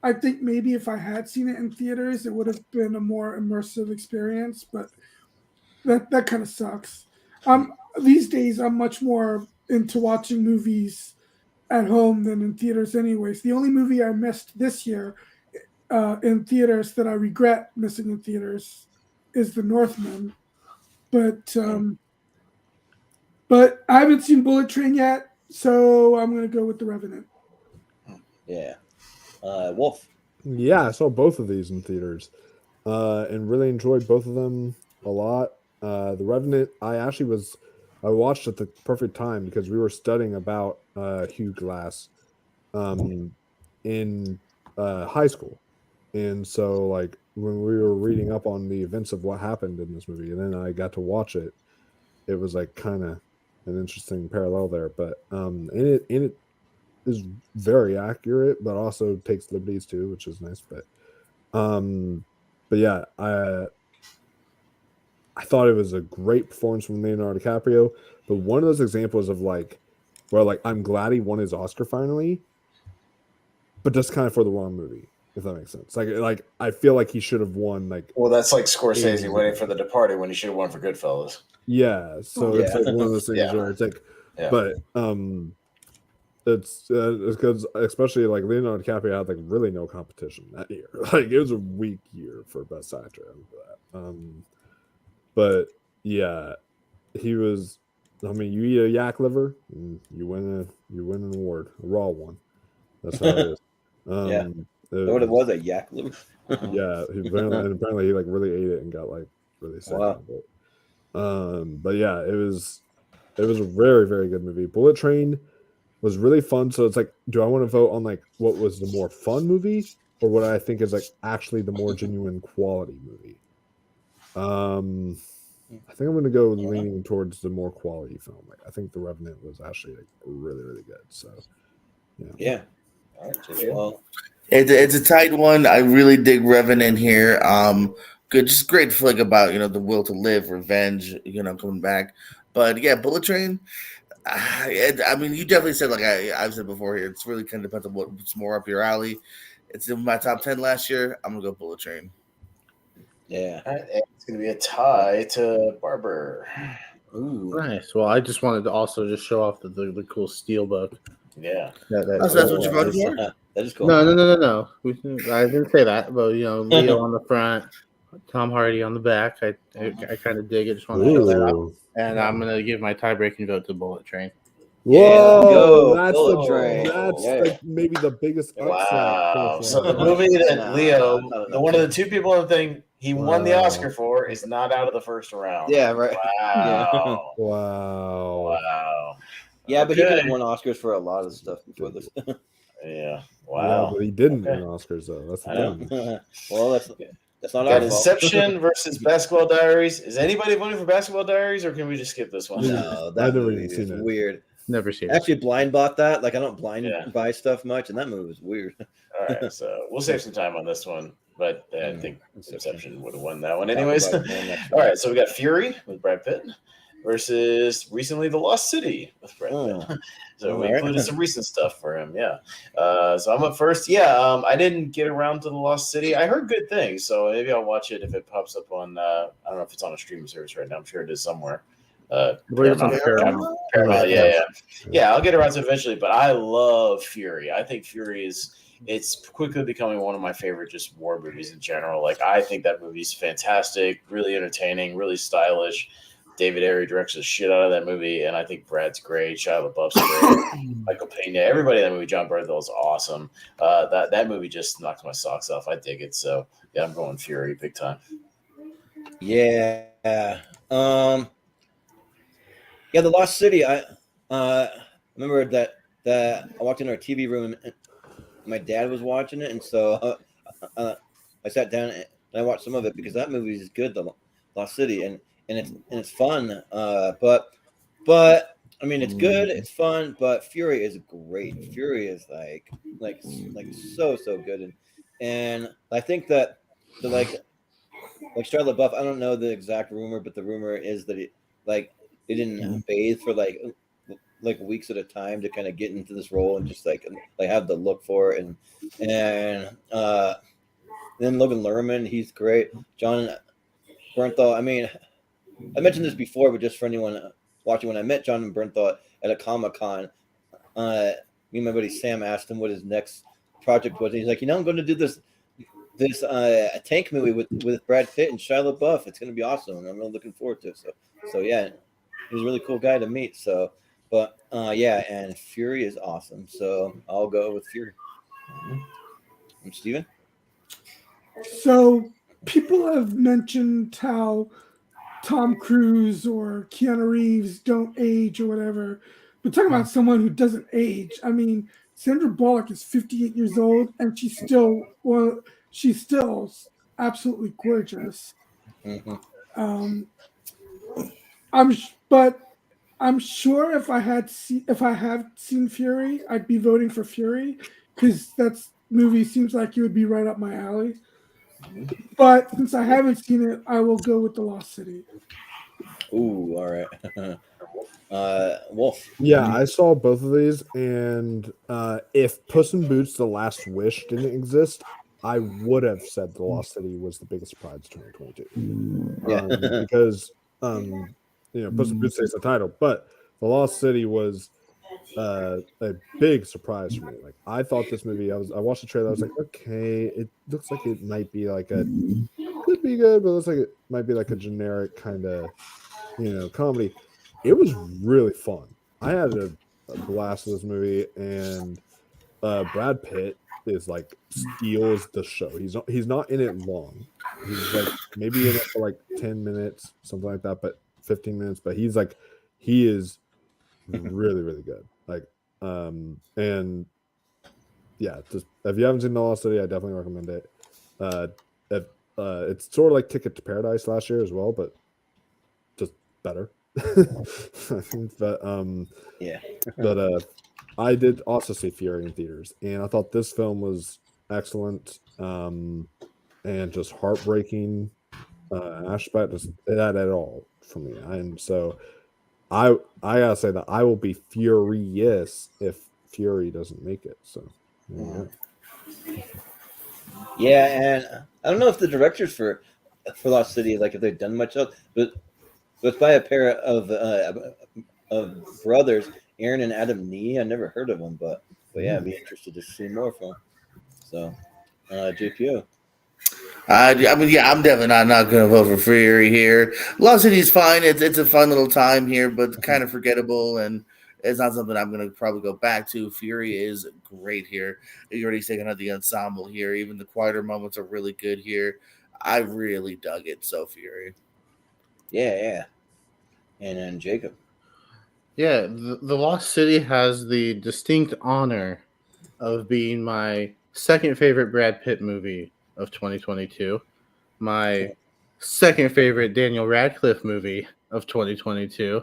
I think maybe if I had seen it in theaters, it would have been a more immersive experience. But that kind of sucks. These days, I'm much more into watching movies at home than in theaters. Anyways, the only movie I missed this year in theaters that I regret missing in theaters is The Northman. But I haven't seen Bullet Train yet, so I'm going to go with The Revenant. Yeah. Wolf. Yeah, I saw both of these in theaters and really enjoyed both of them a lot. The Revenant, I watched at the perfect time because we were studying about Hugh Glass in high school. And so, like, when we were reading up on the events of what happened in this movie, and then I got to watch it, it was like kind of an interesting parallel there. But and it is very accurate, but also takes liberties too, which is nice. But yeah, I thought it was a great performance from Leonardo DiCaprio. But one of those examples of like where like I'm glad he won his Oscar finally, but just kind of for the wrong movie, if that makes sense. Like I feel like he should have won. Like, well, that's like Scorsese winning for The Departed when he should have won for Goodfellas. Yeah, so it's like one of those things where it's like, but it's because especially like Leonardo DiCaprio had like really no competition that year. Like it was a weak year for Best Actor. But yeah, he was. I mean, you eat a yak liver, and you win an award, a raw one. That's how it is. What it was, a yak liver. Yeah, apparently he like really ate it and got like really sick. Wow. But yeah, it was a very, very good movie. Bullet Train was really fun. So it's like, do I want to vote on like what was the more fun movie or what I think is like actually the more genuine quality movie? I think I'm going to go leaning towards the more quality film. Like I think The Revenant was actually like really, really good. So yeah. All right, JJ. Well, It's a tight one. I really dig Revenant here. Good, just great flick about the will to live, revenge, coming back. But yeah, Bullet Train. I mean, you definitely said like I've said before here. It's really kind of depends on what's more up your alley. It's in my top 10 last year. I'm gonna go Bullet Train. yeah. All right, and it's going to be a tie to Barber. Ooh. Nice. Well, I just wanted to also just show off the cool steel book. Yeah. So that's what you're voting for? That is cool. No. I didn't say that, but Leo on the front, Tom Hardy on the back. I kind of dig it. Just want to show that up. And I'm gonna give my tie-breaking vote to Bullet Train. Whoa, Yeah, that's Bullet Train. like maybe the biggest upset. Wow. So the far. movie that Leo, no. one of the two people in the thing he won the Oscar for, is not out of the first round. Yeah, right. Wow. Wow. Yeah, but he could have won Oscars for a lot of stuff before this. Yeah. Wow. Wow. But he didn't win Oscars though. That's the I know. thing. Well, that's not Got our fault. Inception versus Basketball Diaries. Is anybody voting for Basketball Diaries, or can we just skip this one? No, that never movie even seen is it. weird. Never seen it. Actually, blind bought that. Like I don't blind Yeah. buy stuff much, and that movie was weird. All right, so we'll save some time on this one, but I think Inception would have won that one anyways. All right, so we got Fury with Brad Pitt versus recently The Lost City with Brad Pitt. So we included some recent stuff for him, yeah. So I'm up first. Yeah, I didn't get around to The Lost City. I heard good things, so maybe I'll watch it if it pops up on, I don't know if it's on a streaming service right now. I'm sure it is somewhere. Paramount. Yeah, I'll get around to it eventually, but I love Fury. I think Fury it's quickly becoming one of my favorite just war movies in general. Like, I think that movie's fantastic, really entertaining, really stylish. David Ayer directs the shit out of that movie, and I think Brad's great. Shia LaBeouf's great. Michael Pena, everybody in that movie. John Bernthal's awesome. That movie just knocked my socks off. I dig it. So yeah, I'm going Fury big time. Yeah. Yeah, The Lost City. I remember that I walked into our TV room and my dad was watching it, and so I sat down and I watched some of it because that movie is good, The Lost City, and it's fun. But I mean, it's good, it's fun, but Fury is great. Fury is like so good, and I think that the like Shia LaBeouf. I don't know the exact rumor, but the rumor is that they didn't bathe for like weeks at a time to kind of get into this role and just like have the look for it, and then Logan Lerman, he's great. John Bernthal. I mean, I mentioned this before, but just for anyone watching, when I met John Bernthal at a Comic-Con, me and my buddy Sam asked him what his next project was. And he's like, I'm going to do this a tank movie with Brad Pitt and Shia LaBeouf. It's going to be awesome, and I'm really looking forward to it. So yeah, he was a really cool guy to meet. So, but yeah, and Fury is awesome. So I'll go with Fury. And Steven? So people have mentioned how Tom Cruise or Keanu Reeves don't age or whatever, but talking about someone who doesn't age. I mean, Sandra Bullock is 58 years old, and she's still absolutely gorgeous. Mm-hmm. I'm sure if I have seen Fury, I'd be voting for Fury because that movie seems like it would be right up my alley. But since I haven't seen it, I will go with The Lost City. Ooh, all right. Wolf. Yeah, I saw both of these, and if Puss in Boots: The Last Wish didn't exist, I would have said The Lost City was the biggest surprise of 2022. Because Puss in Boots takes the title, but The Lost City was a big surprise for me. Like, I thought this movie, I watched the trailer, I was like, okay, it looks like it might be like could be good, but it looks like it might be like a generic kind of comedy. It was really fun. I had a blast with this movie, and Brad Pitt is like steals the show. He's not in it long. He's like maybe in it for like 10 minutes, something like that, but 15 minutes. But he is really, really good. Like, and yeah, just if you haven't seen The Lost City, I definitely recommend it. It's sort of like Ticket to Paradise last year as well, but just better. But I did also see Fury in theaters, and I thought this film was excellent, and just heartbreaking aspect is that at all for me. And so I gotta say that I will be furious if Fury doesn't make it. So Yeah, and I don't know if the directors for Lost City, like if they've done much else, but it's by a pair of brothers, Aaron and Adam Nee. I never heard of them, but yeah, I'd be interested to see more from them. So, JPO. I mean, yeah, I'm definitely not going to vote for Fury here. Lost City's fine. It's a fun little time here, but kind of forgettable, and it's not something I'm going to probably go back to. Fury is great here. You already taken out the ensemble here. Even the quieter moments are really good here. I really dug it. So Fury. Yeah. And then Jacob. Yeah, the Lost City has the distinct honor of being my second favorite Brad Pitt movie of 2022, my second favorite Daniel Radcliffe movie of 2022,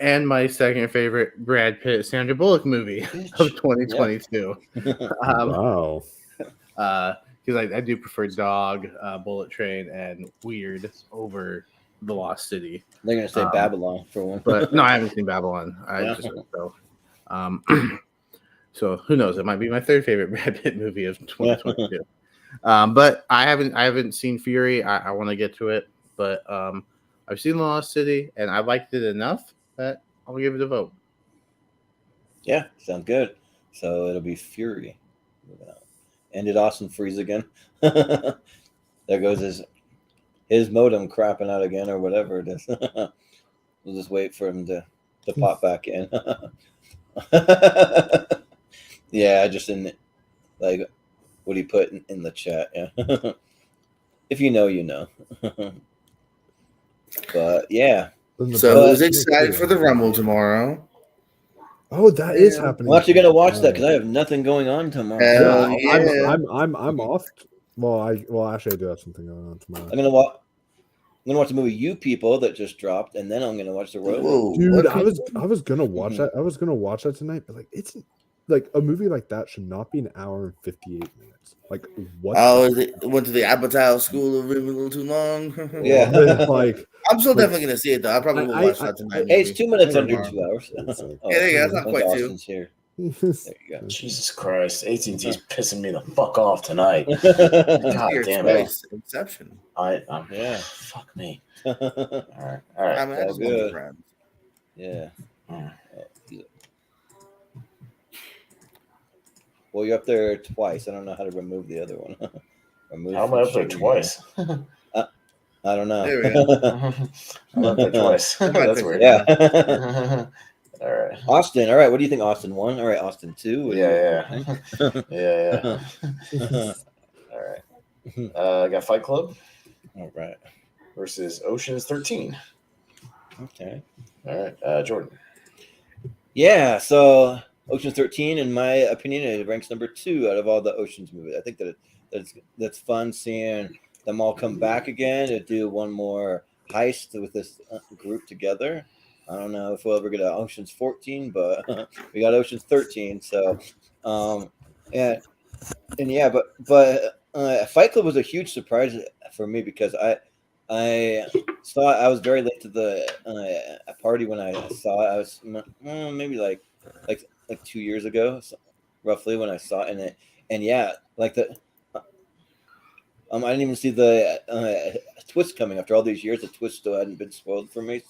and my second favorite Brad Pitt Sandra Bullock movie of 2022. Wow. Because I do prefer Dog, Bullet Train, and Weird over The Lost City. They're gonna say Babylon for one, but no, I haven't seen Babylon. So who knows? It might be my third favorite Brad Pitt movie of 2022. But I haven't seen Fury. I want to get to it, but I've seen The Lost City, and I liked it enough that I'll give it a vote. Yeah, sounds good. So it'll be Fury. And did Austin freeze again? There goes his modem crapping out again or whatever it is. We'll just wait for him to pop back in. Yeah, I just didn't like what he put in the chat. Yeah. If you know, you know. But yeah. So who's excited for the Rumble tomorrow? Oh, that is happening. I'm actually gonna watch that because I have nothing going on tomorrow. I'm off. Well, actually, I do have something going on tomorrow. I'm gonna watch the movie You People that just dropped, and then I'm gonna watch the Road. Dude, I was gonna watch that. I was gonna watch that tonight, but it's like a movie like that should not be an hour and 58 minutes. Like what? Oh, it went to the Apatow School of Living a little too long. Yeah, like I'm still definitely gonna see it though. I probably will watch that tonight. Hey, it's 2 minutes under 2 hours. Yeah, there you go. That's not quite two. Here. There you go. Jesus Christ, AT&T's pissing me the fuck off tonight. God damn it! Inception. Yeah. Fuck me. All right. I mean, That's good. Yeah. Well, you're up there twice. I don't know how to remove the other one. How am I up there twice? I don't know. There we go. I'm up there twice. That's weird. Yeah. All right. Austin. All right. What do you think, Austin 1? All right, Austin 2. Yeah. All right. I got Fight Club. All right. Versus Ocean's 13. Okay. All right. Jordan. Yeah. So Ocean's 13, in my opinion, it ranks number 2 out of all the Ocean's movies. I think that's fun seeing them all come back again to do one more heist with this group together. I don't know if we'll ever get an Ocean's 14, but we got Ocean's 13. So, but Fight Club was a huge surprise for me because I was very late to the party when I saw it. I was maybe like 2 years ago, so roughly, when I saw it, and yeah, like I didn't even see the twist coming after all these years. The twist still hadn't been spoiled for me,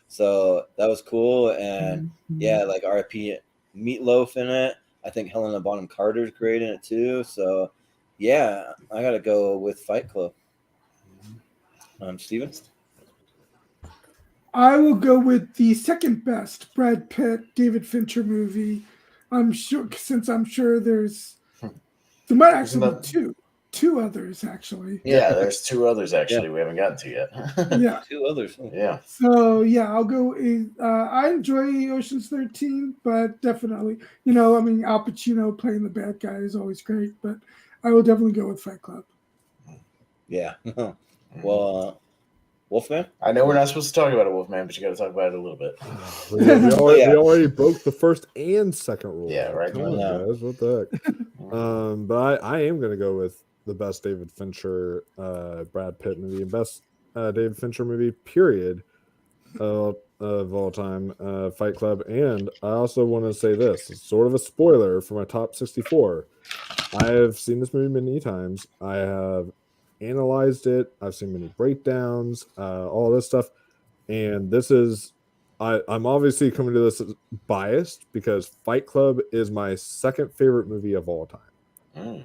so that was cool. And yeah, like R.I.P. Meatloaf in it. I think Helena Bonham Carter's great in it too. So yeah, I gotta go with Fight Club. Steven? I will go with the second best Brad Pitt, David Fincher movie. I'm sure there might actually be two others actually. Yeah, there's 2 others actually we haven't gotten to yet. Yeah, 2 others. Yeah. So yeah, I'll go. I enjoy Ocean's 13, but definitely, Al Pacino playing the bad guy is always great. But I will definitely go with Fight Club. Yeah. Well, Wolfman? I know we're not supposed to talk about it, Wolfman, but you got to talk about it a little bit. We already broke the first and second rule. Yeah, right. Come on, guys. What the heck? But I am going to go with the best David Fincher, Brad Pitt movie, and best David Fincher movie, period, of all time, Fight Club. And I also want to say this, it's sort of a spoiler for my top 64. I have seen this movie many times. I have analyzed it. I've seen many breakdowns, all this stuff. And this is, I'm obviously coming to this biased because Fight Club is my second favorite movie of all time.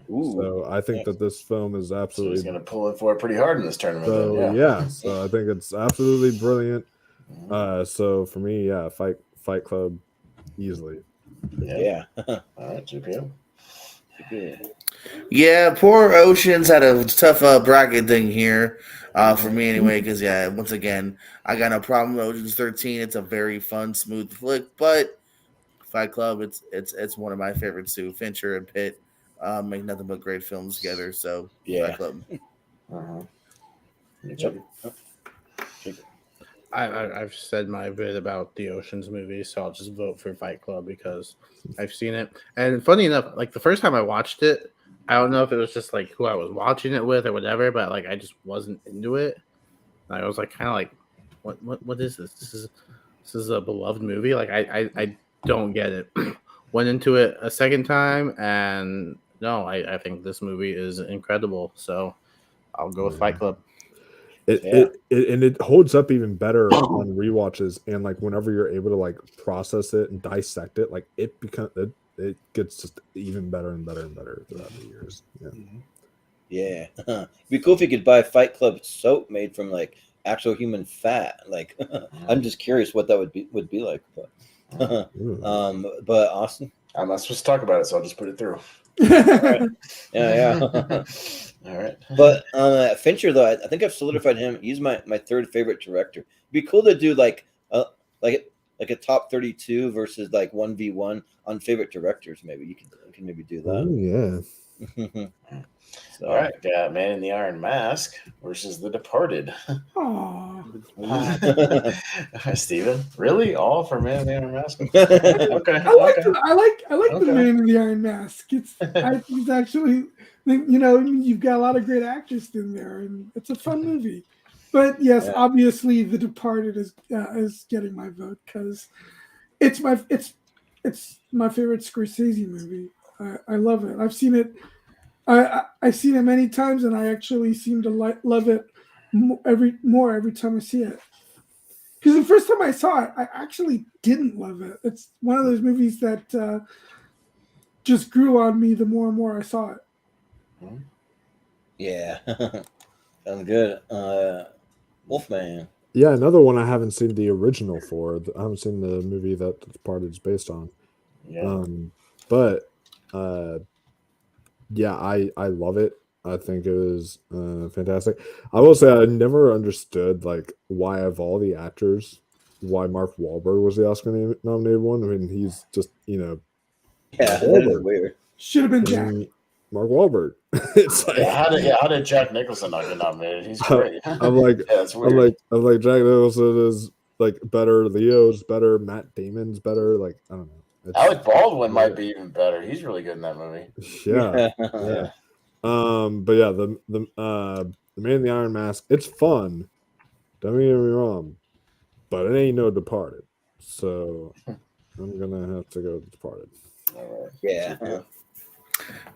So I think that this film is absolutely. So he's going to pull it for it pretty hard in this tournament. So then, yeah, so I think it's absolutely brilliant. So for me, Fight Club, easily. Yeah. All right, GPO. Yeah, poor Oceans had a tough bracket thing here for me anyway. Because once again, I got no problem with Oceans 13. It's a very fun, smooth flick, but Fight Club, it's one of my favorites too. Fincher and Pitt make nothing but great films together. So Fight Club. I've said my bit about the Oceans movies, so I'll just vote for Fight Club because I've seen it. And funny enough, like the first time I watched it, I don't know if it was just like who I was watching it with or whatever, but like I just wasn't into it. And I was like kind of like, what is this? This is a beloved movie. Like I don't get it. Went into it a second time, and no, I think this movie is incredible. So I'll go with Fight Club. It holds up even better on rewatches, and like whenever you're able to like process it and dissect it, like it it gets just even better and better and better throughout the years. It'd be cool if you could buy Fight Club soap made from like actual human fat. Like I'm just curious what that would be like. But Austin, I'm not supposed to talk about it, so I'll just put it through. All right. But Fincher, though, I think I've solidified him. He's my third favorite director. It'd be cool to do like a top 32 versus like 1v1 on favorite directors. Maybe you can maybe do that. So. All right, got Man in the Iron Mask versus The Departed. Steven, really? All for Man in the Iron Mask? Okay. I like the Man in the Iron Mask. It's actually, you've got a lot of great actors in there, and it's a fun movie. But yes, obviously, The Departed is getting my vote because it's my favorite Scorsese movie. I love it. I've seen it. I've seen it many times, and I actually seem to love it every time I see it. Because the first time I saw it, I actually didn't love it. It's one of those movies that just grew on me the more and more I saw it. Yeah, sounds good. Wolfman. Yeah, another one I haven't seen the original for. I haven't seen the movie that The Departed is based on. Yeah, I love it. I think it was fantastic. I will say I never understood like why of all the actors, why Mark Wahlberg was the Oscar nominated one. I mean, he's just that is weird. Should have been Jack. Mark Wahlberg. It's like how did Jack Nicholson not get nominated? He's great. I'm like Jack Nicholson is like better. Leo's better. Matt Damon's better. Like I don't know. Alec Baldwin might be even better. He's really good in that movie. Yeah. But yeah, the Man in the Iron Mask, it's fun. Don't get me wrong, but it ain't no Departed. So I'm gonna have to go with Departed.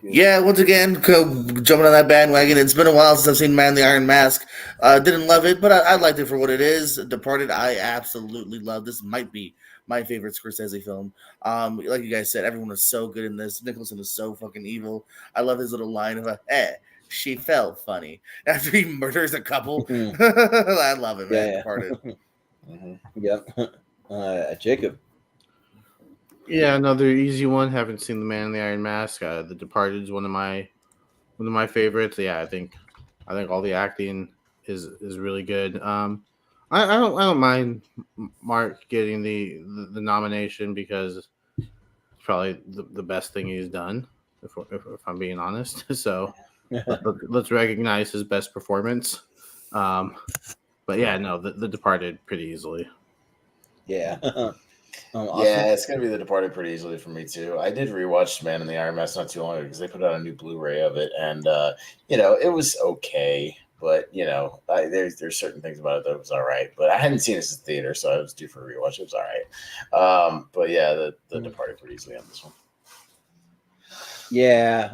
Yeah, once again, jumping on that bandwagon. It's been a while since I've seen Man in the Iron Mask. Didn't love it, but I liked it for what it is. Departed, I absolutely love. This might be my favorite Scorsese film. Like you guys said, everyone is so good in this. Nicholson is so fucking evil. I love his little line of she felt funny after he murders a couple. I love it, man. Departed. Yep. Jacob. Yeah, another easy one. Haven't seen The Man in the Iron Mask. The Departed is one of my favorites. Yeah, I think all the acting is really good. I don't mind Mark getting the nomination because it's probably the best thing he's done, if I'm being honest. So let's recognize his best performance. But yeah, no, the Departed pretty easily. Yeah. Awesome. Yeah, it's gonna be The Departed pretty easily for me too. I did rewatch Man in the Iron Mask not too long ago because they put out a new Blu-ray of it, and it was okay. But there's certain things about it that was all right. But I hadn't seen this in theater, so I was due for a rewatch. It was all right. But yeah, the Departed pretty easily on this one. Yeah.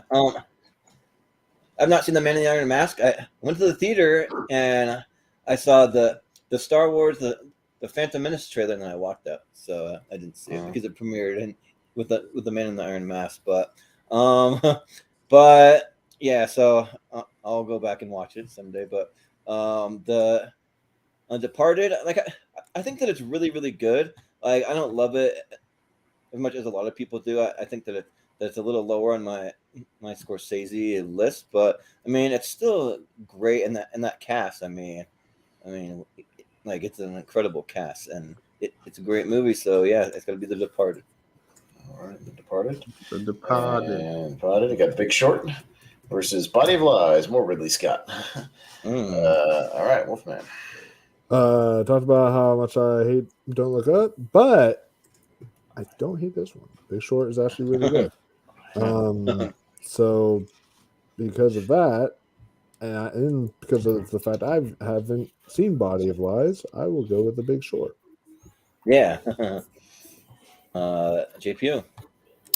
I've not seen the Man in the Iron Mask. I went to the theater and I saw the Star Wars the Phantom Menace trailer, and then I walked out. So I didn't see it because it premiered with the Man in the Iron Mask. But yeah, so I'll go back and watch it someday. But the Departed, like I think that it's really, really good. Like I don't love it as much as a lot of people do. I think that it's a little lower on my Scorsese list, but I mean it's still great in that cast. I mean, like it's an incredible cast, and it's a great movie. So yeah, it's gonna be The Departed. All right, The Departed. The Departed. And Departed. You got Big Short versus Body of Lies. More Ridley Scott. All right, Wolfman. Talked about how much I hate Don't Look Up, but I don't hate this one. Big Short is actually really good. So because of that, and because of the fact I haven't seen Body of Lies, I will go with The Big Short. Yeah. JPO.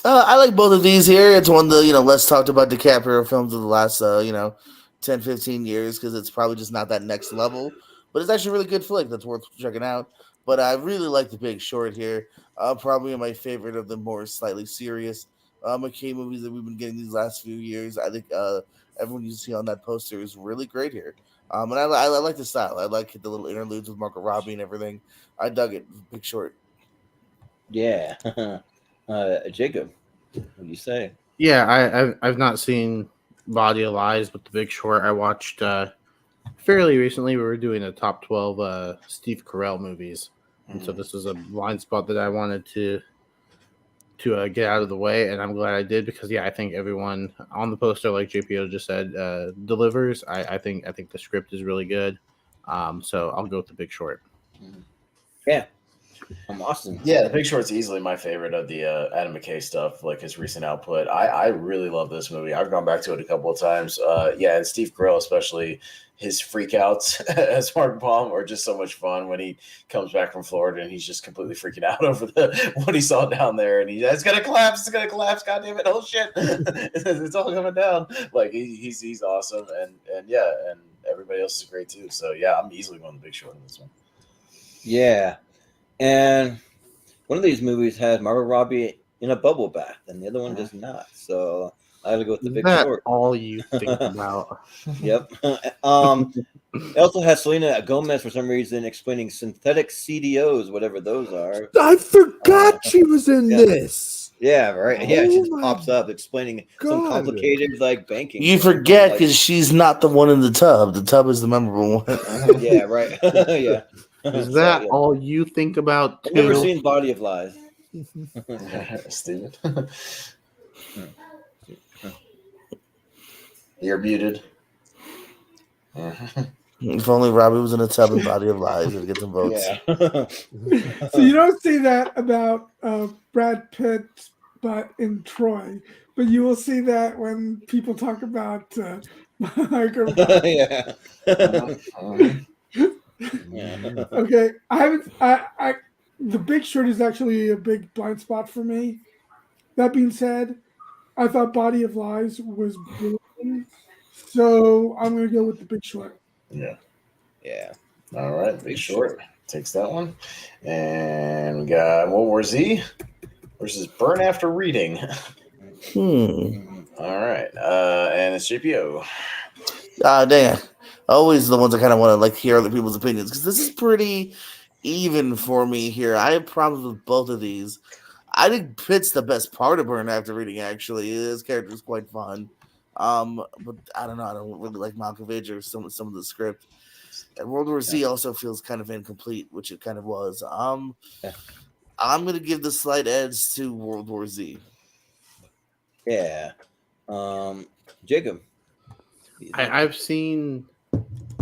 I like both of these here. It's one of the less talked about DiCaprio films of the last 10, 15 years because it's probably just not that next level. But it's actually a really good flick that's worth checking out. But I really like The Big Short here. Probably my favorite of the more slightly serious McKay movies that we've been getting these last few years. I think everyone you see on that poster is really great here. And I like the style. I like the little interludes with Margot Robbie and everything. I dug it. Big Short. Yeah. Jacob, what do you say? Yeah, I've not seen Body of Lies, but The Big Short I watched fairly recently. We were doing a top 12 Steve Carell movies, and so this was a blind spot that I wanted to get out of the way, and I'm glad I did because I think everyone on the poster, like JPO just said, delivers. I think the script is really good, so I'll go with The Big Short. Yeah. I'm awesome. Yeah, The Big Short's easily my favorite of the Adam McKay stuff, like his recent output. I really love this movie. I've gone back to it a couple of times. And Steve Carell, especially his freakouts as Mark Baum, are just so much fun when he comes back from Florida and he's just completely freaking out over what he saw down there, and it's gonna collapse, god damn it, oh shit, it's all coming down. Like he's awesome, and everybody else is great too. So yeah, I'm easily going The Big Short in this one. Yeah. And one of these movies had Margot Robbie in a bubble bath, and the other one does not. So I had to go with The Big Short. All you think about? Yep. It also has Selena Gomez for some reason explaining synthetic CDOs, whatever those are. I forgot she was in this. Yeah, right. Yeah, she just my pops up explaining some God. complicated banking. You forget because she's not the one in the tub. The tub is the memorable one. Yeah, right. Yeah. Is that all you think about too? I've never seen Body of Lies. Steven. You're muted. If only Robbie was in a tub in Body of Lies, we'd get some votes. Yeah. So you don't say that about Brad Pitt, but in Troy, but you will see that when people talk about Margot Robbie. Yeah. Okay, I haven't. I The Big Short is actually a big blind spot for me. That being said, I thought Body of Lies was brilliant, so I'm gonna go with The Big Short. Yeah. Yeah. All right, Big Short takes that one, and we got World War Z versus Burn After Reading. All right, and it's GPO. Dang. Always the ones I kind of want to hear other people's opinions because this is pretty even for me here. I have problems with both of these. I think Pitt's the best part of Burn After Reading. Actually, his character is quite fun. But I don't know. I don't really like Malkovich or some of the script. And World War Z also feels kind of incomplete, which it kind of was. I'm gonna give the slight edge to World War Z. Yeah. Jacob. I've seen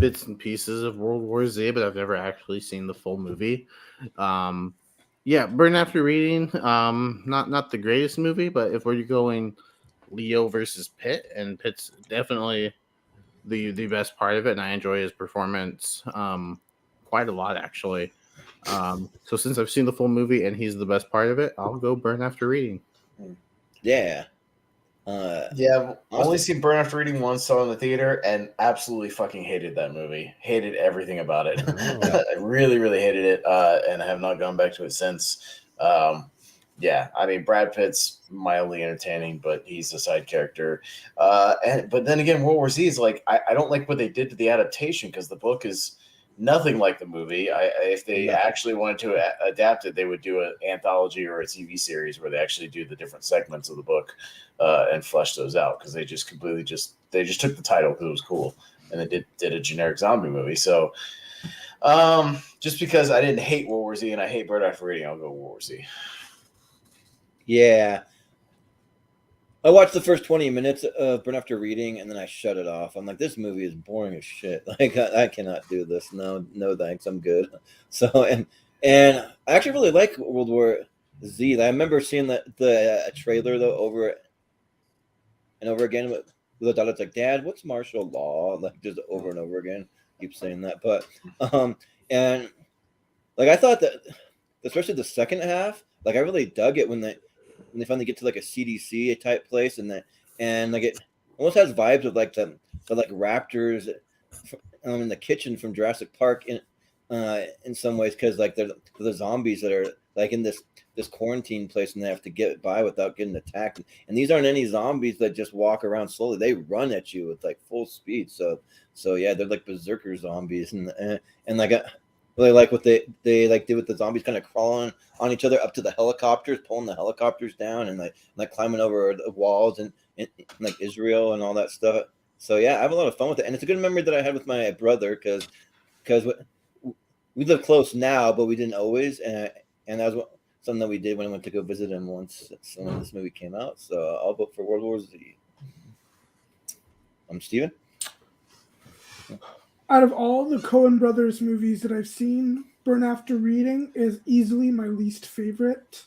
bits and pieces of World War Z, but I've never actually seen the full movie. Yeah, Burn After Reading, not the greatest movie, but if we're going Leo versus Pitt, and Pitt's definitely the best part of it, and I enjoy his performance quite a lot, actually. So since I've seen the full movie and he's the best part of it, I'll go Burn After Reading. Yeah. I've only seen Burn After Reading once, saw it in the theater, and absolutely fucking hated that movie. Hated everything about it. I really, really hated it, and I have not gone back to it since. Yeah, I mean, Brad Pitt's mildly entertaining, but he's a side character. But then again, World War Z is like, I don't like what they did to the adaptation because the book is nothing like the movie. If they actually wanted to adapt it, they would do an anthology or a TV series where they actually do the different segments of the book and flesh those out, because they just completely just took the title because it was cool, and they did a generic zombie movie. So just because I didn't hate World War Z and I hate Bird After Reading, I'll go World War Z. Yeah. I watched the first 20 minutes of Burn After Reading, and then I shut it off. I'm like, this movie is boring as shit. Like, I cannot do this. No thanks. I'm good. So, and I actually really like World War Z. I remember seeing the trailer, though, over and over again with the daughter. It's like, Dad, what's martial law? Like, just over and over again. Keep saying that. But, and, like, I thought that, especially the second half, like, I really dug it when they finally get to like a CDC type place, and like it almost has vibes of like the like raptors in the kitchen from Jurassic Park in some ways, because like they're the zombies that are like in this quarantine place, and they have to get by without getting attacked. And these aren't any zombies that just walk around slowly; they run at you with like full speed. So yeah, they're like berserker zombies, and like really like what they like did with the zombies, kind of crawling on each other up to the helicopters, pulling the helicopters down, and like climbing over the walls and like Israel and all that stuff. So yeah, I have a lot of fun with it, and it's a good memory that I had with my brother because we live close now, but we didn't always, and that was something that we did when I went to go visit him once when this movie came out. So I'll vote for World War Z. I'm Steven. Out of all the Coen Brothers movies that I've seen, Burn After Reading is easily my least favorite.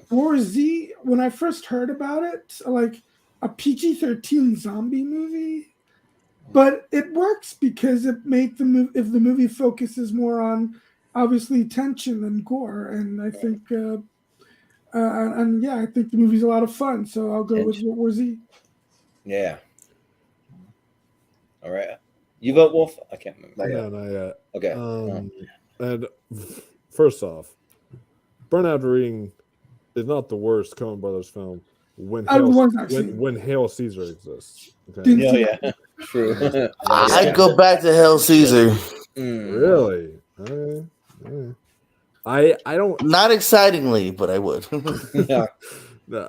War Z, when I first heard about it, like a PG-13 zombie movie, but it works because it made if the movie focuses more on obviously tension and gore, and I think I think the movie's a lot of fun, so I'll go with War Z. Yeah. All right. You vote Wolf? I can't remember. No, not yet. Okay. And first off, Burn After Reading is not the worst Coen Brothers film when Hail Caesar exists. Okay? Yeah. True. I'd go back to Hail Caesar. Really? Okay. I don't. Not excitingly, but I would. Yeah.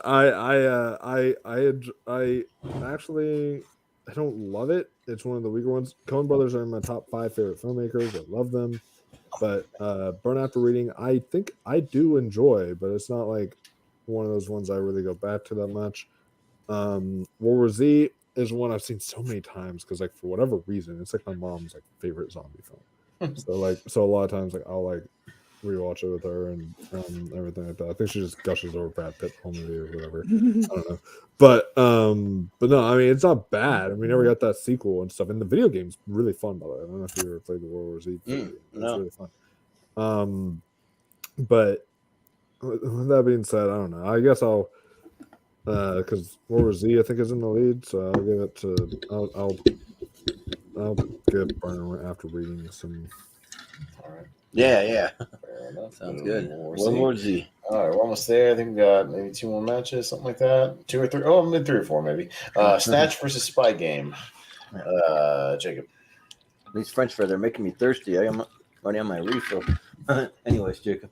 I actually. I don't love it. It's one of the weaker ones. Coen Brothers are my top 5 favorite filmmakers. I love them. But Burn After Reading, I think I do enjoy, but it's not like one of those ones I really go back to that much. World War Z is one I've seen so many times because, like, for whatever reason, it's like my mom's like favorite zombie film. So a lot of times, like, I'll like rewatch it with her and everything like that. I think she just gushes over Brad Pitt movie or whatever. I don't know, but no, I mean, it's not bad. I mean, we never got that sequel and stuff. And the video game's really fun, by the way. I don't know if you ever played the World War Z. It's really fun. But with that being said, I don't know. I guess I'll because World War Z I think is in the lead, so I'll give it to I'll give Burn After Reading some. All right. Yeah. Sounds good. World War Z. All right, we're almost there. I think we got maybe 2 more matches, something like that. 2 or 3. Oh, I'm in 3 or 4 maybe. Snatch versus Spy Game. Jacob. These French fries are making me thirsty. I'm already on my refill. Anyways, Jacob.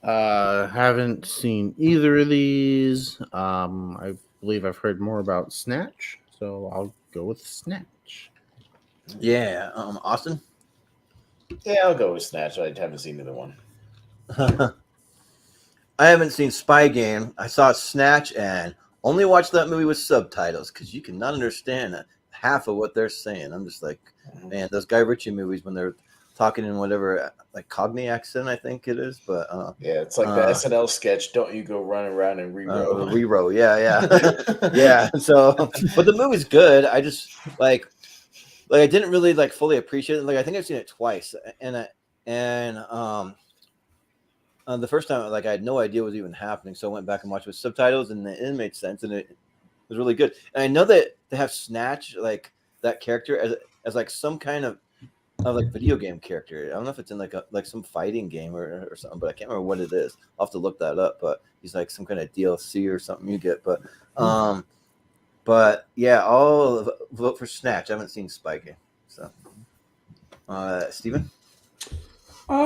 Haven't seen either of these. I believe I've heard more about Snatch, so I'll go with Snatch. Yeah. Austin? Yeah, I'll go with Snatch. I haven't seen either one. I haven't seen Spy Game. I saw Snatch and only watched that movie with subtitles because you cannot understand half of what they're saying. I'm just like, man, those Guy Ritchie movies when they're talking in whatever like Cockney accent, I think it is. But yeah, it's like the SNL sketch. Don't you go running around and re-row. Yeah. Yeah. So, but the movie's good. I just like I didn't really like fully appreciate it. Like I think I've seen it twice, and the first time, like I had no idea what was even happening, so I went back and watched with subtitles, and it made sense, and it was really good. And I know that they have Snatch, like that character, as like some kind of like video game character. I don't know if it's in like some fighting game or something, but I can't remember what it is. I'll have to look that up. But he's like some kind of DLC or something you get. But yeah, I'll vote for Snatch. I haven't seen Spy Game, so Steven?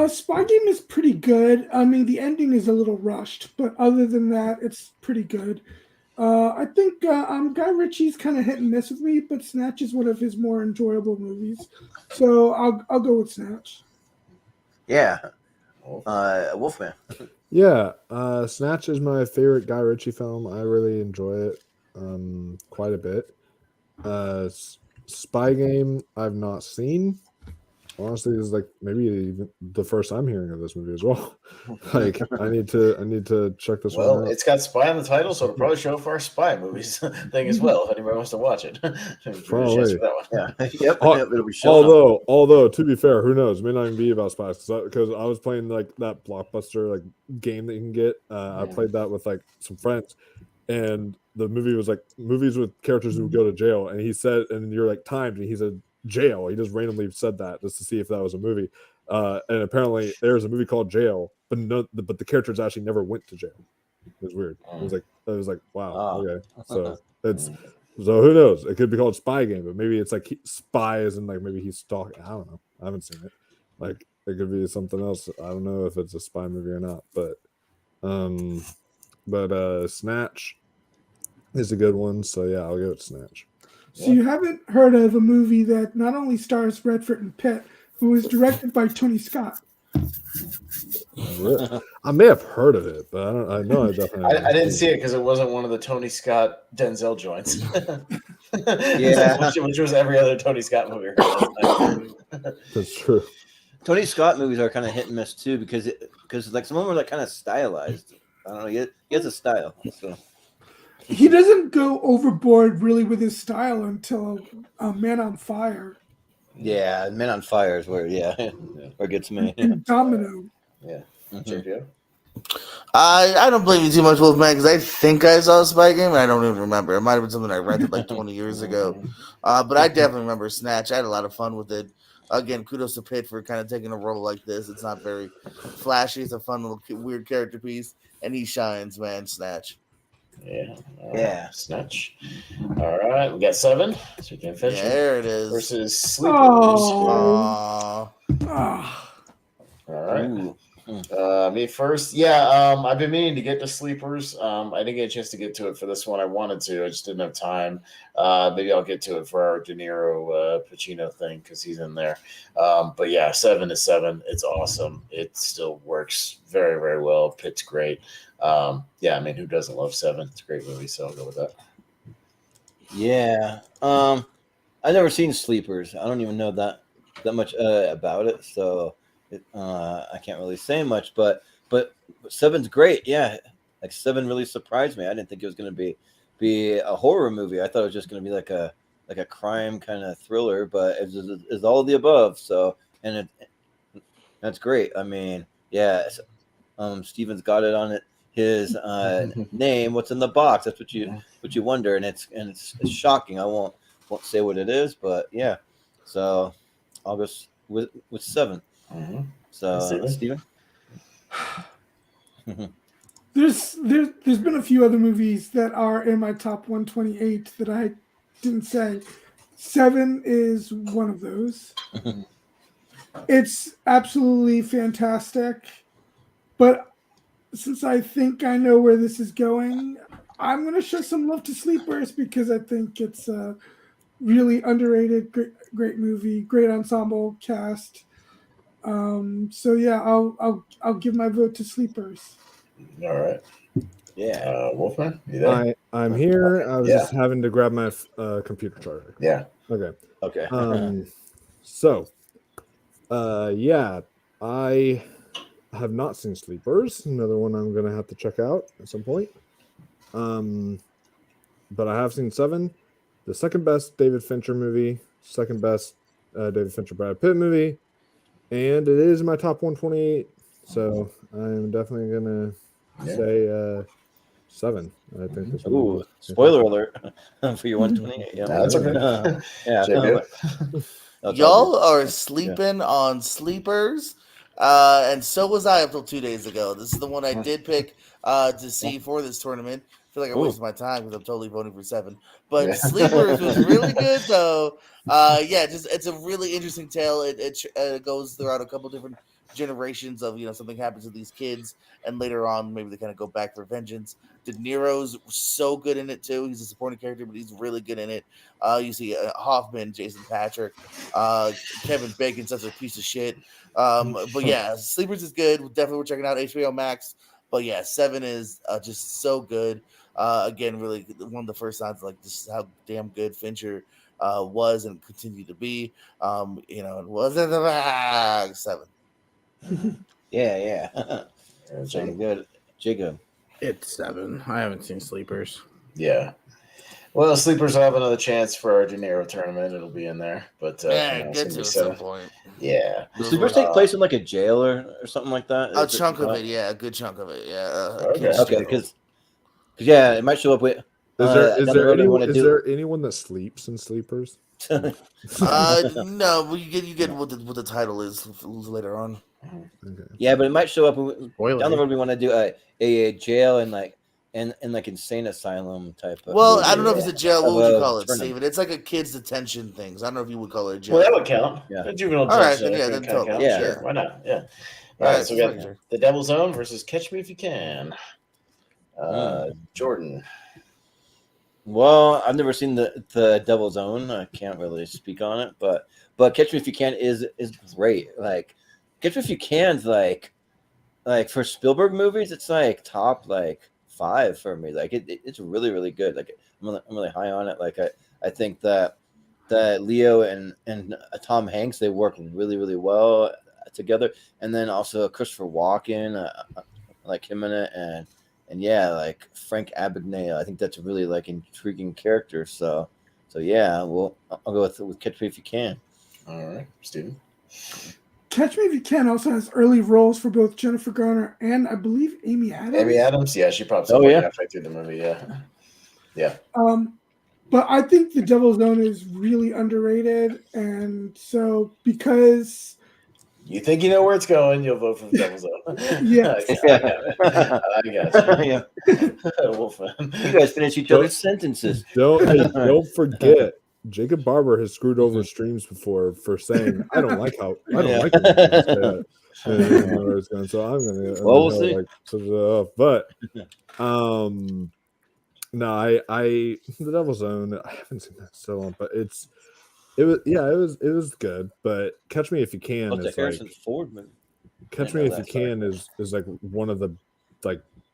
Spy Game is pretty good. I mean, the ending is a little rushed, but other than that, it's pretty good. I think Guy Ritchie's kind of hit and miss with me, but Snatch is one of his more enjoyable movies, so I'll go with Snatch. Yeah, Wolfman. Yeah, Snatch is my favorite Guy Ritchie film. I really enjoy it quite a bit. Spy Game I've not seen. Honestly, this is like maybe even the first I'm hearing of this movie as well. Like I need to check this one out. Well, it's got spy on the title, so it'll probably show up for our spy movies thing as well. If anybody wants to watch it, probably. Yeah. Yep. It'll be Although to be fair, who knows? It may not even be about spies because I was playing like that Blockbuster like game that you can get. I played that with like some friends, and the movie was like movies with characters who would go to jail, and he said, and you're like timed, and he said jail. He just randomly said that just to see if that was a movie. And apparently there's a movie called Jail, but the characters actually never went to jail. It was weird. It was like wow. Okay, so who knows? It could be called Spy Game, but maybe it's like spies and like maybe he's stalking. I don't know. I haven't seen it. Like it could be something else. I don't know if it's a spy movie or not. But Snatch is a good one. So yeah, I'll go with Snatch. So you haven't heard of a movie that not only stars Redford and Pitt, who was directed by Tony Scott? I may have heard of it, but I know I definitely. I didn't see it because it wasn't one of the Tony Scott Denzel joints. Yeah, which was every other Tony Scott movie. That's true. Tony Scott movies are kind of hit and miss too because like some of them are like kind of stylized. I don't know. He has a style. So. He doesn't go overboard really with his style until Man on Fire. Yeah, Man on Fire is where it gets me. And Domino. Yeah. JPO? I don't blame you too much, Wolfman, because I think I saw Spy Game and I don't even remember. It might have been something I rented like 20 years ago. But I definitely remember Snatch. I had a lot of fun with it. Again, kudos to Pitt for kind of taking a role like this. It's not very flashy. It's a fun little weird character piece, and he shines, man. Snatch. Yeah. Yeah. Snatch. All right. We got 7. So we can finish it. There it is. Versus Sleepers. Oh. All right. Me first. Yeah. I've been meaning to get to Sleepers. I didn't get a chance to get to it for this one. I wanted to. I just didn't have time. Maybe I'll get to it for our De Niro Pacino thing because he's in there. But yeah, 7 is 7. It's awesome. It still works very, very well. Pitt's great. Yeah, I mean, who doesn't love 7? It's a great movie, so I'll go with that. Yeah. I've never seen Sleepers. I don't even know that much about it, so I can't really say much. But 7's great. Yeah, like 7 really surprised me. I didn't think it was going to be a horror movie. I thought it was just going to be like a crime kind of thriller, but it's all of the above. So that's great. I mean, yeah. Steven's got it on his name. What's in the box? That's what you wonder, and it's shocking. I won't say what it is, but yeah. So I'll go with 7. Mm-hmm. So Steven. There's been a few other movies that are in my top 128 that I didn't say. 7 is one of those. It's absolutely fantastic. But since I think I know where this is going, I'm going to show some love to Sleepers because I think it's a really underrated, great movie, great ensemble cast. So yeah, I'll give my vote to Sleepers. All right. Yeah. Wolfman, you there? I'm here. I was Yeah. just having to grab my computer charger. Yeah. Okay. Okay. So, yeah, I have not seen Sleepers. Another one I'm gonna have to check out at some point. But I have seen Seven, the second best David Fincher movie, second best David Fincher Brad Pitt movie, and it is my top 128. So I'm definitely gonna say 7. I think this movie. Ooh, spoiler alert for your 128. Yeah, That's okay. Yeah. Y'all are sleeping on Sleepers, and so was I up till 2 days ago. This is the one I did pick to see for this tournament. I feel like I wasted my time because I'm totally voting for 7. But Sleepers was really good, though. It's a really interesting tale. It goes throughout a couple different generations of something happens to these kids, and later on maybe they kind of go back for vengeance. De Niro's so good in it too. He's a supporting character, but he's really good in it. You see Hoffman, Jason Patrick, Kevin Bacon's such a piece of shit. But yeah, Sleepers is good. Definitely we're checking out HBO Max. But yeah, 7 is just so good. Again, really one of the first signs like this is how damn good Fincher was and continued to be. It was in the bag. 7. Yeah. Sounds good. Jacob. It's 7. I haven't seen Sleepers. Yeah. Well, Sleepers will have another chance for our De Niro tournament. It'll be in there. But get to at some point. Yeah. Does Sleepers take place in like a jail or something like that? A chunk of it, yeah. A good chunk of it, yeah. Okay, because it might show up with. Is there anyone that sleeps in Sleepers? No, you get what the title is later on. Okay. Yeah, but it might show up down the road. We want to do a jail and like insane asylum type of. Well, I don't know if it's a jail. What would you call it, Steven? It's like a kids detention things. I don't know if you would call it a jail. Well, that would count. Yeah, a juvenile. All right, then totally. Yeah, sure. Why not? Yeah. All right, so we got The Devil's Own versus Catch Me If You Can. Jordan. Well, I've never seen the Devil's Own. I can't really speak on it, but Catch Me If You Can is great. Like Catch Me If You Can's like for Spielberg movies, it's like top 5 for me. Like it's really really good. Like I'm really high on it. Like I think that Leo and Tom Hanks, they work really really well together, and then also Christopher Walken, like him in it, and yeah, like Frank Abagnale. I think that's a really intriguing character. So yeah, I'll go with Catch Me If You Can. All right, Steven. Catch Me If You Can also has early roles for both Jennifer Garner and I believe Amy Adams. Amy Adams, yeah, she pops up halfway through the movie. Yeah. But I think The Devil's Own is really underrated, and so because you think you know where it's going, you'll vote for The Devil's Own. Yes. I got you. Yeah. Wolfman. You guys finish each other's sentences. Don't forget. Jacob Barber has screwed over streams before for saying I don't like it. So I'm gonna. We'll see. But no, I The Devil's Own. I haven't seen that so long, but it was good. But Catch Me If You Can is Harrison Ford movie. Catch Me If You Can is like one of the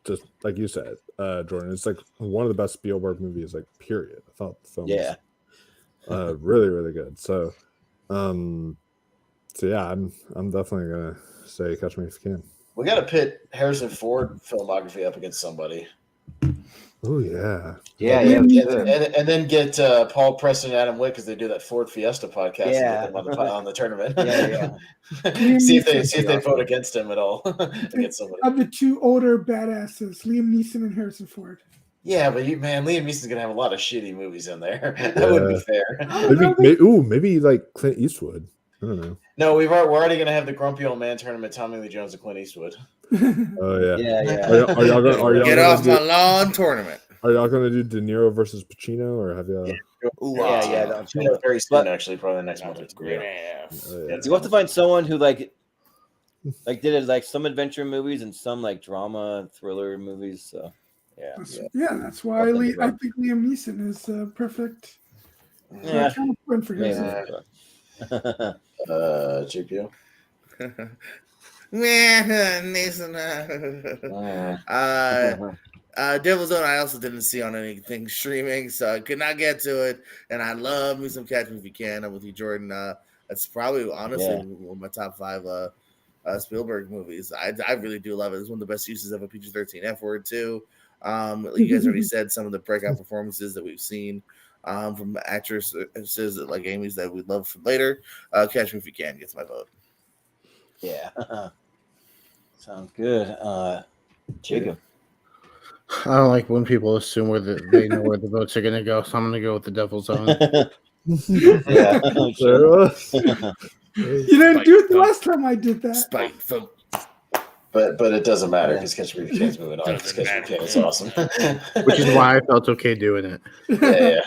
just like you said, Jordan. It's like one of the best Spielberg movies. Period. I thought the film. Yeah. Really, really good. So yeah, I'm definitely gonna say Catch Me If You Can. We got to pit Harrison Ford filmography up against somebody. Oh yeah. And then get Paul Preston and Adam Witt because they do that Ford Fiesta podcast. Yeah. And get them on the tournament. Yeah. see if they vote against him at all. Against somebody. Of the two older badasses, Liam Neeson and Harrison Ford. Yeah, but Liam Neeson's gonna have a lot of shitty movies in there. That wouldn't be fair. Maybe like Clint Eastwood. I don't know. No, we're already gonna have the Grumpy Old Man tournament. Tommy Lee Jones and Clint Eastwood. Oh yeah. Yeah. Are y'all gonna get off my lawn tournament? Are y'all gonna do De Niro versus Pacino, or have y'all? Yeah. Very soon, actually, probably the next month. It's great. You have to find someone who did it some adventure movies and some drama thriller movies. So that's why I think Liam Neeson is perfect. Counterpoint for him. GPO. Neeson. Devil's Own I also didn't see on anything streaming, so I could not get to it. And I love me some Catch Me If You Can. I'm with you, Jordan. That's probably honestly one of my top 5 Spielberg movies. I really do love it. It's one of the best uses of a PG-13 F word too. You guys already said some of the breakout performances that we've seen from actresses like Amy's that we'd love for later. Catch Me If You Can gets my vote. Yeah. Sounds good. Jacob. I don't like when people assume they know where the votes are going to go, so I'm going to go with the Devil's Own. Yeah. You didn't do it the last time I did that. Spiteful. But it doesn't matter because Catch Me If You Can's moving on. Because Catch Me If You Can is awesome. Which is why I felt okay doing it. Yeah.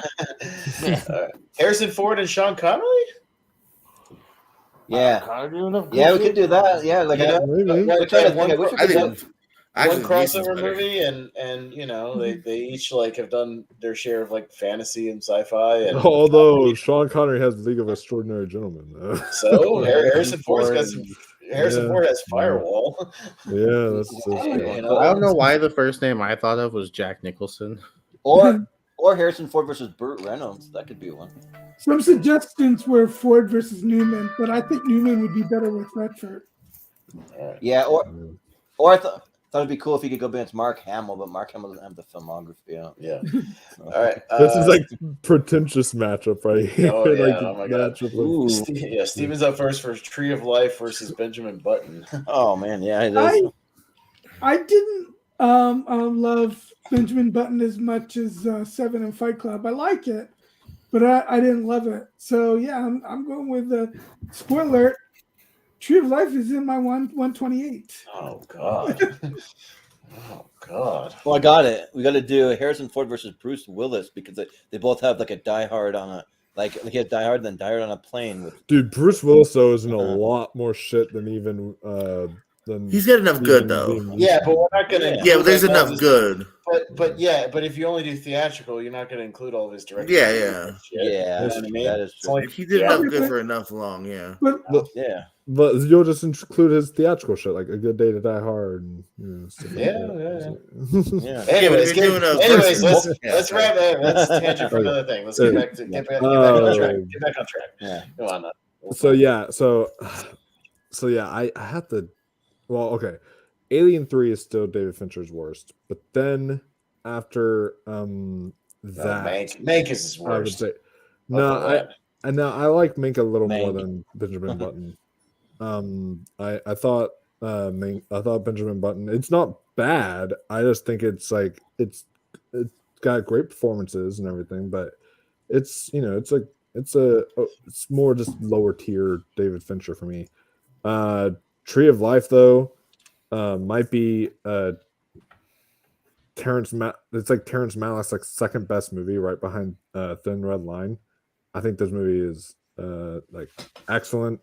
All right. Harrison Ford and Sean Connery? Yeah. Yeah, we could do that. Yeah, like one crossover movie, and you know they each like have done their share of like fantasy and sci-fi. And although Sean Connery has League of Extraordinary Gentlemen, so Harrison Ford's got some. Harrison Ford has Firewall. Yeah, that's I don't know why the first name I thought of was Jack Nicholson, or Harrison Ford versus Burt Reynolds. That could be one. Some suggestions were Ford versus Newman, but I think Newman would be better with Redford. Yeah, or I thought it'd be cool if he could go against Mark Hamill, but Mark Hamill doesn't have the filmography out. Yeah. All right. This is like pretentious matchup right here. Oh, yeah. Like, Oh my god. Steven's up first for Tree of Life versus Benjamin Button. Oh man, yeah. I didn't love Benjamin Button as much as Seven and Fight Club. I like it, but I didn't love it. So yeah, I'm going with the spoiler. Tree of Life is in my 128. Oh god. Oh god. Well, I got it. We got to do Harrison Ford versus Bruce Willis because they both have like a Die Hard on a he had Die Hard, then Die Hard on a plane with. Dude, Bruce Willis though is in a lot more shit than even he's got enough good though. Yeah, but we're not gonna. Yeah, but there's enough good. But if you only do theatrical, you're not gonna include all of his direct. Yeah. You know what I mean? That is true. He did enough good for enough long. Yeah. But you'll just include his theatrical shit, like A Good Day to Die Hard. And, you know, stuff like yeah. Anyways, let's wrap it. Let's tangent for another thing. Let's get back on track. Get back on track. Yeah. Go on. So I have to. Well, okay. Alien 3 is still David Fincher's worst, but then after that, Mank is his worst. I like Mank a little more than Benjamin Button. I thought Benjamin Button. It's not bad. I just think it's like it's got great performances and everything, but it's more just lower tier David Fincher for me. Tree of Life though might be Terrence Malick's like second best movie, right behind Thin Red Line. I think this movie is like excellent.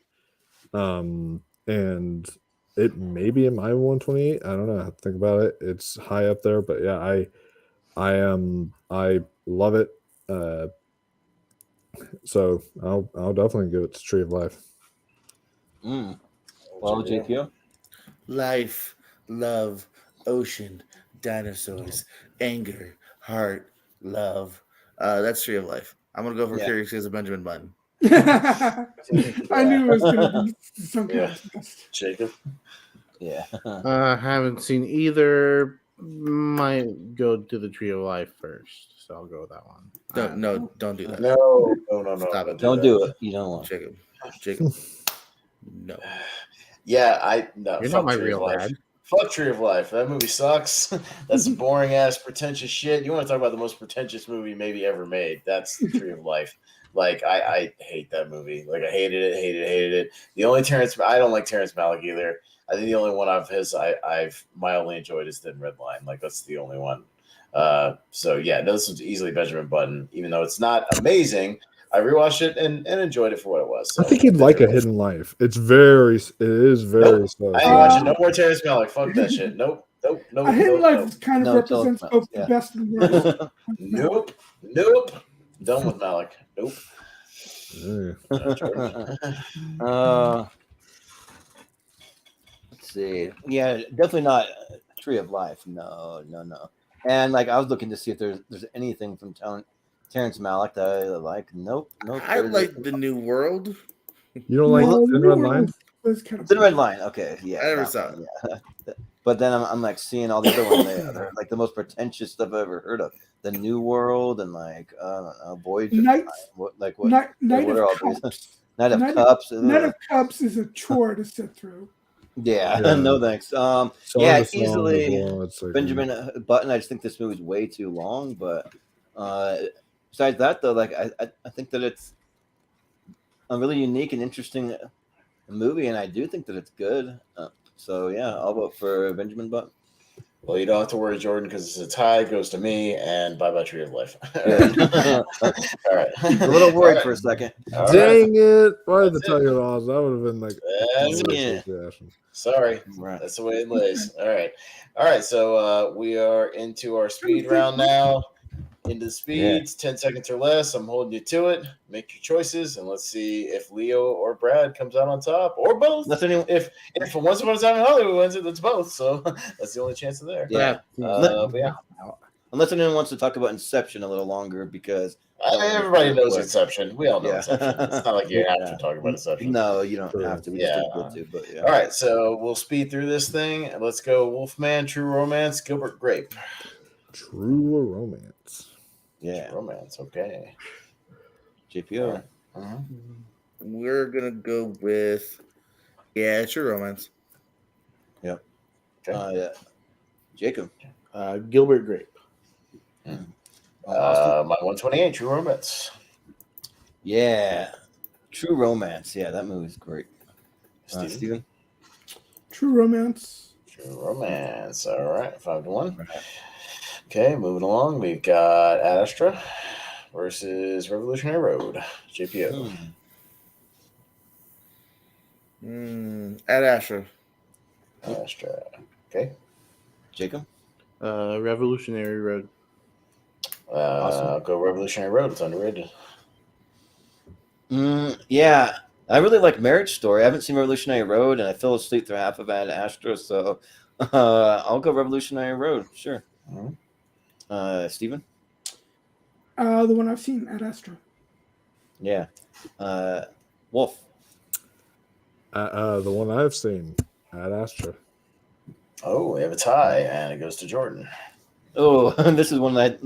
And it may be in my 128. I don't know. I have to think about it. It's high up there, but yeah, I love it. So I'll definitely give it to Tree of Life. Well, JQ? Life, love, ocean, dinosaurs, anger, heart, love. That's Tree of Life. I'm gonna go for Curious Case of Benjamin Button. I knew it was gonna be something. Jacob? Yeah. Haven't seen either. Might go to the Tree of Life first, so I'll go with that one. Don't do that. No. Stop it. Don't do it. You don't want Jacob. No. Yeah, You're not my real dad. Fuck Tree of Life. That movie sucks. That's some boring ass pretentious shit. You want to talk about the most pretentious movie maybe ever made? That's Tree of Life. Like I hate that movie. Like I hated it. The only I don't like Terrence Malick either. I think the only one of his I've mildly enjoyed is Thin Red Line. Like that's the only one. So yeah, this was easily Benjamin Button, even though it's not amazing. I rewatched it and enjoyed it for what it was. So I think you'd like A Hidden Life. It is very slow. I ain't watching no more Terrence Malick. Fuck that shit. Nope. A Hidden Life kind of represents both the best and worst. Nope. Done with Malick. Nope. Let's see. Yeah, definitely not Tree of Life. No. And like I was looking to see if there's anything from Terrence Malick that I like. Nope. I like The New World. You don't like Well, Thin New Red World Line? was kind of Thin Red Line. Okay, yeah. I never that saw one, yeah. But then I'm like seeing all the other ones. They're like the most pretentious stuff I've ever heard of. The New World and like I don't know, Voyage of Night, Time. Night Night are all of these? Cups. Night of Night Cups. Night of Cups is a chore to sit through. Yeah, Yeah. no thanks. Song Yeah, to Song easily as well, it's like, Benjamin Button. I just think this movie's way too long. But besides that, though, like I think that it's a really unique and interesting movie, and I do think that it's good. So yeah, I'll vote for Benjamin Button. Well, you don't have to worry, Jordan, because it's a tie. It goes to me, and bye-bye Tree of Life. Yeah. All right. A little worried All for a right. second. All right. Dang it! Why did That's the tiger odds? That would have been like That's a it. reaction. Sorry. Right. That's the way it lays. All right. So we are into our speed round now. Into the speeds, 10 seconds or less. I'm holding you to it. Make your choices, and let's see if Leo or Brad comes out on top, or both. If Once Upon a Time in Hollywood wins it, that's both. So that's the only chance there. Yeah. But yeah. Unless anyone wants to talk about Inception a little longer, because Everybody knows Inception. We all know Yeah. Inception. It's not like you have to talk about Inception. No, you don't have to. We just didn't go to, but yeah. All right, so we'll speed through this thing. Let's go Wolfman, True Romance, Gilbert, Grape. True Romance. Yeah. True Romance, okay. JPO. We're gonna go with True Romance. Yep. Okay. Yeah. Jacob. Gilbert Grape. My 128, True Romance. Yeah. True Romance. Yeah, that movie's great. Steven? True Romance. True Romance. All right, 5-1. Okay, moving along. We've got Ad Astra versus Revolutionary Road. JPO. Ad Astra. Ad Astra. Okay. Jacob? Revolutionary Road. I'll go Revolutionary Road. It's underrated. Yeah. I really like Marriage Story. I haven't seen Revolutionary Road, and I fell asleep through half of Ad Astra, so I'll go Revolutionary Road. Sure. Steven? The one I've seen, Ad Astra. Yeah. Wolf? The one I've seen, Ad Astra. Oh, we have a tie, and it goes to Jordan. Oh, this is one that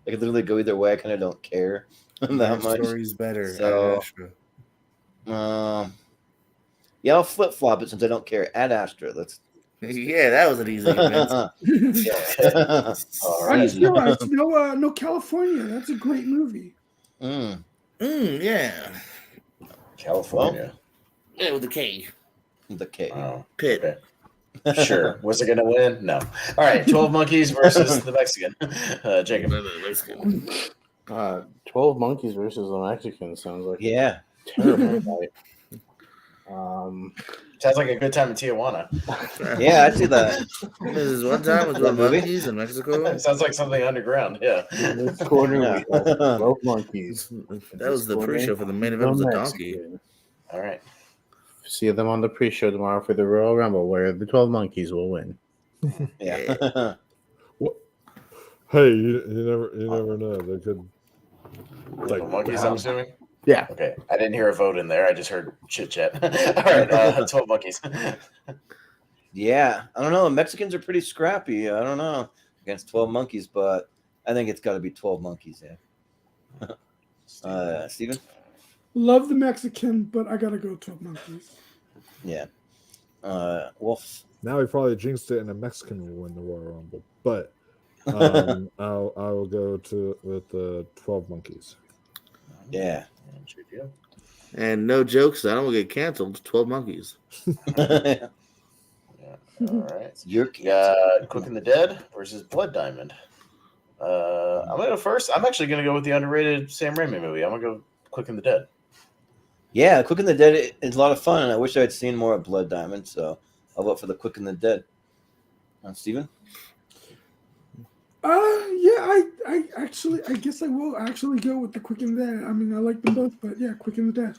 I could literally go either way. I kind of don't care that much. Story's better. So, Ad Astra. yeah, I'll flip flop it since I don't care. Ad Astra. Let's. Yeah, that was an easy event. All right. No California. That's a great movie. Yeah. California. Yeah, with the K. The K. Oh, Pitt. okay. Sure. Was it going to win? No. All right. 12 Monkeys versus the Mexican. Jacob. 12 Monkeys versus the Mexican sounds like Yeah. a terrible fight. Sounds like a good time in Tijuana. Yeah, I see that. This is one time with the monkeys in Mexico. Sounds like something underground. Yeah. This corner, we have 12 Monkeys. That was the pre-show for the main event was the donkey. All right. See them on the pre-show tomorrow for the Royal Rumble, where the 12 Monkeys will win. Yeah. Hey, you never know. They could Like Monkeys, I'm assuming. Yeah. Okay. I didn't hear a vote in there. I just heard chit chat. All right. 12 Monkeys. Yeah. I don't know. The Mexicans are pretty scrappy. I don't know against 12 Monkeys, but I think it's got to be 12 Monkeys. Yeah. Steven? Love the Mexican, but I gotta go 12 Monkeys. Yeah. Wolf. Now we probably jinxed it, and a Mexican will win the Royal Rumble. But I will go with the 12 Monkeys. Yeah. And no jokes, I don't get canceled. 12 Monkeys. Yeah. All right. You're Quick and the Dead versus Blood Diamond. I'm gonna go first. I'm actually gonna go with the underrated Sam Raimi movie. I'm gonna go Quick and the Dead. Yeah, Quick and the Dead is a lot of fun, and I wish I had seen more of Blood Diamond, so I'll vote for the Quick and the Dead. Steven? Yeah, I guess I will actually go with the Quick and the Dead. I mean, I like them both, but yeah, Quick and the Dead.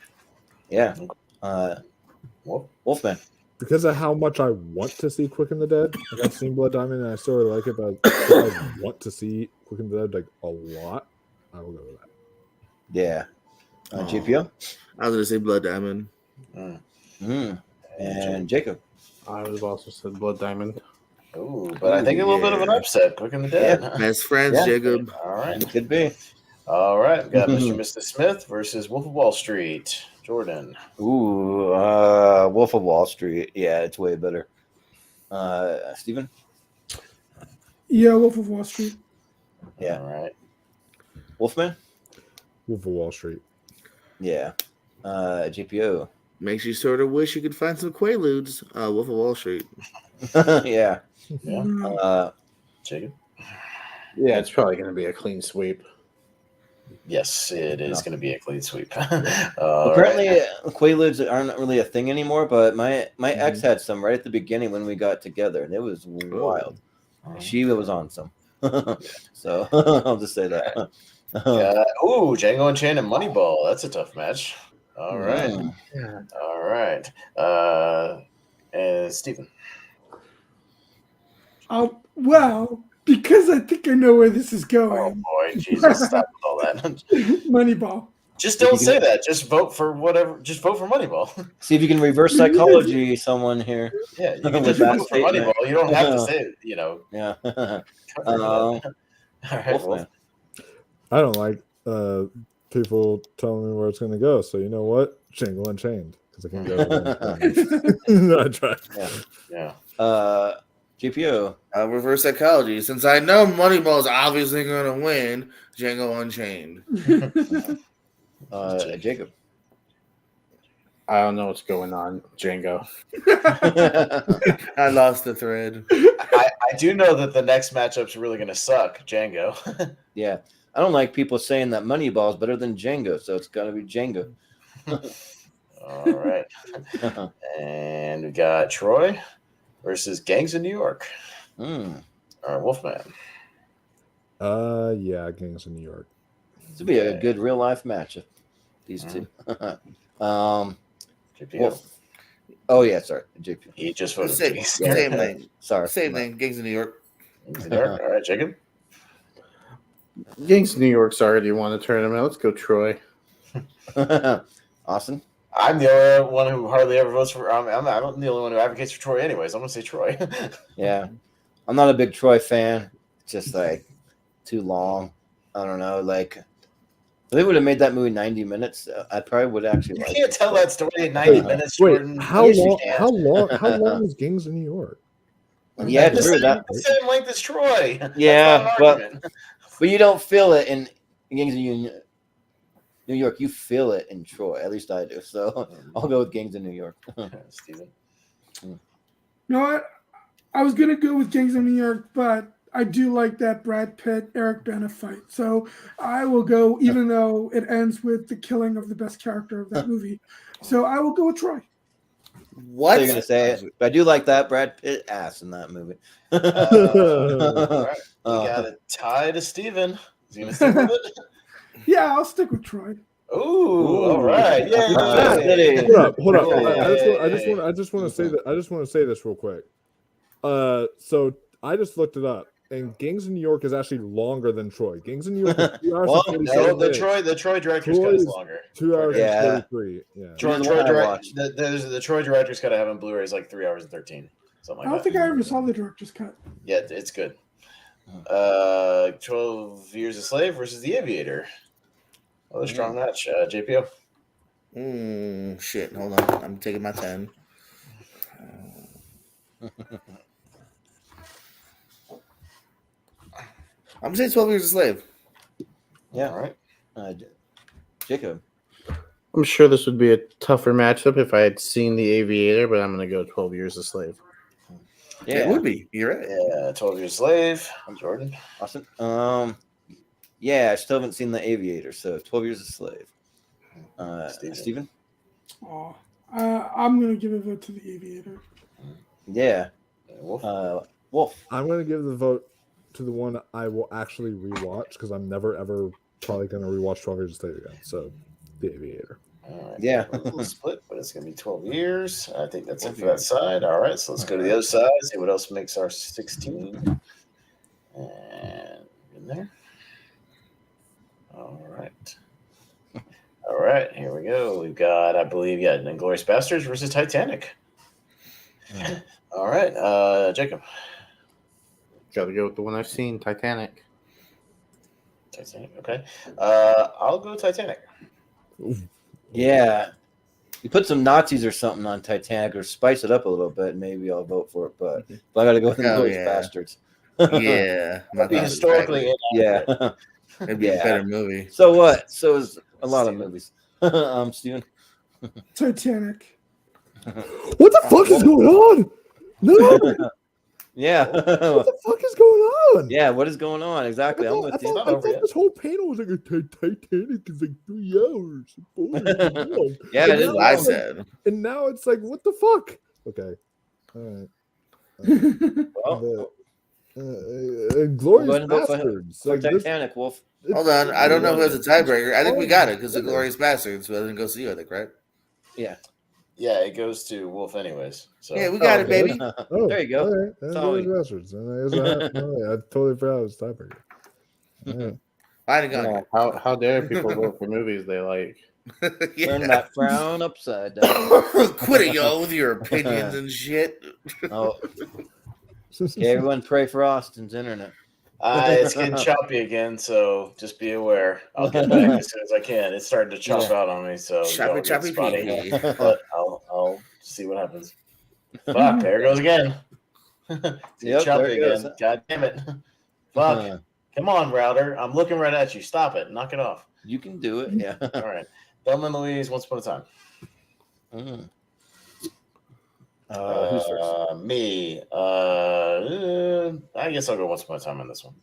Yeah. Wolfman. because of how much I want to see Quick and the Dead. Like I've seen Blood Diamond and I still really like it, but I want to see Quick and the Dead like a lot. I will go with that. Yeah. GPO? I was gonna say Blood Diamond. And Jacob. I would have also said Blood Diamond. Ooh, but I think a little bit of an upset. Quick and the Dead. Yeah. Best friends, Jacob. All right. It could be. All right. We got Mr. and Mr. Smith versus Wolf of Wall Street. Jordan. Ooh, Wolf of Wall Street. Yeah, it's way better. Steven? Yeah, Wolf of Wall Street. Yeah. All right. Wolfman? Wolf of Wall Street. Yeah. GPO. Makes you sort of wish you could find some Quaaludes. Wolf of Wall Street. Yeah. Jacob? Yeah, it's probably going to be a clean sweep. Yes, it is going to be a clean sweep. Apparently, Quaaludes aren't really a thing anymore, but my ex had some right at the beginning when we got together, and it was wild. She was on some. So I'll just say that. Django Unchained and Moneyball. That's a tough match. All right. Yeah. All right. And Steven. Well, because I think I know where this is going. Oh, boy. Jesus, stop with all that. Moneyball. Just don't say that. Just vote for whatever. Just vote for Moneyball. See if you can reverse psychology someone here. Yeah, you can just vote for Moneyball. You don't have to say it, Yeah. All right, Wolfman. I don't like people telling me where it's going to go. So you know what? Django Unchained. Because I can't go. I tried. Yeah. GPO. Reverse psychology. Since I know Moneyball is obviously going to win, Django Unchained. Jacob. I don't know what's going on, Django. I lost the thread. I do know that the next matchup's really going to suck, Django. Yeah. I don't like people saying that Moneyball is better than Django, so it's got to be Django. All right. And we got Troy versus Gangs of New York. All right, Wolfman. Yeah, Gangs of New York. This would be a good real life matchup. These two. JPO. Oh yeah, sorry, JPO. He just voted. Same thing. Sorry, Same thing. Gangs of New York. Gangs of New York. All right, Jacob. Gangs of New York's already won a tournament. Let's go, Troy. Austin. I'm the only one who hardly ever votes for. I'm the only one who advocates for Troy, anyways. I'm gonna say Troy. Yeah, I'm not a big Troy fan. It's just like too long. I don't know. Like, if they would have made that movie 90 minutes, I probably would actually. You can't tell that story in 90 minutes, Jordan. How long is Gangs of New York? Yeah, the true. The same length as Troy. Yeah, but you don't feel it in Gangs of New York. You feel it in Troy. At least I do. So I'll go with Gangs of New York. Steven. You know what? I was gonna go with Gangs of New York, but I do like that Brad Pitt Eric Bana fight. So I will go, even though it ends with the killing of the best character of that movie. So I will go with Troy. What? So you're gonna say it? But I do like that Brad Pitt ass in that movie. All right. We got a tie to Steven. Is he gonna stick with it? Yeah, I'll stick with Troy. Ooh, all right. Yeah. Hold up. I just want to say that. I just want to say this real quick. So I just looked it up, and Gangs of New York is actually longer than Troy. Gangs of New York is 2 hours and 47 minutes. The Troy director's cut is longer. 2 hours and 33. Yeah. The Troy director's cut I have on Blu-ray is like 3 hours and 13. Something like that. I don't think I ever saw the director's cut. Yeah, it's good. 12 Years a Slave versus The Aviator. Another strong match. JPO. Shit. Hold on. I'm taking my 10. I'm saying 12 Years a Slave. Yeah. All right. Jacob. I'm sure this would be a tougher matchup if I had seen The Aviator, but I'm going to go 12 Years a Slave. Yeah, it would be. You're right. Yeah, 12 Years a Slave. I'm Jordan. Awesome. Yeah, I still haven't seen The Aviator, so 12 Years a Slave. Steven? Oh, I'm going to give a vote to The Aviator. Yeah. Wolf. I'm going to give the vote to the one I will actually rewatch because I'm never, ever probably going to rewatch 12 Years a Slave again. So, The Aviator. All right. Yeah. A little split, but it's going to be 12 years. I think that's it for that side. All right, so let's go to the other side, see what else makes our 16. And in there. All right. All right, here we go. We've got, I believe, Inglourious Bastards versus Titanic. All right, Jacob. Got to go with the one I've seen, Titanic. Titanic, okay. I'll go Titanic. Yeah. You put some Nazis or something on Titanic or spice it up a little bit, maybe I'll vote for it. But I got to go with Inglourious Bastards. Yeah. Historically Yeah. It'd be a better movie. So what? So is a lot of movies. Steven. Titanic. What the fuck is going on? No. Yeah. What the fuck is going on? Yeah, what is going on? Exactly. I'm with you. I thought this whole panel was like a Titanic is like 3 hours. Yeah, it is what I said. And now it's like, what the fuck? Okay. All right. Glorious Bastards. For Titanic, Wolf. Hold on. I don't know who has a tiebreaker. I think we got it because the Glorious Bastards. But I didn't go see you, I think, right? Yeah. Yeah, it goes to Wolf anyways. So. Yeah, we got it, baby. There you go. All right. Glorious Bastards. I totally forgot it was tiebreaker. How dare people vote for movies they like? Turn that frown upside down. Quit it, yo, with your opinions and shit. Oh. Okay, everyone pray for Austin's internet. It's getting choppy again, so just be aware. I'll get back as soon as I can. It's starting to chop out on me, so choppy. But I'll see what happens. Fuck, there it goes again. It's choppy again. God damn it. Fuck. Come on, router. I'm looking right at you. Stop it. Knock it off. You can do it. Yeah. All right. Thelma and Louise, Once Upon a Time. Who's first? Me. I guess I'll go Once Upon a Time on this one.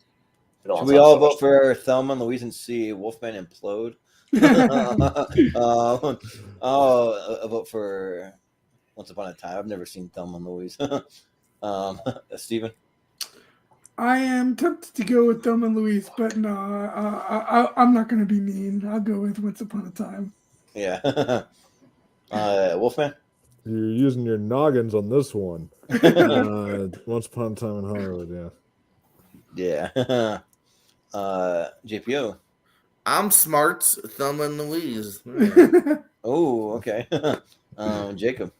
Should we all vote for Thelma and Louise and see Wolfman implode? I'll vote for Once Upon a Time. I've never seen Thelma and Louise. Steven? I am tempted to go with Thelma and Louise, but no, I'm not going to be mean. I'll go with Once Upon a Time. Yeah. Wolfman? You're using your noggins on this one. Once Upon a Time in Hollywood, yeah. Yeah. JPO? I'm smart. Thelma and Louise. Oh, okay. Jacob?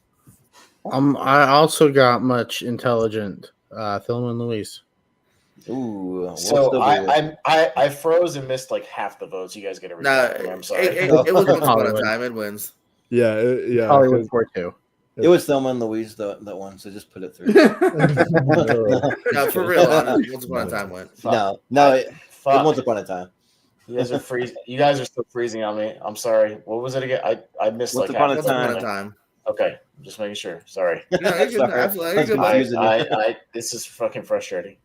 I also got much intelligent. Thelma and Louise. Ooh. So I froze and missed like half the votes. You guys get everything. I'm sorry. It was Once Upon a Time. It wins. Yeah. Hollywood 4-2. It was Thelma and Louise that one, so just put it through. No, for real. Once Upon a Time went. No, it Once Upon a Time. You guys are freezing. You guys are still freezing on me. I'm sorry. What was it again? I missed Once like Upon half. a Time. Once Upon a Time. Okay, just making sure. Sorry. No, you're good. This is fucking frustrating.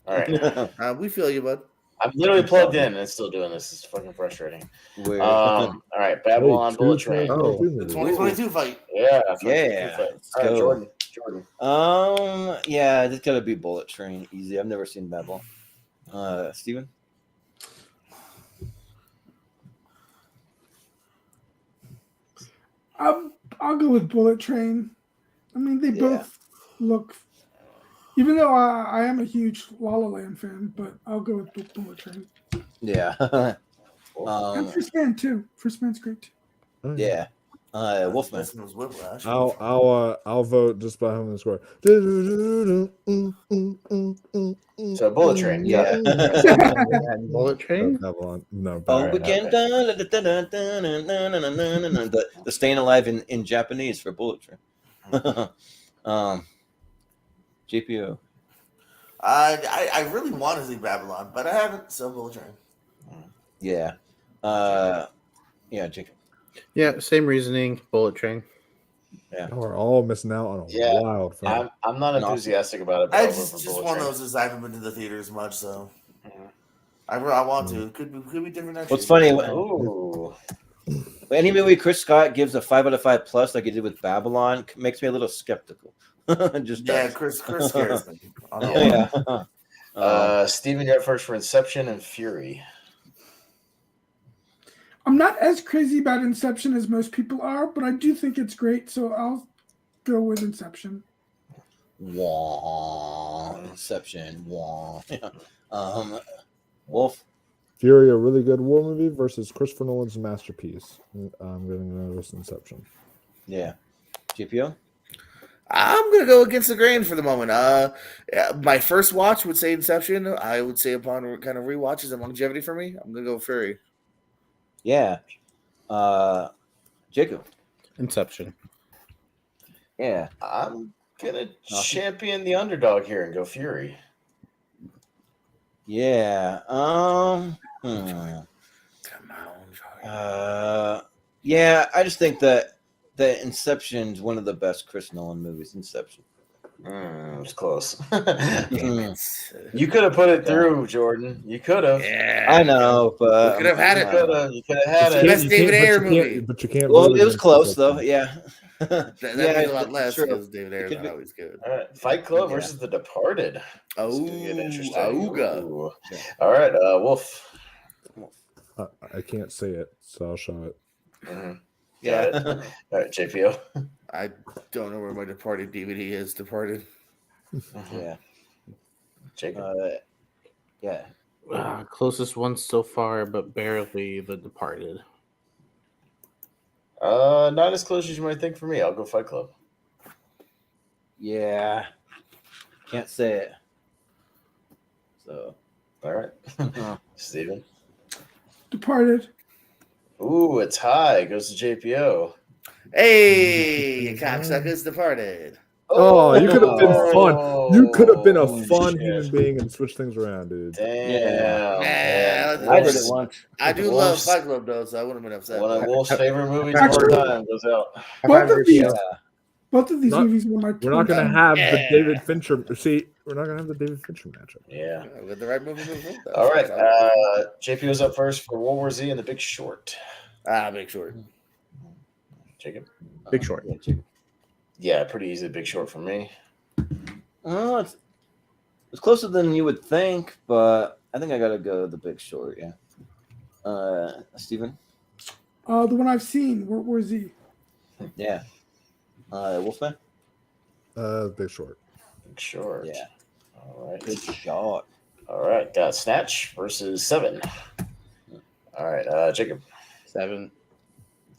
All right. We feel you, bud. I'm literally plugged in and it's still doing this. It's fucking frustrating. All right, Babylon Bullet Train. The 2022 fight. Yeah. Let's All right, go. Jordan. Yeah, this gotta be Bullet Train. Easy. I've never seen Babel. Steven? I'll go with Bullet Train. I mean, they both look. Even though I am a huge La La Land fan, but I'll go with Bullet Train. Yeah. And First Man too. First Man's great too. Yeah. Wolfman. I'll vote just by having the score. So Bullet Train. Yeah. Bullet Train? No. The Staying Alive in Japanese for Bullet Train. JPO. I really want to see Babylon, but I haven't. So Bullet Train. Yeah. Yeah, Jacob. Yeah, same reasoning. Bullet Train. Yeah. We're all missing out on a wild film. I'm not enthusiastic about it. I just one of those is I haven't been to the theaters much, so I want to. It could be different next What's year. funny? Any movie Chris Scott gives a 5 out of 5 plus, like he did with Babylon, makes me a little skeptical. Chris scares me. Steven, you're up first for Inception and Fury. I'm not as crazy about Inception as most people are, but I do think it's great, so I'll go with Inception. Wah, Inception. Wah. Wolf. Fury, a really good war movie versus Christopher Nolan's masterpiece. I'm going to go with Inception. Yeah. GPO? I'm gonna go against the grain for the moment. My first watch would say Inception. I would say upon kind of rewatches and longevity for me, I'm gonna go Fury. Yeah. Jacob? Inception. Yeah. I'm gonna champion the underdog here and go Fury. Yeah. Come on, Yeah, I just think that Inception's one of the best Chris Nolan movies. Inception. It's close. Damn it. You could have put it through, Jordan. You could have. Yeah, I know, but we could have had it. You could have had It's the best it. David Ayer movie. But you can't. Well, vote it was against close Inception. though. Yeah. That Yeah, means a lot less true. because David Ayer's It not could be- always good. All right, Fight Club Yeah. versus The Departed. This is gonna get interesting. Auga. Ooh. All right, Wolf. I can't say it, so I'll show it. Mhm. Yeah. Got it. All right, JPO. I don't know where my Departed DVD is. Departed. Yeah. Jacob. Yeah. Closest one so far, but barely The Departed. Not as close as you might think for me. I'll go Fight Club. Yeah. Can't say it. So. All right, Steven. Departed. Ooh, it's high. Goes to JPO. Hey, you cocksuckers, Departed. Oh, you could have been fun. You could have been a fun shit. human being and switch things around, dude. Damn. Yeah, I did it once. I do love Fight Club though, so I wouldn't have been upset. One of Wolf's favorite movies of all time goes out. Both of these Not- movies were my. We're not going to have the David Fincher. See, we're not going to have the David Fincher matchup. Yeah. With the right movie. All right. JPO's up first for World War Z and The Big Short. Big Short. Jacob. Big Short. Yeah, Jacob. Yeah, pretty easy. Big Short for me. Oh, it's closer than you would think, but I think I gotta go The Big Short. Yeah. Steven? The one I've seen, World War Z. Yeah. Wolfman? Big Short. Big Short. Yeah. All right. Good shot. All right. Got Snatch versus 7. All right. Jacob. 7.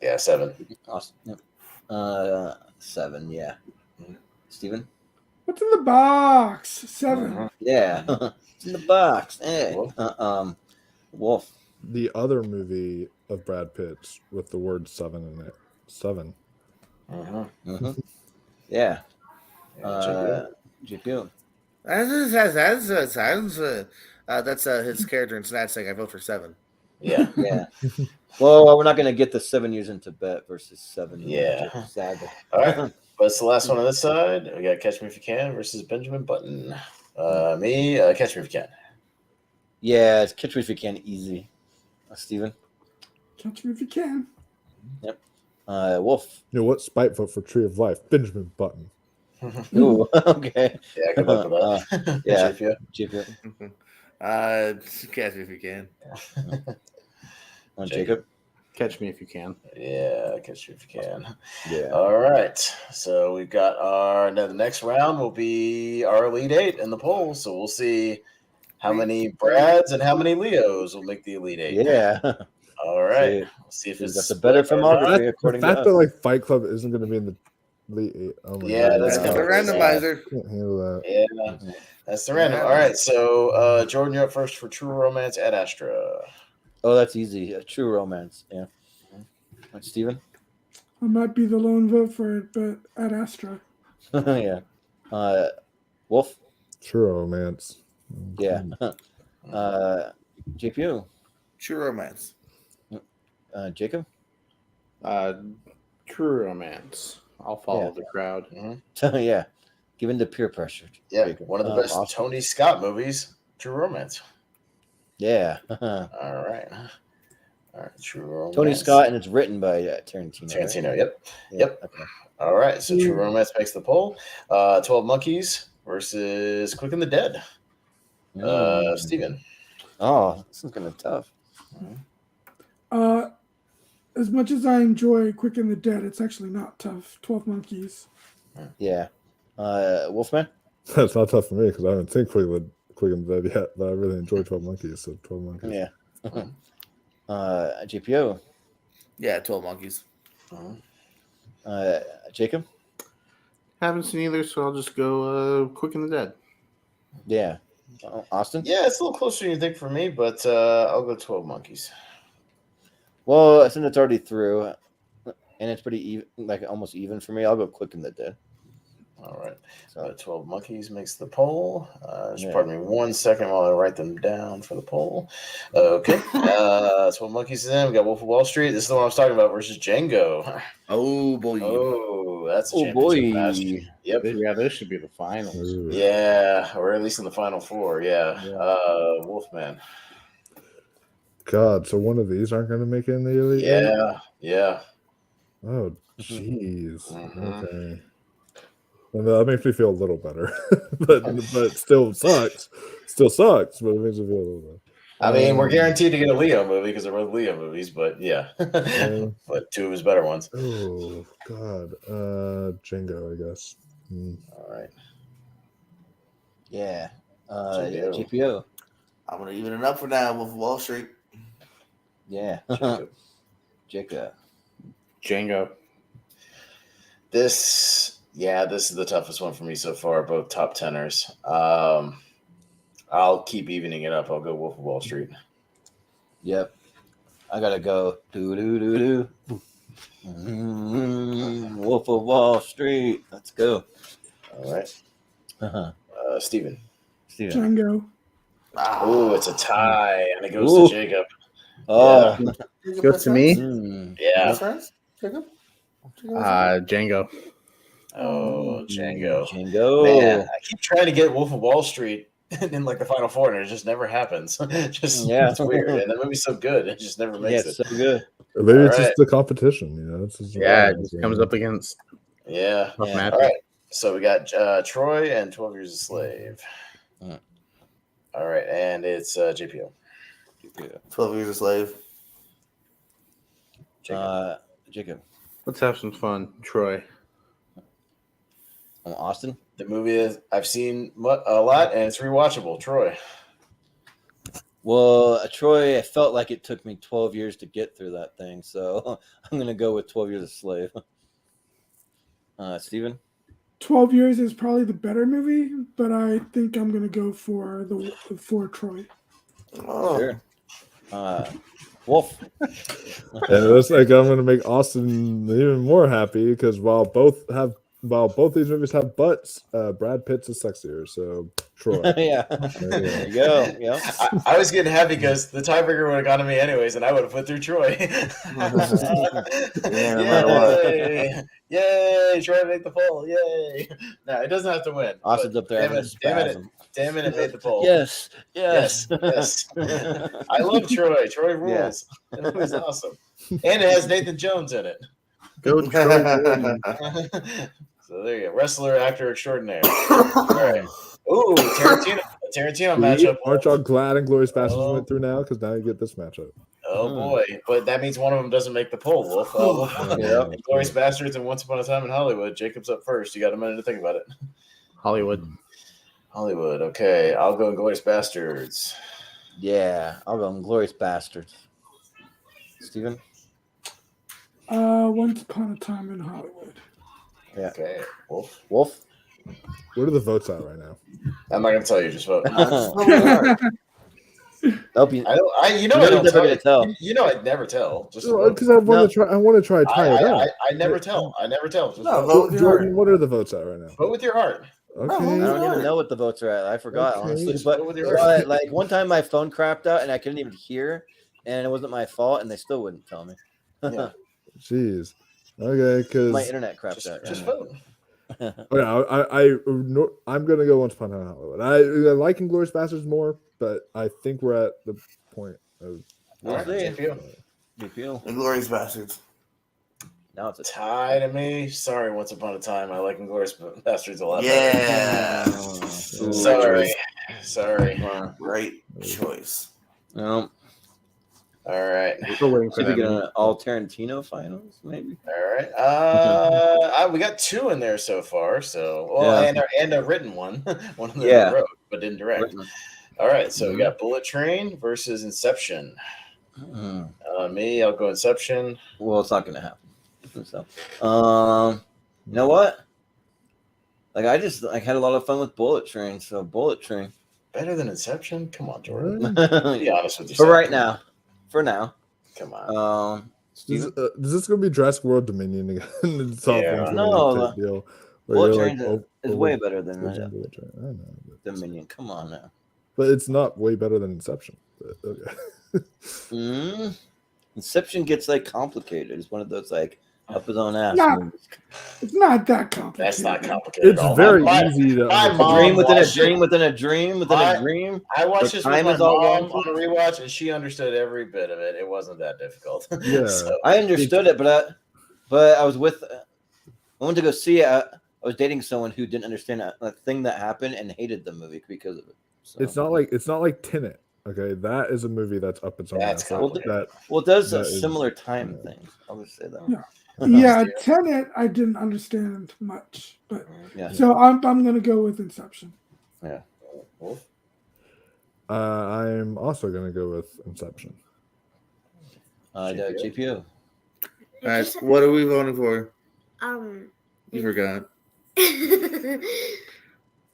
Yeah, 7. Awesome. Yep. 7. Yeah. Steven? What's in the box? 7. Yeah. It's in the box. Hey. Wolf. The other movie of Brad Pitt's with the word 7 in it. 7. Yeah. GPO. That's his character in Snatch saying I vote for 7. Yeah. Yeah. Well, we're not going to get the 7 Years in Tibet versus 7. Yeah. Sadly. All right. What's the last one on this side? We got Catch Me If You Can versus Benjamin Button. Me, Catch Me If You Can. Yeah, it's Catch Me If You Can. Easy. Steven? Catch Me If You Can. Yep. Wolf. You know what? Spiteful for Tree of Life. Benjamin Button. Ooh, okay. Yeah, good luck with that. Yeah. JPO. Catch Me If You Can. Jacob? Catch Me If You Can. Yeah, Catch Me If You Can. Yeah. All right. So we've got the next round will be our Elite 8 in the poll. So we'll see how many Brads and how many Leos will make the Elite 8. Yeah. All right. We'll see if it's That's a better filmography, The according fact to that us. like Fight Club isn't going to be in the Elite 8. Oh my Yeah, God. that's The kind of randomizer. Can't handle that. Yeah, that's the random. All right. So Jordan, you're up first for True Romance at Astra. Oh, that's easy. A True Romance. Yeah. Steven? I might be the lone vote for it, but at Astra. Yeah. Wolf? True Romance. Yeah. JPU? True Romance. Jacob? True Romance. I'll follow the crowd. Yeah. Given the peer pressure. Yeah, Jacob. one of the best Awesome. Tony Scott movies, True Romance. Yeah. All right. True Romance. Tony Scott, and it's written by Tarantino. Tarantino, right? yep. Yeah, Yep. Okay. All right, so True Romance makes the poll. 12 Monkeys versus Quick and the Dead. Steven. Oh, this is kind of tough. as much as I enjoy Quick and the Dead, it's actually not tough. 12 Monkeys. Yeah. Wolfman? That's not tough for me because I haven't seen Quick and Dead yet, but I really enjoy 12 Monkeys, so 12 Monkeys. Yeah. GPO? Yeah, 12 Monkeys. Jacob? Haven't seen either, so I'll just go Quick and the Dead. Yeah. Austin? Yeah, it's a little closer than you think for me, but I'll go 12 Monkeys. Well, since it's already through, and it's pretty even, like almost even for me, I'll go Quick and the Dead. All right. 12 Monkeys makes the poll. Just pardon me 1 second while I write them down for the poll. Okay. 12 Monkeys is in. We got Wolf of Wall Street. This is the one I was talking about versus Django. Oh, boy. Oh, that's a Oh, championship boy. match. Yep. Yeah, this should be the finals. Ooh. Yeah, or at least in the final four. Yeah. Wolfman. God, so one of these aren't going to make it in the elite? Yeah. Oh, jeez. Okay. And that makes me feel a little better, but it still sucks. Still sucks, but it makes me feel a little better. I mean, we're guaranteed to get a Leo movie because they're both Leo movies, but yeah. But two of his better ones. Oh God, Django, I guess. All right. Yeah. GPO. GPO. I'm going to even it up for now with Wall Street. Yeah. Jacob. Django. This is the toughest one for me so far, both top tenors. I'll keep evening it up. I'll go Wolf of Wall Street. Yep. I gotta go. Wolf of Wall Street. Let's go. All right. Steven. Django. Oh, it's a tie, and it goes to Jacob. Oh. Yeah. Goes to me? Yeah. Jacob? Django. Oh, Django. Django. Man, I keep trying to get Wolf of Wall Street in like the final four, and it just never happens. It's weird. And the movie's so good, it just never makes it. So good. Maybe it's just the competition, you know. It's just it just comes up against. Yeah. All right. So we got Troy and 12 Years a Slave. All right, and it's JPO. 12 Years a Slave. Jacob. Let's have some fun, Troy. Austin. The movie is I've seen a lot, and it's rewatchable. Troy. Well, Troy, I felt like it took me 12 years to get through that thing, so I'm gonna go with 12 Years a Slave. Steven? 12 Years is probably the better movie, but I think I'm going to go for for Troy. Oh, sure. Wolf. And it looks like I'm going to make Austin even more happy because while both these movies have butts, Brad Pitt's is sexier. So Troy. Yeah. There you go. Yeah. I was getting happy because the tiebreaker would have gone to me anyways, and I would have put through Troy. Yay! Troy made the poll. Yay! No, it doesn't have to win. Austin's up there. Damn it! It made the poll. Yes. I love Troy. Troy rules. Yeah. It was awesome, and it has Nathan Jones in it. Go Troy. So there you go. Wrestler, actor extraordinaire. All right. Ooh, Tarantino matchup. Aren't y'all glad Inglourious Basterds went through now? Because now you get this matchup. Oh boy, but that means one of them doesn't make the poll, Wolf. Inglourious Basterds and Once Upon a Time in Hollywood. Jacob's up first. You got a minute to think about it. Hollywood. Okay, I'll go Inglourious Basterds. Yeah, I'll go Inglourious Basterds. Steven? Once Upon a Time in Hollywood. Yeah. Okay, Wolf. Where are the votes at right now? I'm not gonna tell you. Just vote. You know I'd never tell. Just because I want to try tie it up. I never tell. Just vote. Jordan, what are the votes at right now? Vote with your heart. Okay. I don't even know what the votes are at. I forgot, honestly. But like one time my phone crapped out and I couldn't even hear, and it wasn't my fault, and they still wouldn't tell me. Yeah. Jeez. Okay, because my internet crapped out. Just vote. I'm gonna go Once Upon a Time in Hollywood. I like Inglourious Basterds more, but I think we're at the point of. Inglourious Basterds. Now it's a tie to me. Sorry, Once Upon a Time. I like Inglourious Basterds a lot. Yeah. Sorry. Great choice. No. All right. Still waiting for Should we get them. an all Tarantino finals, maybe? All right. We got 2 in there so far. So, and a written one. One of them I wrote but didn't direct. Written. All right. So we got Bullet Train versus Inception. Me, I'll go Inception. Well, it's not going to happen. So, you know what? Like I had a lot of fun with Bullet Train. So Bullet Train better than Inception. Come on, Jordan. Be honest with yourself. For right now. For now. Come on. Is this going to be Jurassic World Dominion again? No. Deal Bullet Train is way better than Dominion. Come on now. But it's not way better than Inception. But, okay. Inception gets like complicated. It's one of those like up his own ass. It's not that complicated. That's not complicated. It's very easy to a dream within a dream within a dream within a dream. I watched this with my mom on a rewatch, and she understood every bit of it. It wasn't that difficult. Yeah, I understood it, but I was with. I went to go see it. I was dating someone who didn't understand a thing that happened and hated the movie because of it. So. It's not like Tenet. Okay, that is a movie that's up its own ass. It does similar time things. I would say that. Yeah, Tenet I didn't understand much, but so I'm gonna go with Inception. Yeah. I'm also gonna go with Inception. GPO. All right, what are we voting for? You forgot.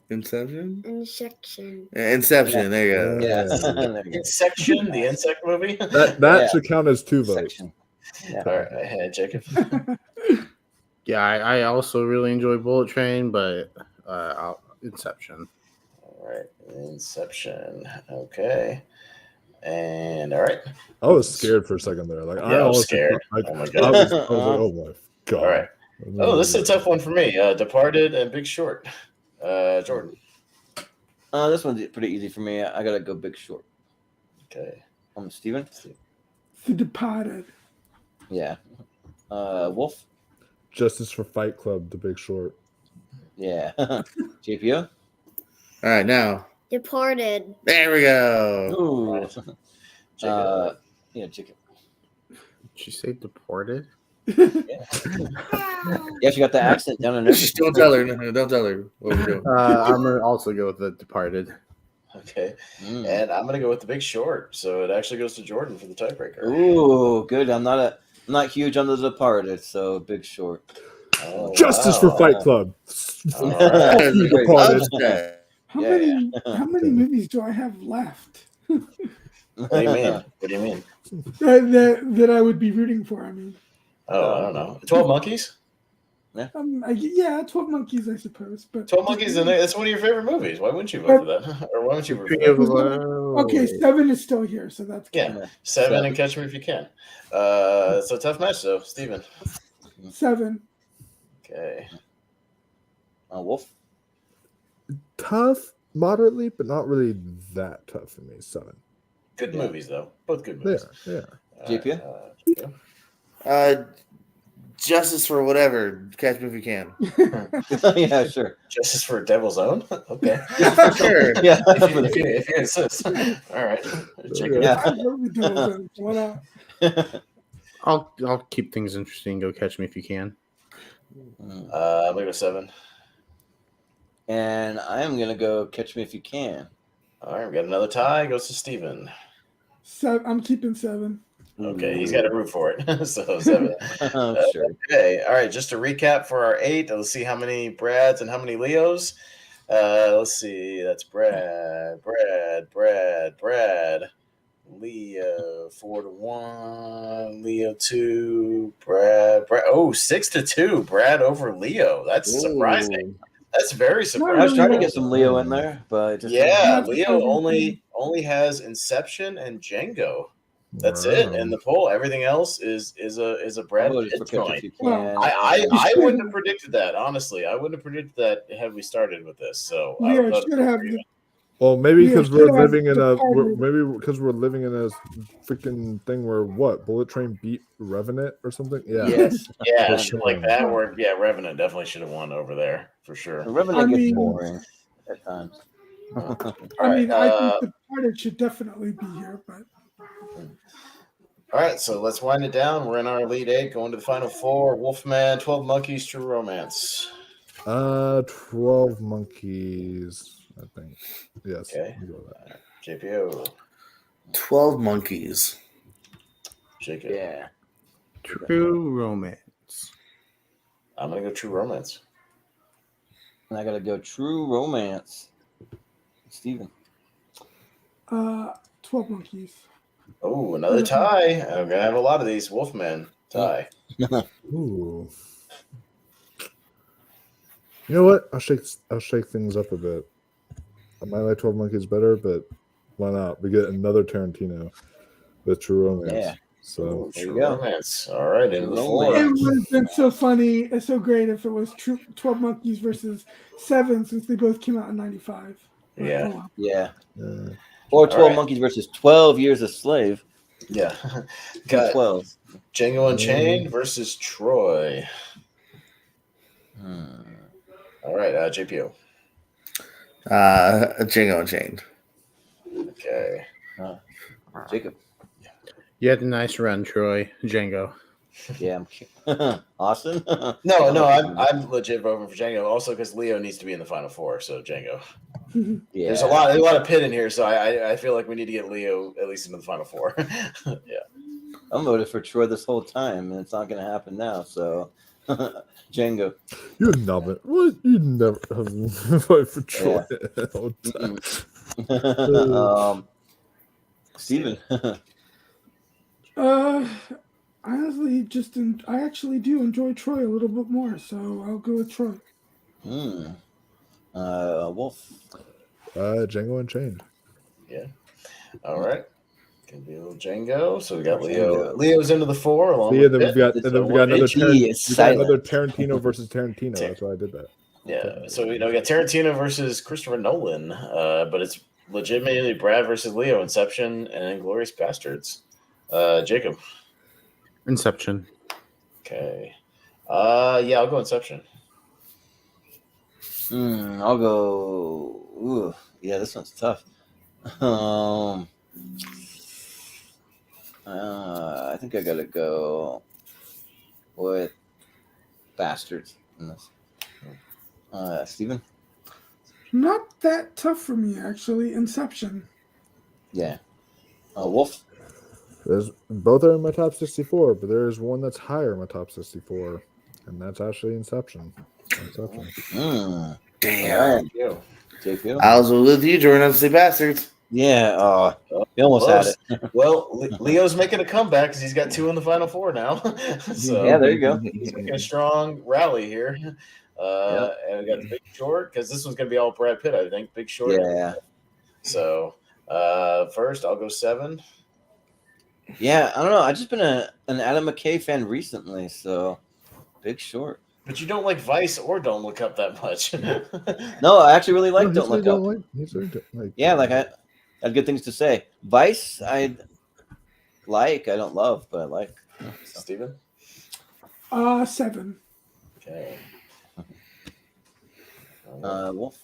Inception. Inception. There you go. Yeah. Inception, the insect movie. That should count as 2 votes. Yeah. All right, Jacob. Yeah, I also really enjoy Bullet Train, but Inception. All right, Inception. Okay. And all right. I was scared for a second there. Like I was scared. Like, oh my god. I was like, oh my god. All right. Oh, this is a tough one for me. Departed and Big Short. Jordan. This one's pretty easy for me. I gotta go Big Short. Okay. Steven? The Departed. Yeah. Wolf? Justice for Fight Club, The Big Short. Yeah. JPO? All right, now. Departed. There we go. Ooh. Chicken. Chicken. Did you say Deported? Yeah, she got the accent down in there. Don't tell her. No, don't tell her what we're doing. I'm gonna also go with The Departed. Okay. And I'm gonna go with The Big Short. So it actually goes to Jordan for the tiebreaker. Ooh, good. I'm not huge on The Departed, so Big Short. Justice for Fight Club. Departed. How many movies do I have left? What do you mean? What do you mean? That I would be rooting for. I mean. Oh, I don't know. 12 Monkeys? Yeah. 12 Monkeys, I suppose. But 12 Monkeys, that's one of your favorite movies. Why wouldn't you vote for that? Or why wouldn't you vote for that? Okay, 7 is still here, so that's good. Yeah, 7 and Catch Me If You Can. It's a tough match, though. Steven. 7. Okay. Wolf? Tough, moderately, but not really that tough for me. 7. Good movies, though. Both good movies. Yeah. JPO? Justice for whatever. Catch Me If You Can. Yeah, sure. Justice for Devil's Own? Okay. Yeah, for sure. Yeah. If you insist. All right. I'll keep things interesting. Go Catch Me If You Can. I'm going to go 7. And I am going to go Catch Me If You Can. All right, we got another tie. Goes to Steven. I'm keeping 7. Okay, he's got to root for it. So 7. Sure. Okay, all right. Just to recap for our 8, let's see how many Brads and how many Leos. Let's see. That's Brad. Leo 4-1. Leo 2. Brad. Oh, 6-2. Brad over Leo. That's surprising. That's very surprising. I was trying to get some Leo in there, but Leo only has Inception and Django. That's it. And the poll, everything else is a Brad Pitt joint. I wouldn't have predicted that, honestly. I wouldn't have predicted that had we started with this. So well, maybe because we're living in a freaking thing where Bullet Train beat Revenant or something. Yeah. Yes. Yeah, shit like that. Where Revenant definitely should have won over there for sure. Revenant gets boring at times. I think the Departed should definitely be here, but All right, so let's wind it down. We're in our Elite Eight, going to the Final Four. Wolfman, 12 Monkeys, True Romance. 12 Monkeys, I think. Yes. Okay. JPO. 12 Monkeys. Jacob. Yeah. True Romance. I'm going to go True Romance. And I got to go True Romance. Steven. 12 Monkeys. Oh, another tie. I'm going to have a lot of these. Wolfman tie. Ooh. You know what? I'll shake things up a bit. I might like 12 Monkeys better, but why not? We get another Tarantino with True Romance. Yeah. So True Romance. All right, into the four. It would have been so funny and so great if it was 12 Monkeys versus 7, since they both came out in 95. Yeah. Yeah. Or 12 right. Monkeys versus 12 Years a Slave. Yeah. Got 12. Django Unchained versus Troy. All right, JPO. Django Unchained. Okay. Jacob. You had a nice run, Troy. Django. Yeah. Austin? No, I'm legit voting for Django. Also, because Leo needs to be in the Final Four, so Django. Yeah. There's a lot of Pitt in here, so I feel like we need to get Leo at least into the Final Four. Yeah. I'm voted for Troy this whole time, and it's not going to happen now. So, Django. You never have voted for Troy the whole time. Steven. Honestly, I actually do enjoy Troy a little bit more, so I'll go with Troy. Wolf. Django Unchained. Yeah. All right. Can be a little Django. So we got Leo. Leo's into the four. Along with Then we've got another Tarantino versus Tarantino. That's why I did that. Yeah. So we got Tarantino versus Christopher Nolan, but it's legitimately Brad versus Leo, Inception and Inglourious Bastards. Jacob. Inception. Okay. Yeah, I'll go Inception. I'll go. Ooh, yeah, this one's tough. I think I gotta go with Bastards in this. Steven? Not that tough for me, actually. Inception. Yeah. Wolf? Both are in my top 64, but there is one that's higher in my top 64, and that's actually Inception. Damn. JPO. I was with you, Jordan. I'd say Bastards. Yeah. You almost had it. Well, Leo's making a comeback because he's got 2 in the Final Four now. So yeah, there you go. He's making a strong rally here. And we got the Big Short, because this was going to be all Brad Pitt, I think. Big Short. Yeah. So first, I'll go 7. Yeah, I don't know. I've just been an Adam McKay fan recently, so Big Short. But you don't like Vice or Don't Look Up that much. No, I actually really like Don't Look Up. Yeah, I had good things to say. Vice, I don't love, but I like. So. Steven? 7. Okay. Wolf?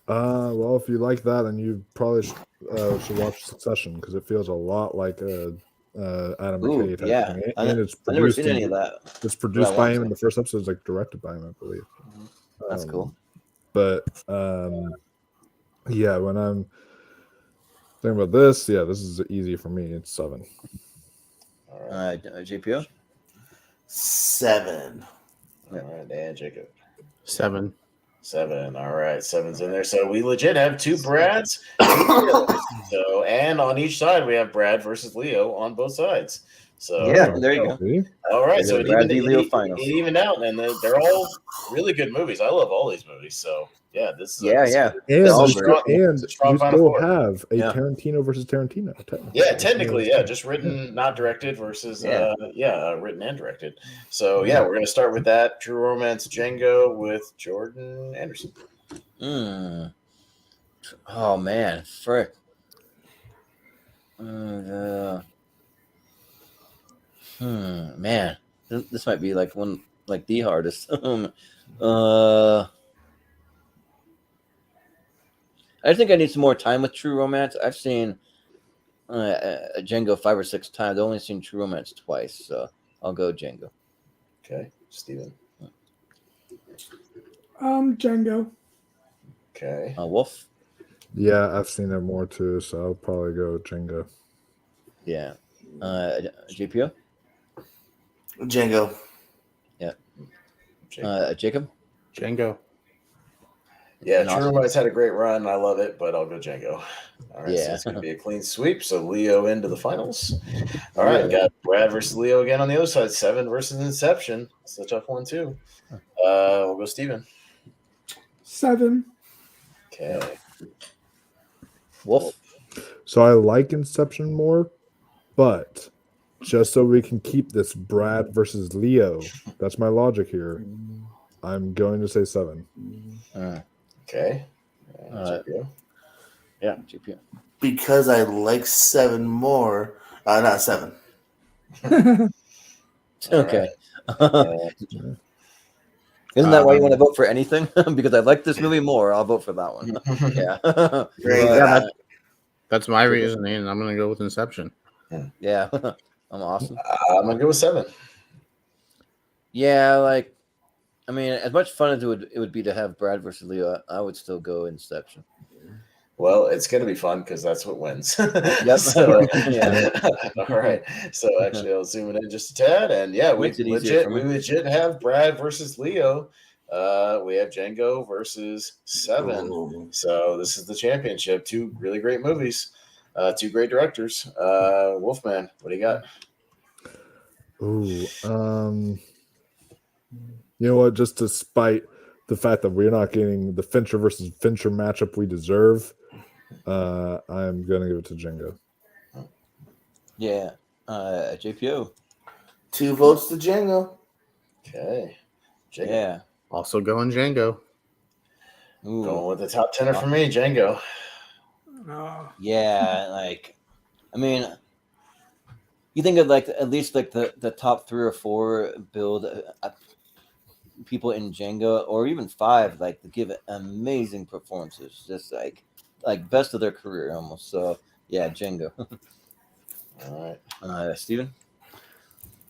Well, if you like that, then you probably should watch Succession, because it feels a lot like Adam McKay type thing. And it's produced. I've never seen any of that. It's produced by him, and the first episode is like directed by him, I believe. That's cool. But yeah, when I'm thinking about this, this is easy for me. It's 7. All right. JPO? 7. All right, and Jacob. 7. 7. All right, 7's in there. So we legit have 2 Brads, 2 Leos. So, and on each side we have Brad versus Leo on both sides. So yeah, there you go. All right, so it evened out, and they're all really good movies. I love all these movies. So yeah, this is and you still have a Tarantino versus Tarantino. Technically, just written, not directed versus written and directed. So we're gonna start with that. True Romance, Django with Jordan Anderson. Oh man, frick. Man, this might be like the hardest. I think I need some more time with True Romance. I've seen Django 5 or 6 times. I've only seen True Romance twice, so I'll go Django. Okay, Steven. Django. Okay. Wolf. Yeah, I've seen it more too, so I'll probably go Django. Yeah. JPO. Django. Yeah. Jacob. Jacob. Django. Yeah, Awesome. True Romance had a great run. I love it, but I'll go Django. All right, so Yeah. it's going to be a clean sweep. So Leo into the finals. All right, got Brad versus Leo again on the other side. 7 versus Inception. It's a tough one too. We'll go Steven. 7. Okay. Wolf. So I like Inception more, but just so we can keep this Brad versus Leo, that's my logic here. I'm going to say 7. Okay. GPO. Yeah, GPO. Because I like 7 more. Not 7. Okay. Right. Isn't that why you want to vote for anything? Because I like this movie more, I'll vote for that one. Yeah. Great. Yeah, that's my reasoning, and I'm going to go with Inception. Yeah. I'm awesome. I'm going to go with 7. Yeah, like, I mean, as much fun as it would be to have Brad versus Leo, I would still go Inception. Well, it's going to be fun because that's what wins. Yep. So, Yeah. All right. So actually, I'll zoom it in just a tad, and yeah, we Makes it easier for me. legit have Brad versus Leo. We have Django versus 7. So this is the championship. 2 really great movies, 2 great directors. Wolfman, what do you got? Ooh, you know what? Just despite the fact that we're not getting the Fincher versus Fincher matchup we deserve, I'm gonna give it to Django. Yeah. JPO. 2 votes to Django. Okay. Django. Yeah. Also going Django. Ooh. Going with the top 10 for me, Django. Yeah, like, I mean, you think of like at least like the top 3 or 4 build people in Django, or even 5, like to give amazing performances, just like best of their career almost. So yeah, Django. All right. Steven?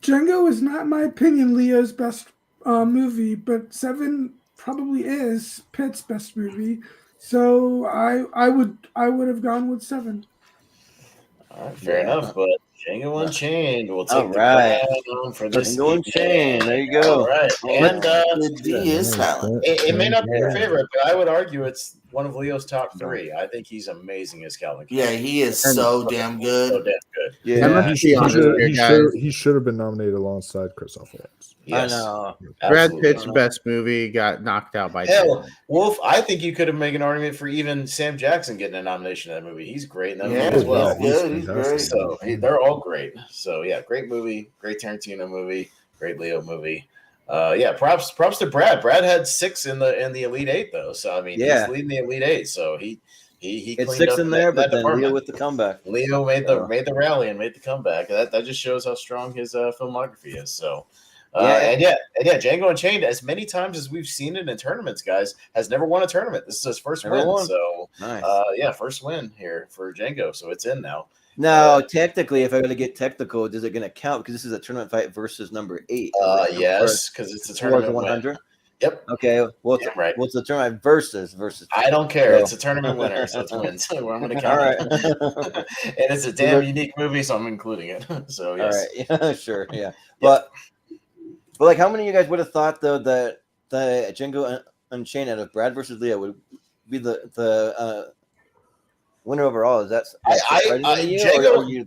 Django is not, in my opinion, Leo's best movie, but 7 probably is Pitt's best movie. So I would have gone with 7. All right, fair enough, but Django Unchained will take the crown for this Django Unchained. There you go. All right, and the D is silent. it may not be your favorite, but I would argue it's one of Leo's top 3. I think he's amazing as Calvin. Yeah, he is so damn good. So damn good. Yeah, he should have been nominated alongside Christoph Waltz. Yes. I know. Brad Pitt's best movie got knocked out by Hell, Wolf, I think you could have made an argument for even Sam Jackson getting a nomination in that movie. He's great in that movie as well. He's great. So they're all great. So yeah, great movie, great Tarantino movie, great Leo movie. Yeah, props to Brad. Brad had 6 in the Elite 8 though. So I mean, he's leading the Elite 8. So he it's cleaned 6 up in there, but then department. Leo with the comeback. Leo made the rally and made the comeback. That just shows how strong his filmography is. So. And Django Unchained, as many times as we've seen it in tournaments, guys, has never won a tournament. This is his first win. So, nice. First win here for Django. So it's in now. Now, technically, if I'm going to get technical, is it going to count? Because this is a tournament fight versus number 8. Yes, because it's a tournament 100. win. Yep. Okay. What's the tournament versus? I don't care. It's a tournament winner, so it's wins. I'm going to count it. And it's a damn unique movie, so I'm including it. So yes. All right. Yeah, sure. Yeah. But like, how many of you guys would have thought though that the Django Unchained out of Brad versus Leo would be the winner overall? Is that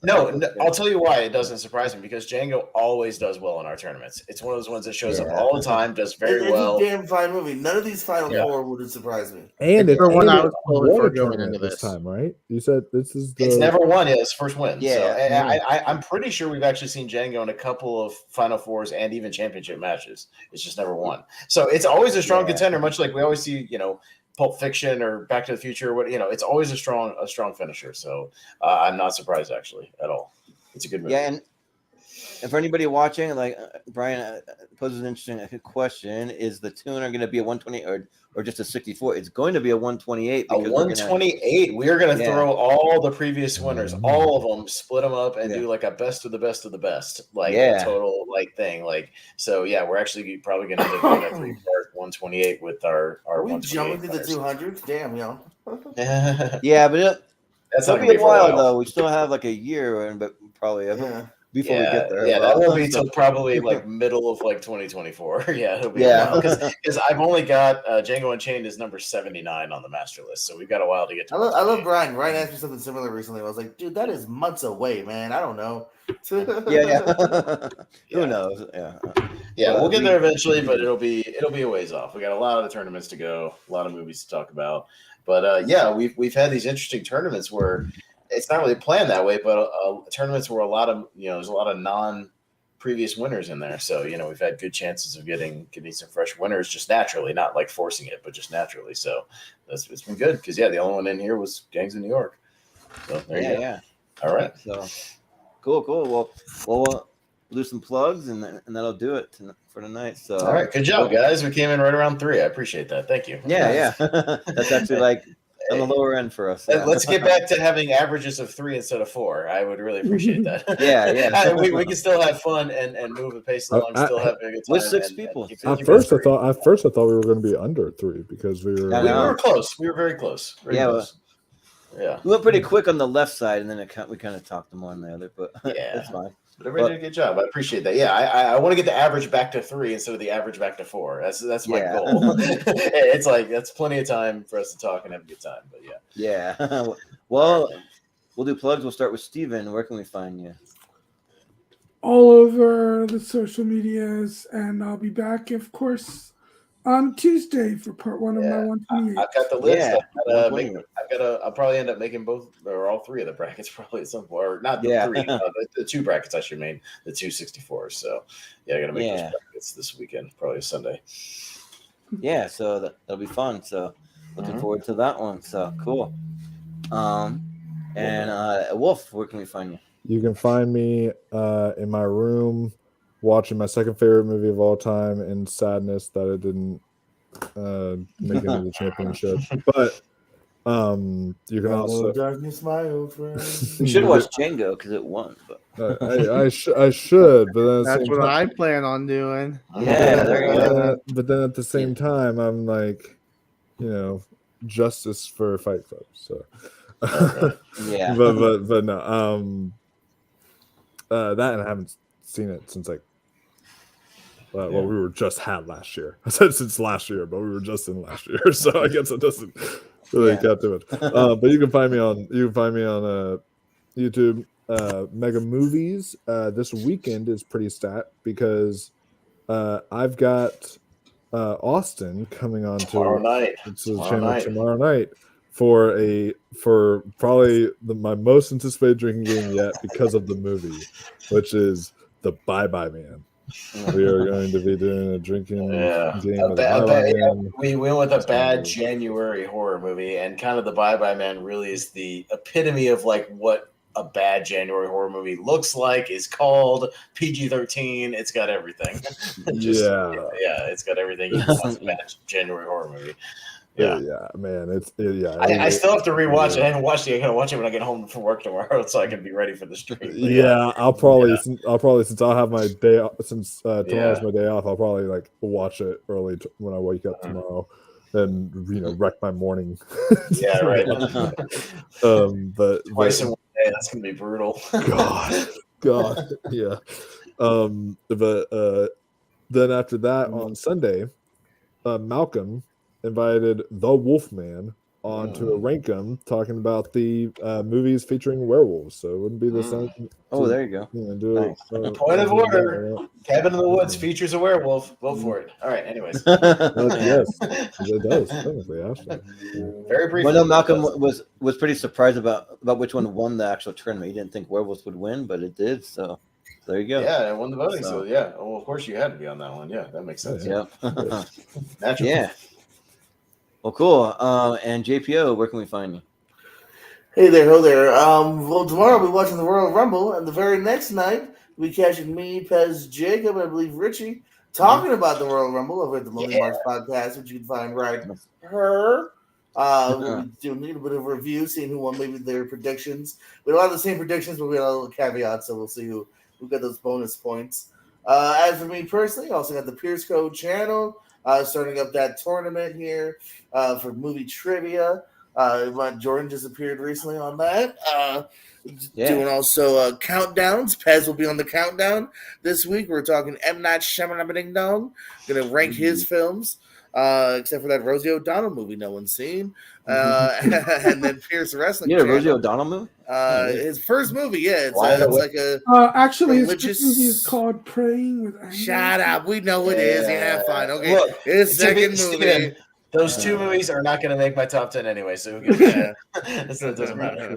No, I'll tell you why it doesn't surprise me, because Django always does well in our tournaments. It's one of those ones that shows up all the time, does very well. It's a damn fine movie. None of these final 4 would surprise me. And it's the one I was told for going into this time, right? You said this is It's never won. Yeah, it's first win. Yeah. So, I'm pretty sure we've actually seen Django in a couple of Final Fours and even championship matches. It's just never won. So it's always a strong contender, much like we always see, Pulp Fiction or Back to the Future. It's always a strong finisher. So I'm not surprised actually at all. It's a good movie. Yeah, and for anybody watching, like Brian poses an interesting question: is the tuner going to be a 128 or just a 64? It's going to be a 128. A 128. We're going to throw all the previous winners, all of them, split them up, and do like a best of the best of the best, like a total like thing. Like so, yeah, we're actually probably going to do a 3-part 128 with our. We jumping to the 200s, damn, yo. Yeah, but that's it'll be a while though. We still have like a year, but probably before we get there. Yeah, that won't be till probably like middle of like 2024. Yeah, it'll be a while because I've only got Django Unchained is number 79 on the master list, so we've got a while to get to. I love Brian. Brian asked me something similar recently. I was like, dude, that is months away, man. I don't know. Who knows? Yeah, we'll get there eventually, but it'll be a ways off. We got a lot of the tournaments to go, a lot of movies to talk about. But we've had these interesting tournaments where it's not really planned that way, but tournaments where there's a lot of non-previous winners in there. So we've had good chances of getting some fresh winners just naturally, not like forcing it, but just naturally. So it's been good because the only one in here was Gangs of New York. So there you go. Yeah. All right. So cool. Well, we'll do some plugs and that'll do it for tonight. So all right, good job, guys. We came in right around 3. I appreciate that. Thank you. Yeah. That's actually like on the lower end for us. Let's get back to having averages of 3 instead of 4. I would really appreciate that. Yeah. we can still have fun and move the pace along, still have a good time. With 6 people. At first, I thought we were going to be under 3 because we were. We were close. We were very close. Close. Yeah. We went pretty quick on the left side, and then we kind of talked them on the other, but that's fine. But everybody did a good job. I appreciate that. Yeah, I want to get the average back to 3 instead of the average back to 4. That's my goal. It's like that's plenty of time for us to talk and have a good time. But yeah. Well, we'll do plugs. We'll start with Steven. Where can we find you? All over the social medias, and I'll be back, of course, on Tuesday for part 1 of my 128. I've got the list. I'll probably end up making both or all 3 of the brackets probably at some point, or not the 3, the 2 brackets I should make the 264s. So I got to make those brackets this weekend, probably Sunday. Yeah, so that'll be fun. So looking forward to that one. So cool. And Wolf, where can we find you? You can find me in my room watching my second favorite movie of all time in sadness that it didn't make it into the championship. But you can also darkness, my old friend. You should watch Django because it won. But I should, but that's what I plan on doing. Yeah, there you go. But then at the same time, I'm like, justice for Fight Club. So yeah, but no, that, and I haven't seen it since like. Well, we were just had last year. I said since last year, but we were just in last year, so I guess it doesn't really count too much. But you can find me on YouTube. Mega Movies. This weekend is pretty stat because I've got Austin coming on tomorrow night. It's the channel tomorrow night for probably my most anticipated drinking game yet because of the movie, which is the Bye Bye Man. We are going to be doing a drinking game. We went with a bad January horror movie, and kind of the Bye Bye Man really is the epitome of like what a bad January horror movie looks like. Is called PG-13. It's got everything. It's got everything. It's a bad January horror movie. Yeah, man, I still have to rewatch it. I haven't watched it. I gotta watch it when I get home from work tomorrow, so I can be ready for the stream. But I'll probably since I'll have my day off, since tomorrow's my day off, I'll probably like watch it early when I wake up tomorrow, and wreck my morning. Yeah, right. But twice in one day, that's gonna be brutal. God, yeah. But then after that on Sunday, Malcolm invited the Wolfman on to a Rankum talking about the movies featuring werewolves. So it wouldn't be the same. Oh, there you go. Point of order. Cabin in the Woods features a werewolf. Vote for it. All right. Anyways. Yes, it does. Technically, actually. Very briefly. Well, no, Malcolm was pretty surprised about which one won the actual tournament. He didn't think werewolves would win, but it did. So there you go. Yeah, it won the voting. So yeah. Well, of course you had to be on that one. Yeah, that makes sense. Yeah. Naturally. Yeah. Well, cool. And JPO, where can we find you? Hey there, ho there. Well, tomorrow we'll be watching the Royal Rumble, and the very next night We'll be catching me, Pez, Jacob, and I believe Richie talking about the Royal Rumble over at the Movie Marks podcast, which you can find right here. We'll be doing a little bit of a review, seeing who won maybe their predictions. We have a lot of the same predictions, but we have a little caveat, so we'll see who got those bonus points. As for me personally, I also got the Pierce Code channel, starting up that tournament here for movie trivia. Jordan just appeared recently on that. Doing also countdowns. Pez will be on the countdown this week. We're talking M. Night Shyamalan Ding Dong. Going to rank his films, except for that Rosie O'Donnell movie no one's seen. And then Pierce Wrestling. You know, Rosie O'Donnell movie? His first movie, yeah. It's like a actually, his religious first movie is called Praying with Anger. Shut up. We know it is. Yeah, fine. Okay. Look, his second movie. Those two movies are not going to make my top 10 anyway, so it doesn't matter.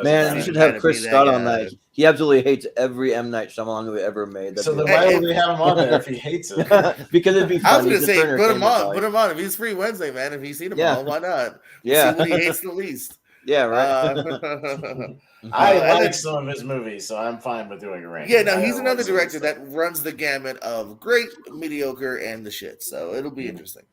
Man, you should have Chris Scott on that. He absolutely hates every M. Night Shyamalan movie ever made. So then why would we have him on there if he hates it? Because it'd be fun. I was going to say, put him on. Put him on. If he's free Wednesday, man. If he's seen them all, why not? Yeah. See what he hates the least. Yeah, right. I like some of his movies, so I'm fine with doing a ranking. Yeah, no, he's another director that runs the gamut of great, mediocre, and the shit. So it'll be interesting.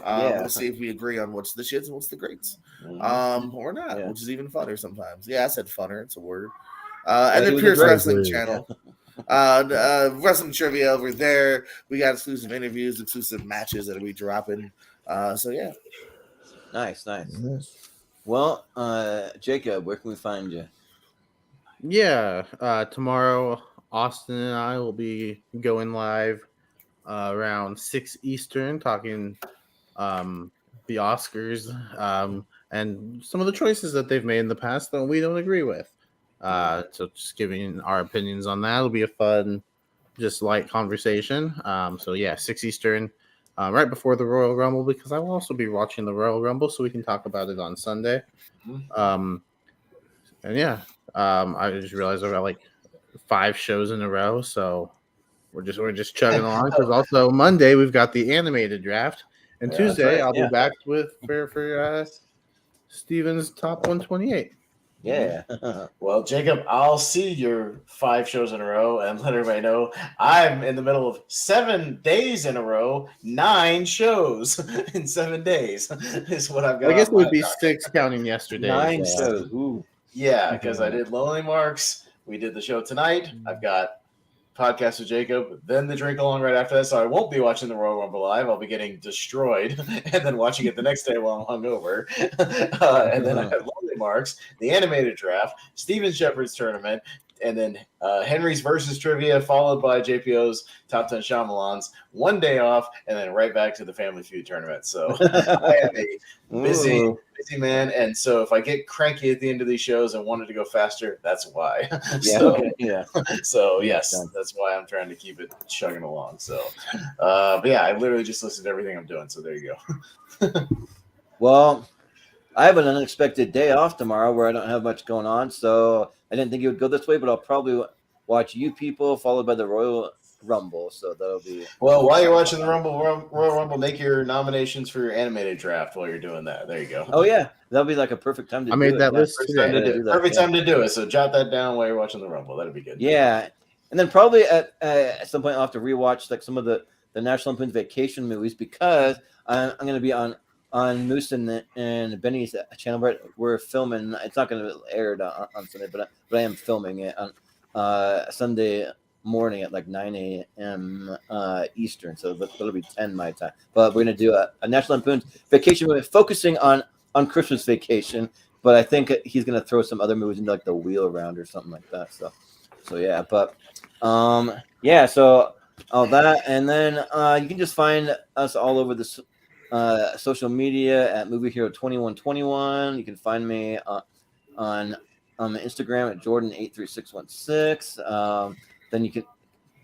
We'll see if we agree on what's the shits and what's the greats, or not, which is even funner sometimes. Yeah, I said funner; it's a word. And then Pierce Wrestling Channel, wrestling trivia over there. We got exclusive interviews, exclusive matches that'll be dropping. So yeah, nice. Well, Jacob, where can we find you? Yeah, tomorrow Austin and I will be going live around 6 Eastern, talking the Oscars and some of the choices that they've made in the past that we don't agree with. So just giving our opinions on that. It'll be a fun, just light conversation. So yeah, 6 Eastern, right before the Royal Rumble, because I will also be watching the Royal Rumble, so we can talk about it on Sunday. And yeah, I just realized I've got like 5 shows in a row, so we're just chugging along. Because also Monday we've got the animated draft, and Tuesday I'll be back with for Steven's top 128. Yeah. Well, Jacob, I'll see your 5 shows in a row and let everybody know I'm in the middle of 7 days in a row, 9 shows in 7 days is what I've got. I guess it would be 6 counting yesterday. 9 shows. Ooh. Yeah, because I did Lonely Marks. We did the show tonight. I've got podcast with Jacob, then the drink along right after that. So I won't be watching the Royal Rumble live. I'll be getting destroyed and then watching it the next day while I'm hungover. And then I have Lonely Marks, the animated draft, Steven Shepard's tournament, and then Henry's versus trivia, followed by JPO's top 10 Shyamalans. 1 day off, and then right back to the Family Feud tournament. So I am a busy man, and so if I get cranky at the end of these shows and wanted to go faster, that's why. So yes, that's why I'm trying to keep it chugging along. So, but yeah, I literally just listed everything I'm doing. So there you go. Well, I have an unexpected day off tomorrow where I don't have much going on, so I didn't think it would go this way, but I'll probably watch You People followed by the Royal Rumble, so that'll be... Well, while you're watching the Royal Rumble, make your nominations for your animated draft while you're doing that. There you go. Oh, yeah. That'll be like a perfect time to do it. I made that list today. Perfect time to do it, so jot that down while you're watching the Rumble. That'd be good. Yeah, and then probably at some point I'll have to rewatch like some of the National Lampoon's Vacation movies because I'm going to be on Moose and Benny's channel. But we're filming. It's not going to air on Sunday, but I am filming it on Sunday morning at like 9 a.m. Eastern. So that'll be 10 my time. But we're going to do a National Lampoon's Vacation movie focusing on Christmas Vacation. But I think he's going to throw some other movies into like The Wheel Around or something like that. So yeah. But yeah. So all that, and then you can just find us all over this. Social media at Movie Hero 2121. You can find me on Instagram at Jordan83616. Then you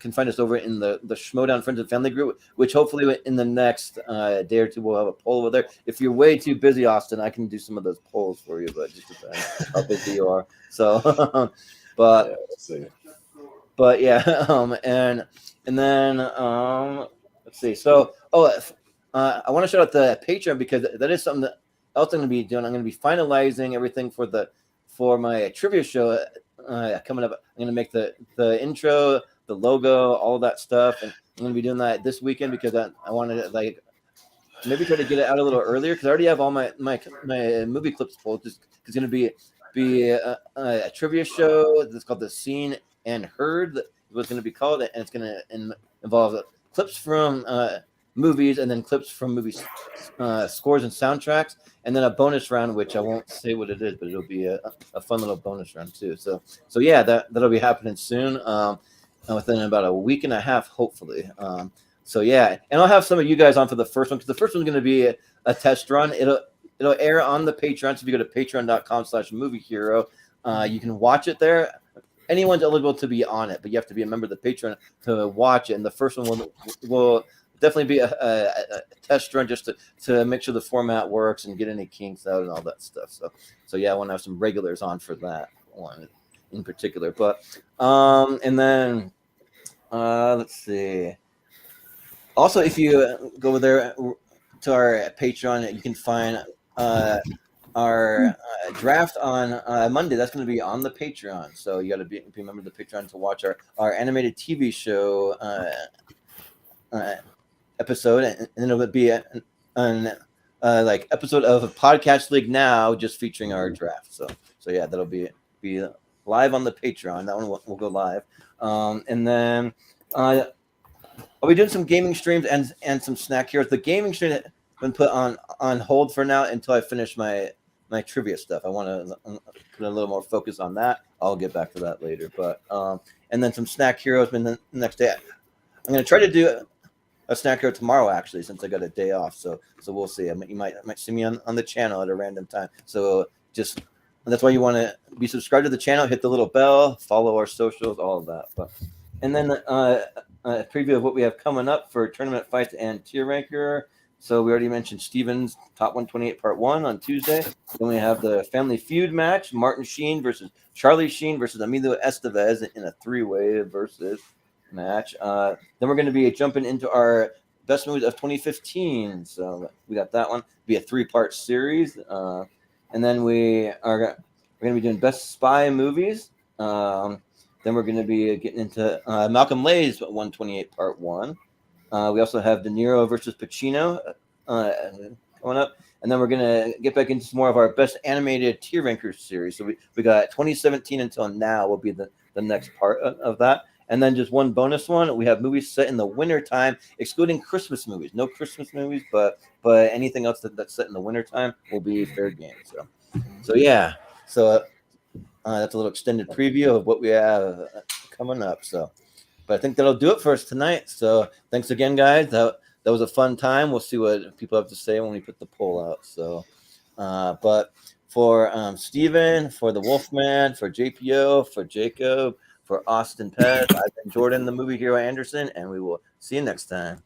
can find us over in the Schmodown Friends and Family group, which hopefully in the next day or two we'll have a poll over there. If you're way too busy, Austin, I can do some of those polls for you, but just depends how busy you are. So, but yeah, and then let's see. So, I want to shout out the Patreon because that is something that else I'm going to be doing. I'm going to be finalizing everything for my trivia show coming up. I'm going to make the intro, the logo, all that stuff, and I'm gonna be doing that this weekend because I wanted to like maybe try to get it out a little earlier because I already have all my movie clips pulled. Just it's gonna be a trivia show that's called The Seen and Heard. That was gonna be called, and it's gonna involve clips from movies and then clips from movies scores and soundtracks, and then a bonus round, which I won't say what it is, but it'll be a fun little bonus round too. So yeah, that'll be happening soon, within about a week and a half, hopefully. So yeah, and I'll have some of you guys on for the first one because the first one's going to be a test run. It'll air on the Patreon. So if you go to patreon.com/moviehero, you can watch it there. Anyone's eligible to be on it, but you have to be a member of the Patreon to watch it. And the first one will definitely be a test run just to make sure the format works and get any kinks out and all that stuff. So yeah, I want to have some regulars on for that one in particular. But and then let's see. Also, if you go there to our Patreon, you can find our draft on Monday. That's going to be on the Patreon. So you got to be a member of the Patreon to watch our animated TV show episode, and then it would be an like episode of a podcast league now, just featuring our draft. So yeah, that'll be live on the Patreon. That one will go live, and then I'll be doing some gaming streams and some snack heroes. The gaming stream has been put on hold for now until I finish my trivia stuff. I want to put a little more focus on that. I'll get back to that later. But and then some snack heroes. And the next day, I'm going to try to do a snack hero tomorrow, actually, since I got a day off. So we'll see. You might see me on the channel at a random time. So that's why you want to be subscribed to the channel, hit the little bell, follow our socials, all of that. But and then a preview of what we have coming up for tournament fights and tier ranker. So we already mentioned Steven's Top 128 Part 1 on Tuesday. Then we have the Family Feud match, Martin Sheen versus Charlie Sheen versus Emilio Estevez in a three-way versus match. Then we're going to be jumping into our best movies of 2015. So we got that one. It'll be a three-part series. And then we're going to be doing best spy movies. Then we're going to be getting into Malcolm Lay's 128 Part 1. We also have De Niro versus Pacino coming up. And then we're going to get back into some more of our best animated tier rankers series. So we got 2017 until now will be the next part of that. And then just one bonus one. We have movies set in the winter time, excluding Christmas movies. No Christmas movies, but anything else that's set in the winter time will be fair game. So yeah. So that's a little extended preview of what we have coming up. So, but I think that'll do it for us tonight. So thanks again, guys. That was a fun time. We'll see what people have to say when we put the poll out. So, but for Steven, for the Wolfman, for JPO, for Jacob, for Austin Pez, I've been Jordan, the movie hero Anderson, and we will see you next time.